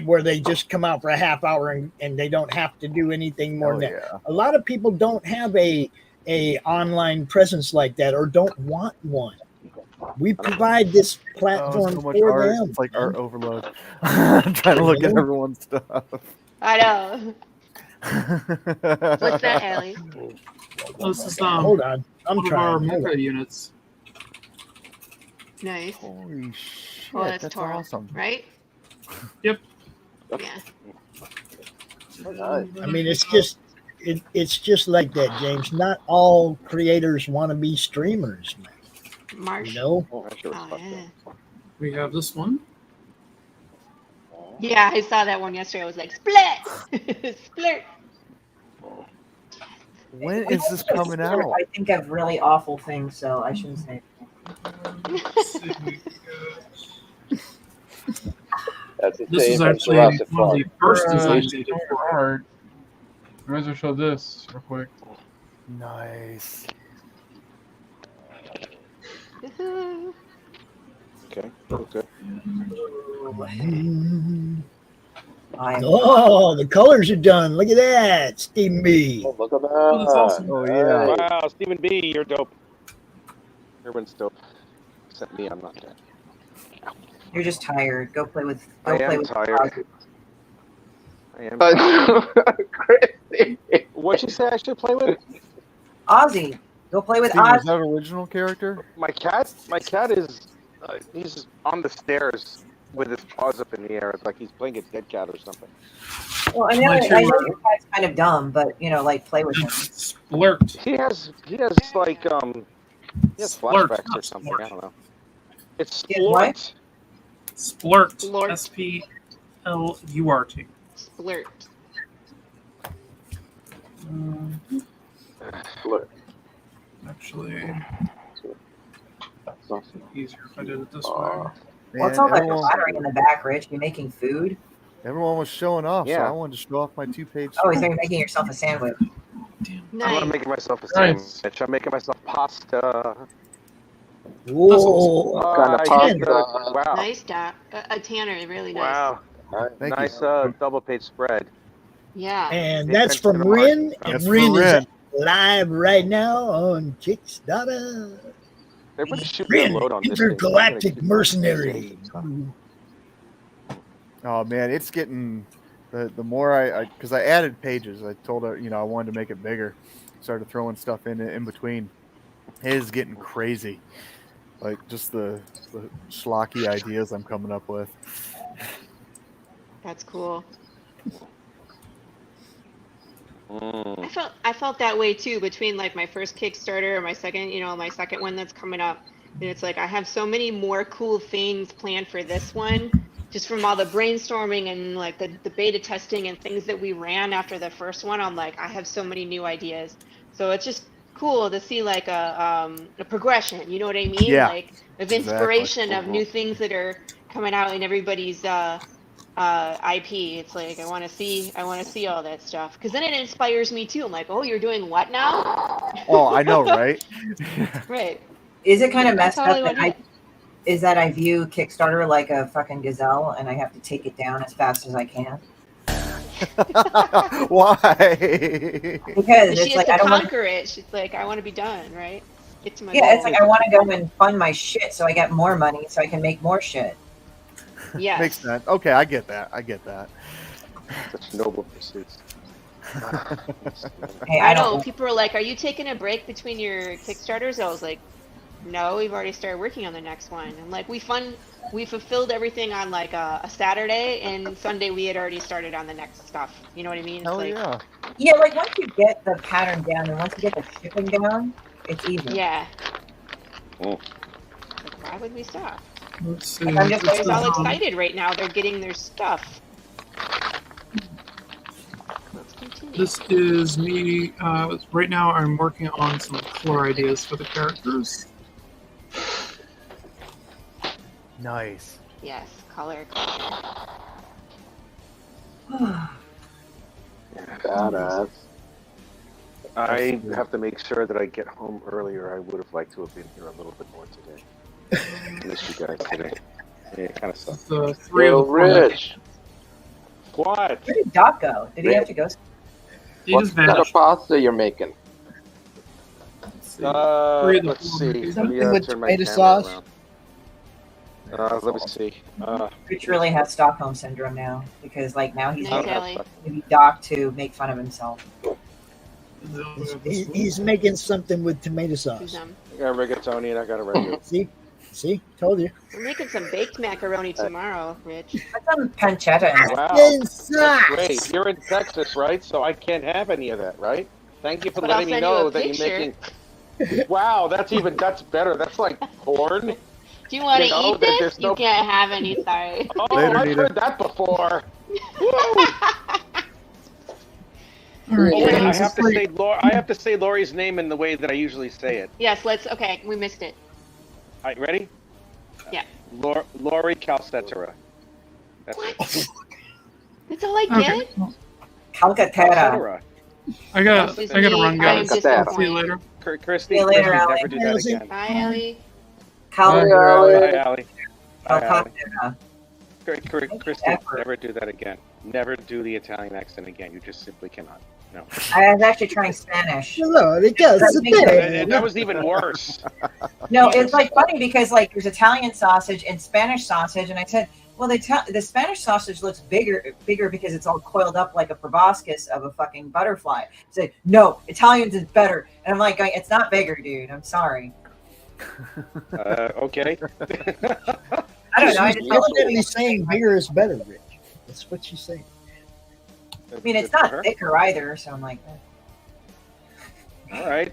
Where they just come out for a half hour and they don't have to do anything more Hell than that. yeah. A lot of people don't have a online presence like that or don't want one. We provide this Oh, platform so much for art. them. It's like art overload. I'm trying to look at everyone's stuff. I know. What's that, Allie? This is Hold on. I'm one of our trying. Hold mecha on. units. Nice. Holy shit, Well, that's that's Toro, awesome. right? Yep. Yeah. I mean, it's just like that, James. Not all creators want to be streamers, man. Marsh. No. Oh, yeah. We have this one. Yeah, I saw that one yesterday. I was like, split! Split! When is this coming out? I think of really awful things, so I shouldn't say. That's a This shame is from actually Jurassic one of the Park. first designs they did Don't for hard. I might as well show this real quick. Nice. Okay. Okay. Oh, the colors are done. Look at that, Stephen B. Oh, look at that. Oh, that's awesome. Oh yeah. Wow, Stephen B, you're dope. Everyone's dope. Except me, I'm not dead. You're just tired. Go play with. I Go play am with tired. I am. Crazy. What'd you say I should play with? Ozzy. Go play with Steve, is Ozzy. that original character? My cat is he's on the stairs with his paws up in the air. It's like he's playing a dead cat or something. Well, I know your cat's kind of dumb, but like play with him. Splurt. He has like he has Splurt, flashbacks or not something. Splurt. I don't know. It's what? Splurt. Splurt. S-P-L-U-R-T. Splurt. Splurt. Actually, it's easier if I did it this way. Well, it's all like flattering in the back, Rich. You're making food. Everyone was showing off, so Yeah. I wanted to show off my 2-page. Oh, so you're making yourself a sandwich. I'm not making myself a Nice. sandwich. I'm making myself pasta. Whoa. What kind of pasta? Wow. Nice, Doc. A Tanner, really nice. Wow. Thank Nice you. double page spread. Yeah. And Pay that's attention from to the Rin. market. And That's Rin from is Rin. live right now on Kickstarter. Everybody shoot me a Rin, load on this. Intergalactic Mercenary. Oh man, it's getting the more I because I added pages. I told her I wanted to make it bigger. Started throwing stuff in between. It is getting crazy. Like just the schlocky ideas I'm coming up with. That's cool. I felt that way too between like my first Kickstarter and my second, my second one that's coming up. And it's like I have so many more cool things planned for this one, just from all the brainstorming and like the beta testing and things that we ran after the first one. I'm like, I have so many new ideas. So it's just cool to see like a progression. You know what I mean? Yeah, like of inspiration of new things that are coming out in everybody's IP. It's like I want to see all that stuff because then it inspires me too. I'm like, oh, you're doing what now? Oh, I know, right? Right. Is it kind of messed That's all up that I view Kickstarter like a fucking gazelle and I have to take it down as fast as I can? Why? Because she it's has like to I don't want conquer it. She's like, I want to be done, right? Get to my Yeah, goal. it's like I want to go and fund my shit so I get more money so I can make more shit. Yes. Makes sense. Okay, I get that. Such noble pursuits. Hey, I know. People are like, are you taking a break between your Kickstarters? I was like, no, we've already started working on the next one. And like we fulfilled everything on like a Saturday, and Sunday we had already started on the next stuff. You know what I mean? It's Hell like, yeah. Yeah, like once you get the pattern down and once you get the shipping down, it's easy. Yeah. Oh. Like, why would we stop? Let's see. I'm just Everybody's all excited right now. They're getting their stuff. Let's continue. This is me. Right now, I'm working on some color ideas for the characters. Nice. Yes, color. Badass. I have to make sure that I get home earlier. I would have liked to have been here a little bit more today. I miss you guys today. Yeah, it kind of sucks. The three of the Rich. What? Where did Doc go? Did he have to go? just What kind of vanished. pasta you're making? Three of the Let's four see. movies. Let me, Something with turn my tomato camera sauce? around. Let me see. Rich really has Stockholm syndrome now because like now he's Nice, going Ellie. to be Doc to make fun of himself. He's making something with tomato sauce. I got rigatoni and I got a ragu. See, told you. We're making some baked macaroni tomorrow, Rich. Put some pancetta in it. Wow. Fucking That's sauce. great. You're in Texas, right? So I can't have any of that, right? Thank you for But I'll letting me send you a know that you're picture. making. Wow, that's better. That's like porn. Do you want to know, eat this? there's You can't have any, sorry. Oh, Later, I've Nita. heard that before. All right, Wait, I guys, have to say I have to say Lori's name in the way that I usually say it. Yes, okay, we missed it. All right, ready? Yeah. Lori Calcetera. That's it. That's all I Okay. get? Calcatera. I gotta run, guys. I'm See you later. Christy, See you later, Christy, Allie. never do that again. Bye, Ellie. Bye, Allie. Bye, Allie. Calcatera. Christy, never do that again. Never do the Italian accent again. You just simply cannot. No. I was actually trying Spanish. Hello, because That was even worse. No, it's like funny because like there's Italian sausage and Spanish sausage, and I said, well, the Spanish sausage looks bigger because it's all coiled up like a proboscis of a fucking butterfly. Say, no, Italians is better, and I'm like, it's not bigger, dude. I'm sorry. Okay. I don't know. I She's just definitely saying bigger is better, Rich. That's what she's saying. I mean, it's not thicker either, so I'm like. All right.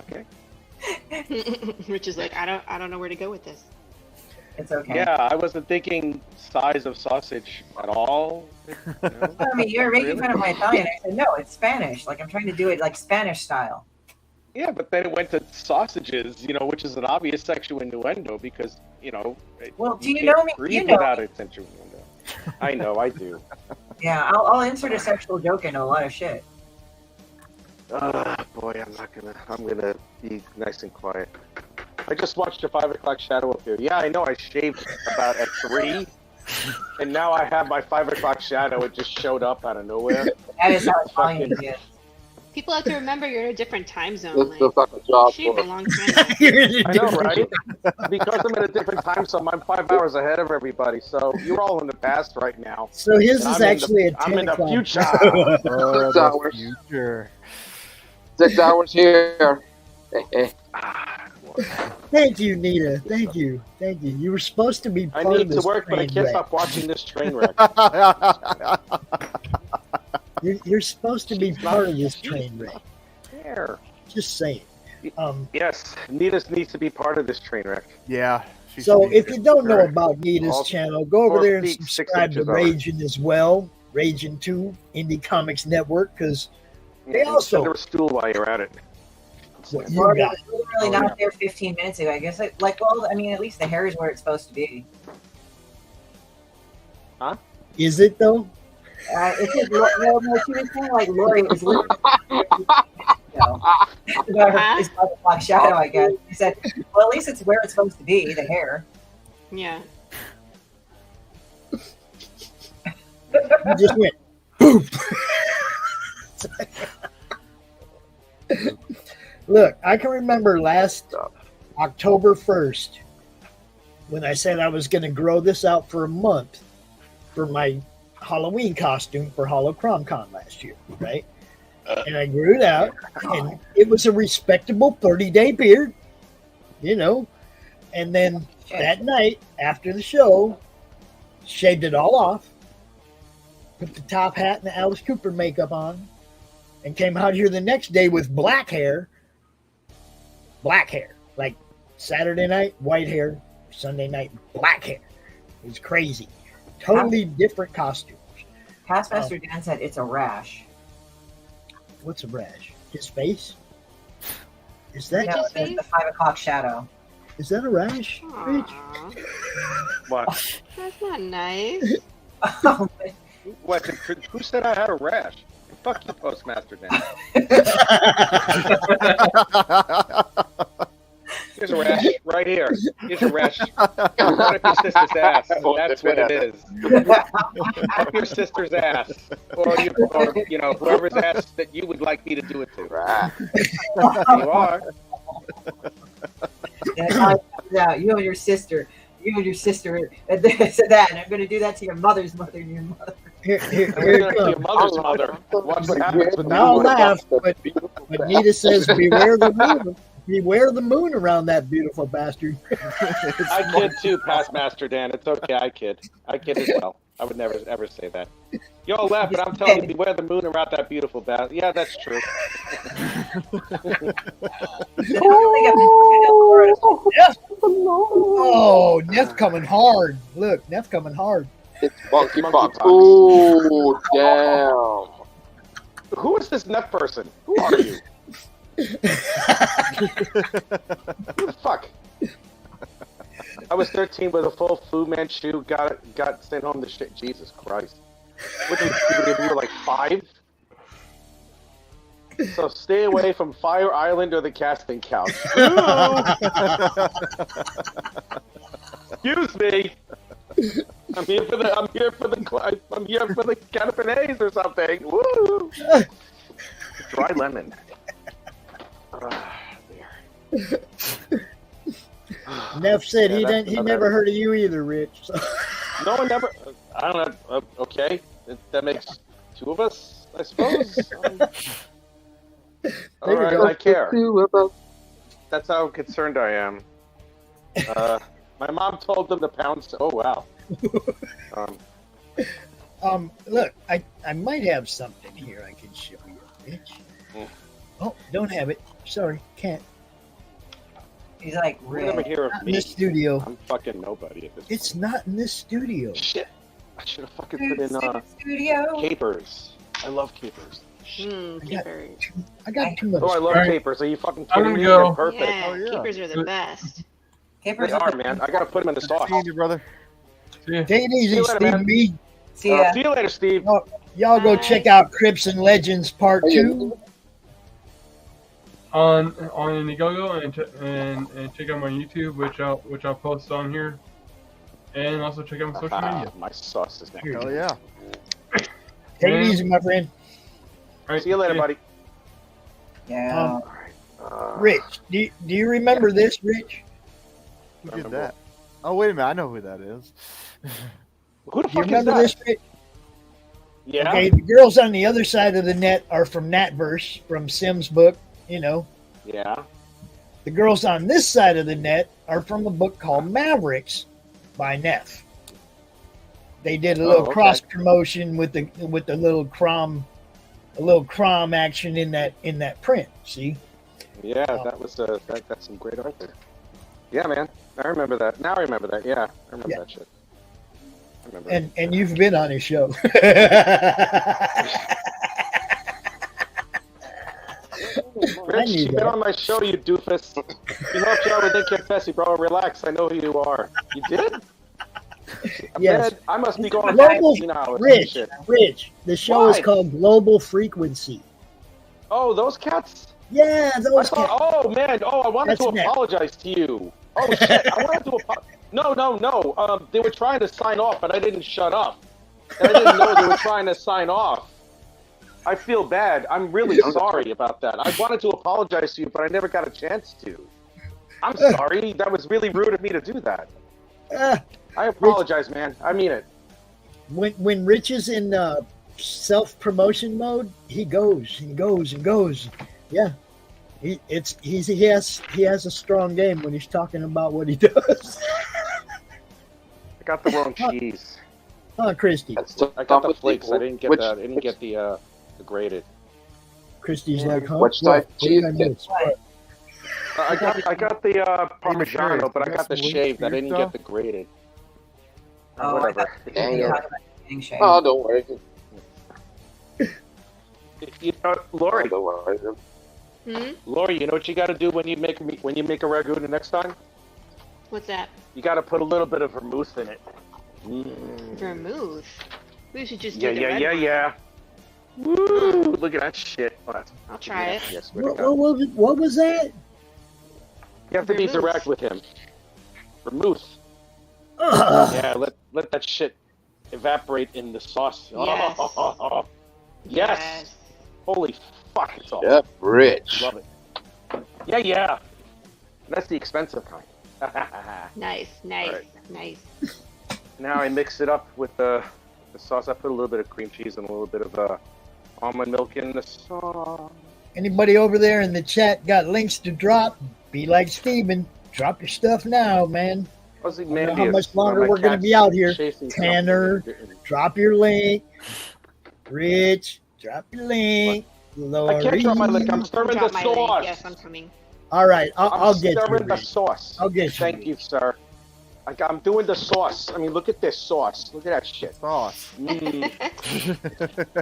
Okay. Rich is like, I don't know where to go with this. It's okay. Yeah, I wasn't thinking size of sausage at all. I mean, you're making fun of my Italian. I said, no, it's Spanish. Like, I'm trying to do it like Spanish style. Yeah, but then it went to sausages, which is an obvious sexual innuendo because, Well, do you can't know me? breathe You know without me. a sexual innuendo. I know, I do. Yeah, I'll insert a sexual joke into a lot of shit. Boy, I'm gonna be nice and quiet. I just watched a 5 o'clock shadow appear. Yeah, I know, I shaved about at 3, and now I have my 5 o'clock shadow. It just showed up out of nowhere. That is how Italian is. People have to remember you're in a different time zone. This Like, feels like a job she for belongs to I know, right? Because I'm in a different time zone, I'm 5 hours ahead of everybody. So you're all in the past right now. So his And is I'm actually in the, a 10 I'm in the o'clock. future. Six the hours. future. 6 hours here. Thank you, Nita. Thank you. Thank you. You were supposed to be I part of need to this work, but I train can't wreck. stop watching this train wreck. You're supposed to be part of this train wreck. There. Just saying. Yes, Nita needs to be part of this train wreck. Yeah. she So should be if here. you don't know about Nita's All channel, go over 4 there and feet, 6 subscribe to inches on it. Raging as well. Raging 2, Indie Comics Network, because they Send also... her a stool while you're at it. What you Well, it got. was literally not there 15 minutes ago. I guess, well, I mean, at least the hair is where it's supposed to be. Huh? Is it, though? It's just, no, she was saying, like, Lori was literally it's about the black shadow, I guess. He said, well, at least it's where it's supposed to be, the hair. Yeah. You just went, poof. Look, I can remember last October 1st when I said I was going to grow this out for a month for my Halloween costume for HoloCromCon last year, right? And I grew it out, and it was a respectable 30-day beard, And then that night, after the show, shaved it all off, put the top hat and the Alice Cooper makeup on, and came out here the next day with black hair. Like Saturday night, white hair, Sunday night, black hair. It was crazy. Totally different costumes. Taskmaster Dan said it's a rash. What's a rash? His face? Is that No, the 5 o'clock shadow. Is that a rash? Rich? What? That's not nice. What? Who said I had a rash? Fuck you, Postmaster Dan. Here's a rash right here. Here's a rash. Right up your sister's ass. That's what it is. Up your sister's ass, or whoever's ass that you would like me to do it to. You are. Yeah, you and your sister. And they said that, and I'm going to do that to your mother's mother and your mother. Here Your mother's mother. Watch what happens with Now that. laugh, but Nita says, beware the moon. Beware the moon around that beautiful bastard. I kid too, Past Master Dan. It's okay. I kid as well. I would never ever say that. Y'all laugh, but I'm telling you, beware the moon around that beautiful bat. Yeah, that's true. Oh, Neff coming hard. Look, Neff coming hard. It's monkey pox. Ooh, damn. Who is this Neff person? Who are you? Who the fuck? I was 13 with a full Fu Manchu. Got sent home to shit. Jesus Christ. What did you were like 5? So stay away from Fire Island or the casting couch. Excuse me. I'm here for the canapes or something. Woo! Dry lemon. Neff said he never heard of you either, Rich. So. No one never. I don't know. Okay, that makes 2 of us, I suppose. All right, I care. That's how concerned I am. My mom told them to pound. Oh wow. Look, I might have something here I can show you, Rich. Oh, don't have it. Sorry, can't. He's like, We're never hear of not me. in this studio. I'm fucking nobody at this point. It's not in this studio. Shit. I should have fucking put in studio. capers. I love capers. Capers. I got too much. Oh, I love capers. Are you fucking kidding me? go. They're perfect. Yeah, capers are the best. Capers They are, man. I gotta put them in the sauce. See you, brother. Take it easy, See you later, Steve. man. Me. See ya. See you later, Steve. Y'all go check out Crips and Legends Part 2. On Indiegogo and check out my YouTube, which I'll post on here, and also check out my social media. My sauce is now. Hell yeah. Take it easy, my friend. All right, See you later, buddy. Yeah. Rich, do you remember this, Rich? Who did that? Oh, wait a minute. I know who that is. Who the Do you fuck is remember that? this, Rich? Yeah. Okay, the girls on the other side of the net are from Natverse, from Sim's book, you know. Yeah. The girls on this side of the net are from a book called Mavericks by Neff. They did a little cross promotion with the little crom action in that print. See? Yeah, that was that's some great art there. Yeah, man. I remember that. Now I remember that. Yeah, I remember that shit. I remember. And you've been on his show. Rich, you've been on my show, you doofus. You helped you out with Nick Confessi, bro. Relax. I know who you are. You did? Yes. Man, I must be going Global, 15 hours. Rich, Shit. Rich. The show is Why? called Global Frequency. Oh, those cats? Yeah, those cats. Oh, man. Oh, I wanted That's to Nick. apologize to you. Oh, shit. I wanted to apologize. No. They were trying to sign off, but I didn't shut up. And I didn't know they were trying to sign off. I feel bad. I'm really sorry about that. I wanted to apologize to you, but I never got a chance to. I'm sorry. That was really rude of me to do that. I apologize, man. I mean it. When Rich is in self-promotion mode, he goes. Yeah, he has a strong game when he's talking about what he does. I got the wrong cheese. Huh, Christy? I got the flakes. I didn't get that. I didn't get the grated. Christy's like, huh? Which type What cheese? did I miss? I got the Parmigiano, but I got the shaved. I didn't get the grated. Oh, Whatever. Oh, don't worry. You know, Lori. Don't worry. Lori, you know what you got to do when you make a ragu the next time? What's that? You got to put a little bit of vermouth in it. Vermouth. We should just do the red one. Yeah. Woo! Look at that shit. I'll try it. Yes, What was that? you have to be direct with him. Vermouth. Yeah, let that shit evaporate in the sauce. Yes. Oh, yes. Holy fuck, it's awesome. Yeah, Rich. Love it. Yeah. That's the expensive kind. Nice. Right. Nice. Now I mix it up with the sauce. I put a little bit of cream cheese and a little bit of almond milk in the sauce. Anybody over there in the chat got links to drop? Be like Steven. Drop your stuff now, man. I don't know how much longer we're going to be out here. Tanner, drop your link. Rich, drop your link. Lori. I can't drop my link. I'm stirring the sauce. Yes, I'm coming. All right, I'll get you. I'm stirring the sauce. I'll get you. Thank you, sir. I'm doing the sauce. I mean, look at this sauce. Look at that shit. Sauce.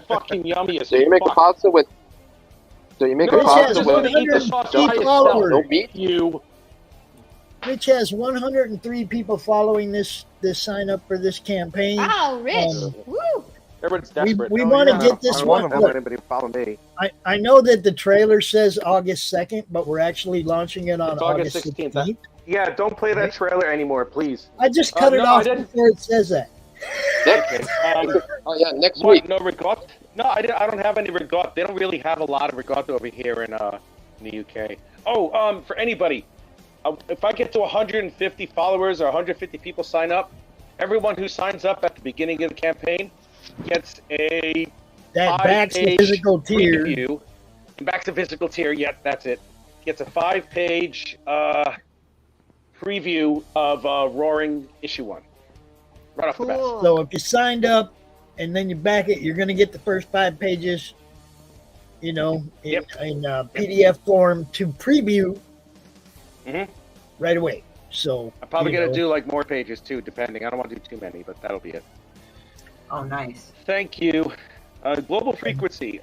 Fucking yummy as So you make a pasta with. So you make a pasta with. Eat the sauce by yourself. Don't eat you. Rich has 103 people following this sign up for this campaign. Wow, Rich! Woo! Everyone's desperate. We want to get this one. Look, anybody follow me. I know that the trailer says August 2nd, but we're actually launching it on August 16th. Yeah, don't play that trailer anymore, please. I just cut it off before it says that. Next week. No regatta? No, I don't have any regatta. They don't really have a lot of regatta over here in the UK. Oh, for anybody, if I get to 150 followers or 150 people sign up, everyone who signs up at the beginning of the campaign gets a back to physical tier. Preview. Back to physical tier. Yeah, that's it. Gets a 5-page preview of Roaring issue 1. Right off the bat. So if you signed up and then you back it, you're going to get the first 5 pages, in PDF form to preview right away. So I'm probably going to do like more pages too, depending. I don't want to do too many, but that'll be it. Oh, nice. Thank you. Global Frequency.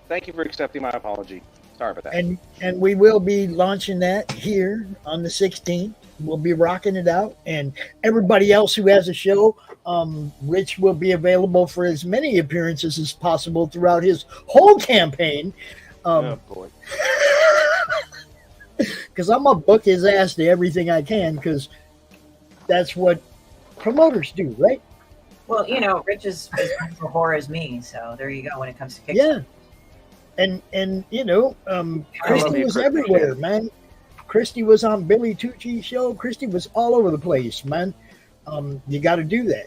Thank you for accepting my apology. Sorry about that. And we will be launching that here on the 16th. We'll be rocking it out. And everybody else who has a show, Rich will be available for as many appearances as possible throughout his whole campaign. Oh, boy. Because I'm going to book his ass to everything I can, because that's what promoters do, right? Well, Rich is as much a whore as me, so there you go when it comes to Kickstarter. Yeah. And Christy was everywhere, man. Christy was on Billy Tucci's show. Christy was all over the place, man. You got to do that.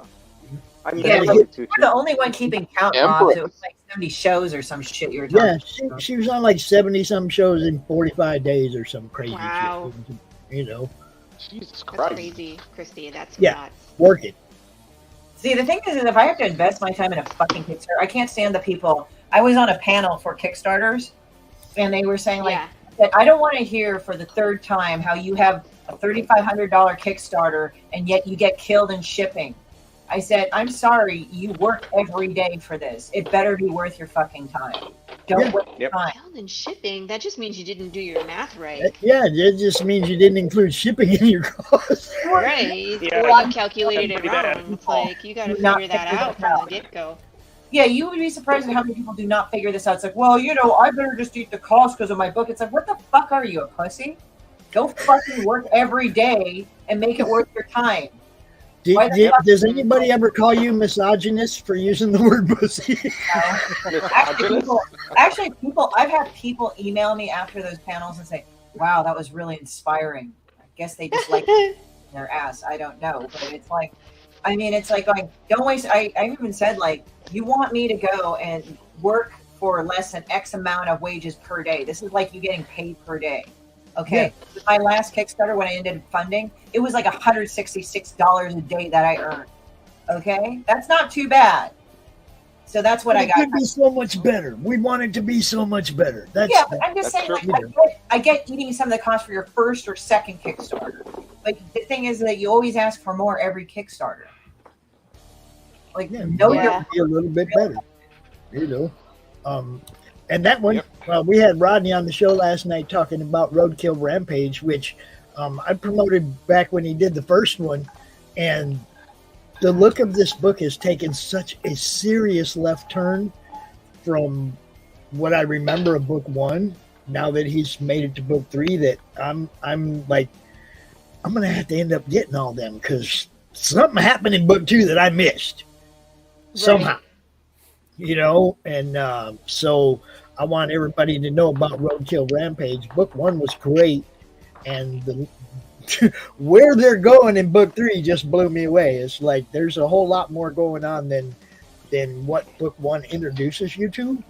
You're the only one keeping count, Rob. It was like 70 shows or some shit you were talking about. She was on like 70-some shows in 45 days or some crazy shit. Jesus Christ. That's crazy, Christy. That's nuts. Work it. See, the thing is if I have to invest my time in a fucking Kickstarter, I can't stand the people. I was on a panel for Kickstarters, and they were saying, that I don't want to hear for the third time how you have a $3,500 Kickstarter, and yet you get killed in shipping. I said, I'm sorry, you work every day for this. It better be worth your fucking time. Don't waste your time. Killed in shipping? That just means you didn't do your math right. Yeah, it just means you didn't include shipping in your cost. Right. Or you calculated it wrong. It's like, you got to figure that out from the get-go. Yeah, you would be surprised at how many people do not figure this out. It's like, well, I better just eat the cost because of my book. It's like, what the fuck are you, a pussy? Go fucking work every day and make it worth your time. Does anybody ever call you misogynist for using the word pussy? Actually, I've had people email me after those panels and say, wow, that was really inspiring. I guess they just like their ass. I don't know. But it's like, going, don't waste. I even said, like, you want me to go and work for less than X amount of wages per day. This is like you getting paid per day. Okay. Yeah. My last Kickstarter, when I ended funding, it was like $166 a day that I earned. Okay. That's not too bad. So that's what I got. It could be so much better. We want it to be so much better. But I'm just saying, I get eating some of the cost for your first or second Kickstarter. Like, the thing is that you always ask for more every Kickstarter. Like, be a little bit better, and that one, we had Rodney on the show last night talking about Roadkill Rampage, which I promoted back when he did the first one, and the look of this book has taken such a serious left turn from what I remember of book 1. Now that he's made it to book 3, that I'm like, I'm gonna have to end up getting all them because something happened in book 2 that I missed. Somehow, and so I want everybody to know about Roadkill Rampage. Book 1 was great, and where they're going in book 3 just blew me away. It's like there's a whole lot more going on than what book 1 introduces you to.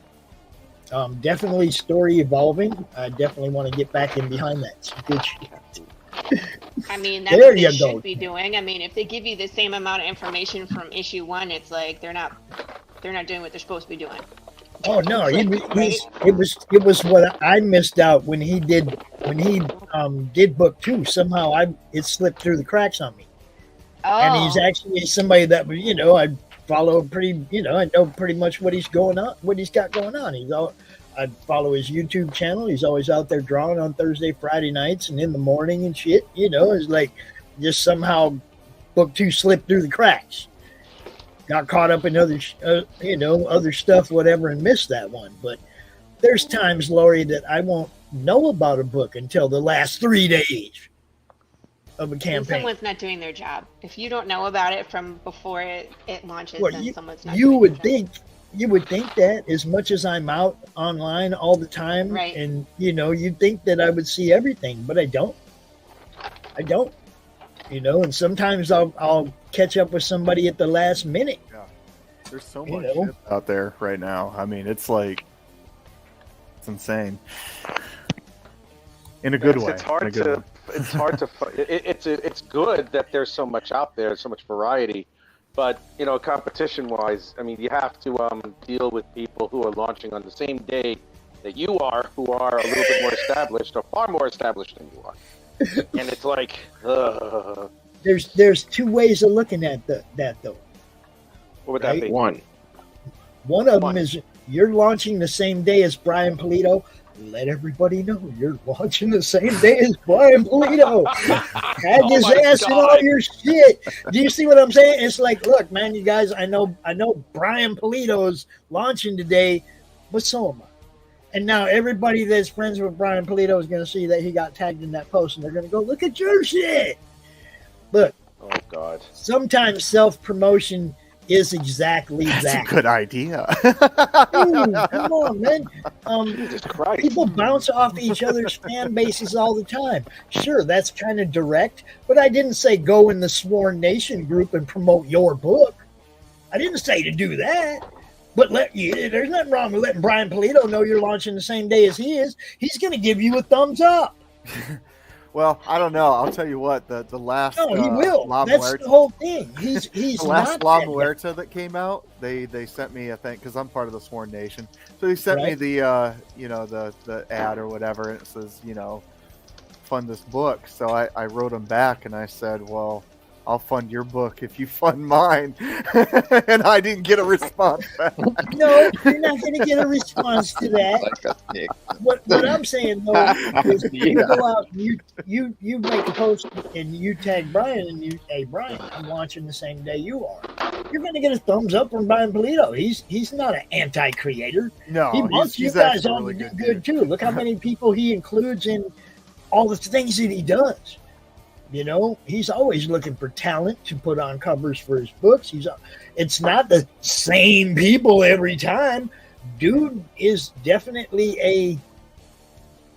Definitely story evolving. I definitely want to get back in behind that. Good shit. I mean, that's There what they you should go. be doing. I mean, if they give you the same amount of information from issue 1, it's like they're not doing what they're supposed to be doing. Oh no, it Right? was what I missed out when he did book 2. Somehow it slipped through the cracks on me. Oh. And he's actually somebody that I follow pretty. I know pretty much what he's got going on. I follow his YouTube channel. He's always out there drawing on Thursday, Friday nights, and in the morning and shit. It's like just somehow book 2 slipped through the cracks. Got caught up in other stuff, whatever, and missed that one. But there's times, Lori, that I won't know about a book until the last 3 days of a And campaign. someone's not doing their job. If you don't know about it from before it launches, Well, then someone's not you doing would think that as much as I'm out online all the time, Right. and you'd think that I would see everything, but I don't. And sometimes I'll catch up with somebody at the last minute. Yeah. There's so much shit out there right now. I mean, it's insane. In a good way. It's hard to. It's good that there's so much out there, so much variety, but competition-wise, I mean, you have to deal with people who are launching on the same day that you are, who are a little bit more established, or far more established than you are, and it's like, There's 2 ways of looking at that though. What would that be? One of them is you're launching the same day as Brian Polito. Let everybody know you're launching the same day as Brian Polito. Tag his ass in all your shit. Do you see what I'm saying? It's like, look, man, you guys, I know Brian Polito's launching today, but so am I. And now everybody that's friends with Brian Polito is going to see that he got tagged in that post, and they're going to go, look at your shit. Look. Oh, God. Sometimes self-promotion is exactly That's that. a good idea. Dude, come on, man. Jesus Christ. People bounce off each other's fan bases all the time. Sure, that's kind of direct, but I didn't say go in the Sworn Nation group and promote your book. I didn't say to do that. But there's nothing wrong with letting Brian Polito know you're launching the same day as he is. He's going to give you a thumbs up. Well, I don't know. I'll tell you what. The last No, he will. La That's Muerta, the whole thing. He's the last not La that guy. Muerta that came out. They sent me, I think, because I'm part of the Sworn Nation. So they sent me Right. the the ad or whatever, and it says fund this book. So I wrote them back and I said, well, I'll fund your book if you fund mine. And I didn't get a response back. No, you're not going to get a response to that. What I'm saying though is you go out and you make a post and you tag Brian and you, hey Brian, I'm launching the same day you are. You're going to get a thumbs up from Brian Polito. He's not an anti-creator. No, he wants he's you guys actually all really to do good, good too. Look how many people he includes in all the things that he does. He's always looking for talent to put on covers for his books. It's not the same people every time. Dude is definitely a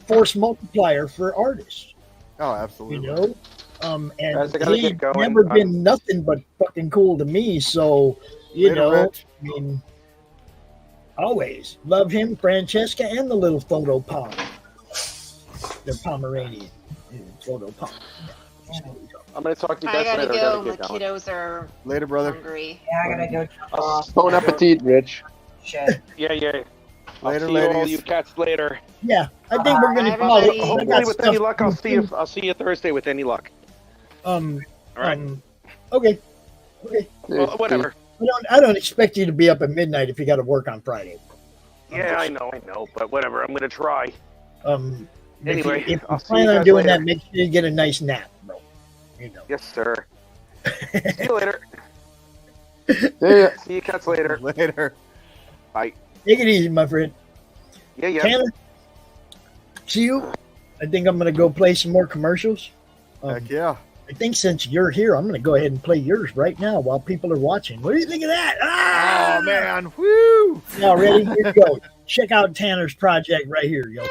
force multiplier for artists. Oh, absolutely. And Guys, I gotta he's get going. never been nothing but fucking cool to me. So, Later, Rich. I mean, always love him, Francesca, and the little photo pom. They're Pomeranian. Photo pom. I'm going to talk to you I guys gotta later. go. I My gotta get going. kiddos are Later, brother. hungry. Yeah, I gotta go jump off. Bon appetit, Rich. Shit. Yeah. I'll Later, see you all ladies. you cats later. Yeah, I think we're gonna call it. Hopefully, with any luck, I'll see you Thursday. With any luck. All right. Okay. Well, whatever. I don't expect you to be up at midnight if you got to work on Friday. Yeah, I know, but whatever. I'm gonna try. if Anyway, you I'll see plan you on guys doing later. that, make sure you get a nice nap, bro. Yes, sir. See you later. Yeah. See you cats later. Later. Bye. Take it easy, my friend. Yeah. Tanner, see you. I think I'm gonna go play some more commercials. Heck yeah. I think since you're here, I'm gonna go ahead and play yours right now while people are watching. What do you think of that? Ah! Oh man, woo! Now ready? Here we go. Check out Tanner's project right here, yo.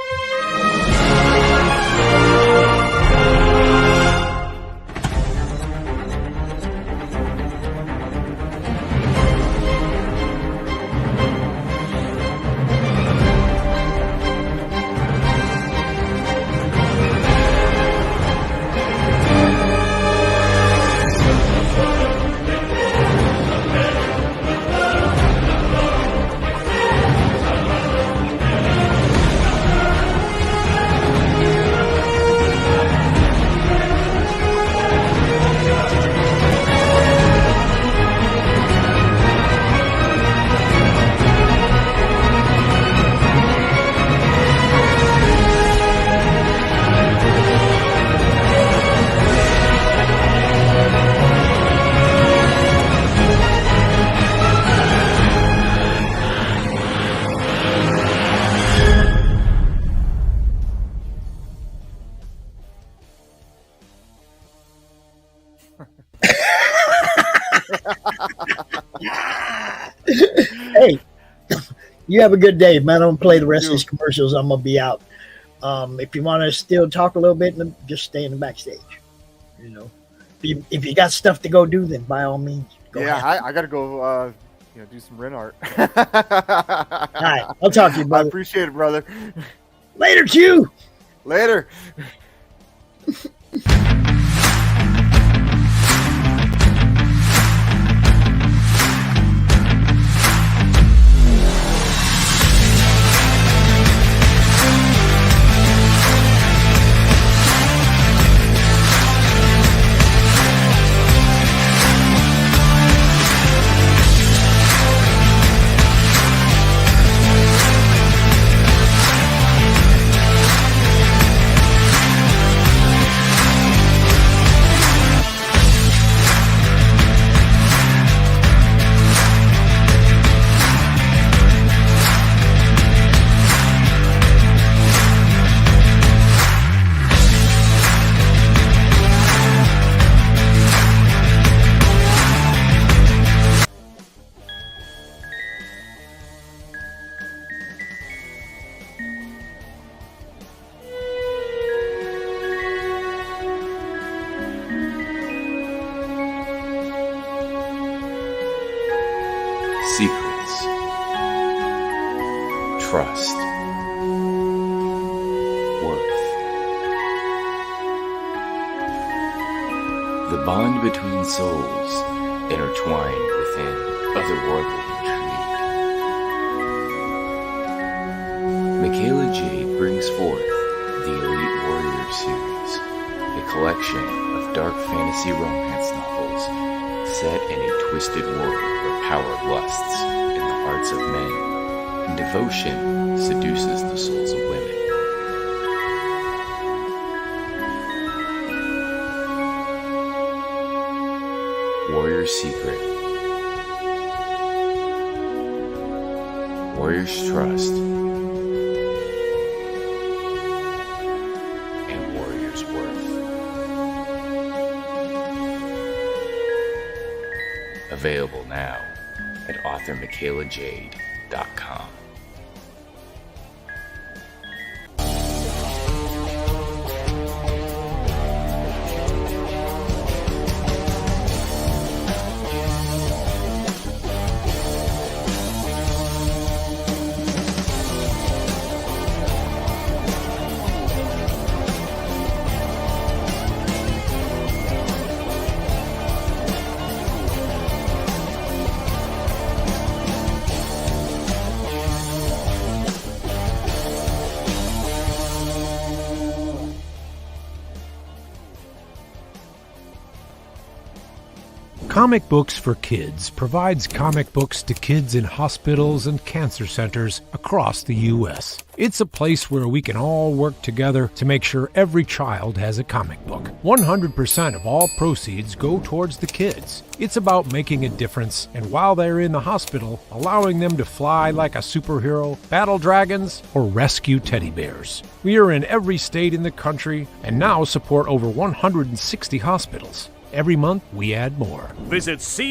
Hey, you have a good day, man. I'm going to play the rest of these commercials. I'm going to be out. If you want to still talk a little bit, just stay in the backstage. You know, if you got stuff to go do, then by all means, go ahead. I got to go do some rent art. All right, I'll talk to you, brother. I appreciate it, brother. Later, Q. Later. Secrets, trust, worth. The bond between souls intertwined within otherworldly intrigue. Michaela Jade brings forth the Elite Warrior series, a collection of dark fantasy romance novels set in a twisted world where power lusts in the hearts of men, and devotion seduces the souls of women. Warrior's Secret, Warrior's Trust, and Warrior's Worth. Available now at authormichaelajade.com. Comic Books for Kids provides comic books to kids in hospitals and cancer centers across the U.S. It's a place where we can all work together to make sure every child has a comic book. 100% of all proceeds go towards the kids. It's about making a difference, and while they're in the hospital, allowing them to fly like a superhero, battle dragons, or rescue teddy bears. We are in every state in the country and now support over 160 hospitals. Every month, we add more. Visit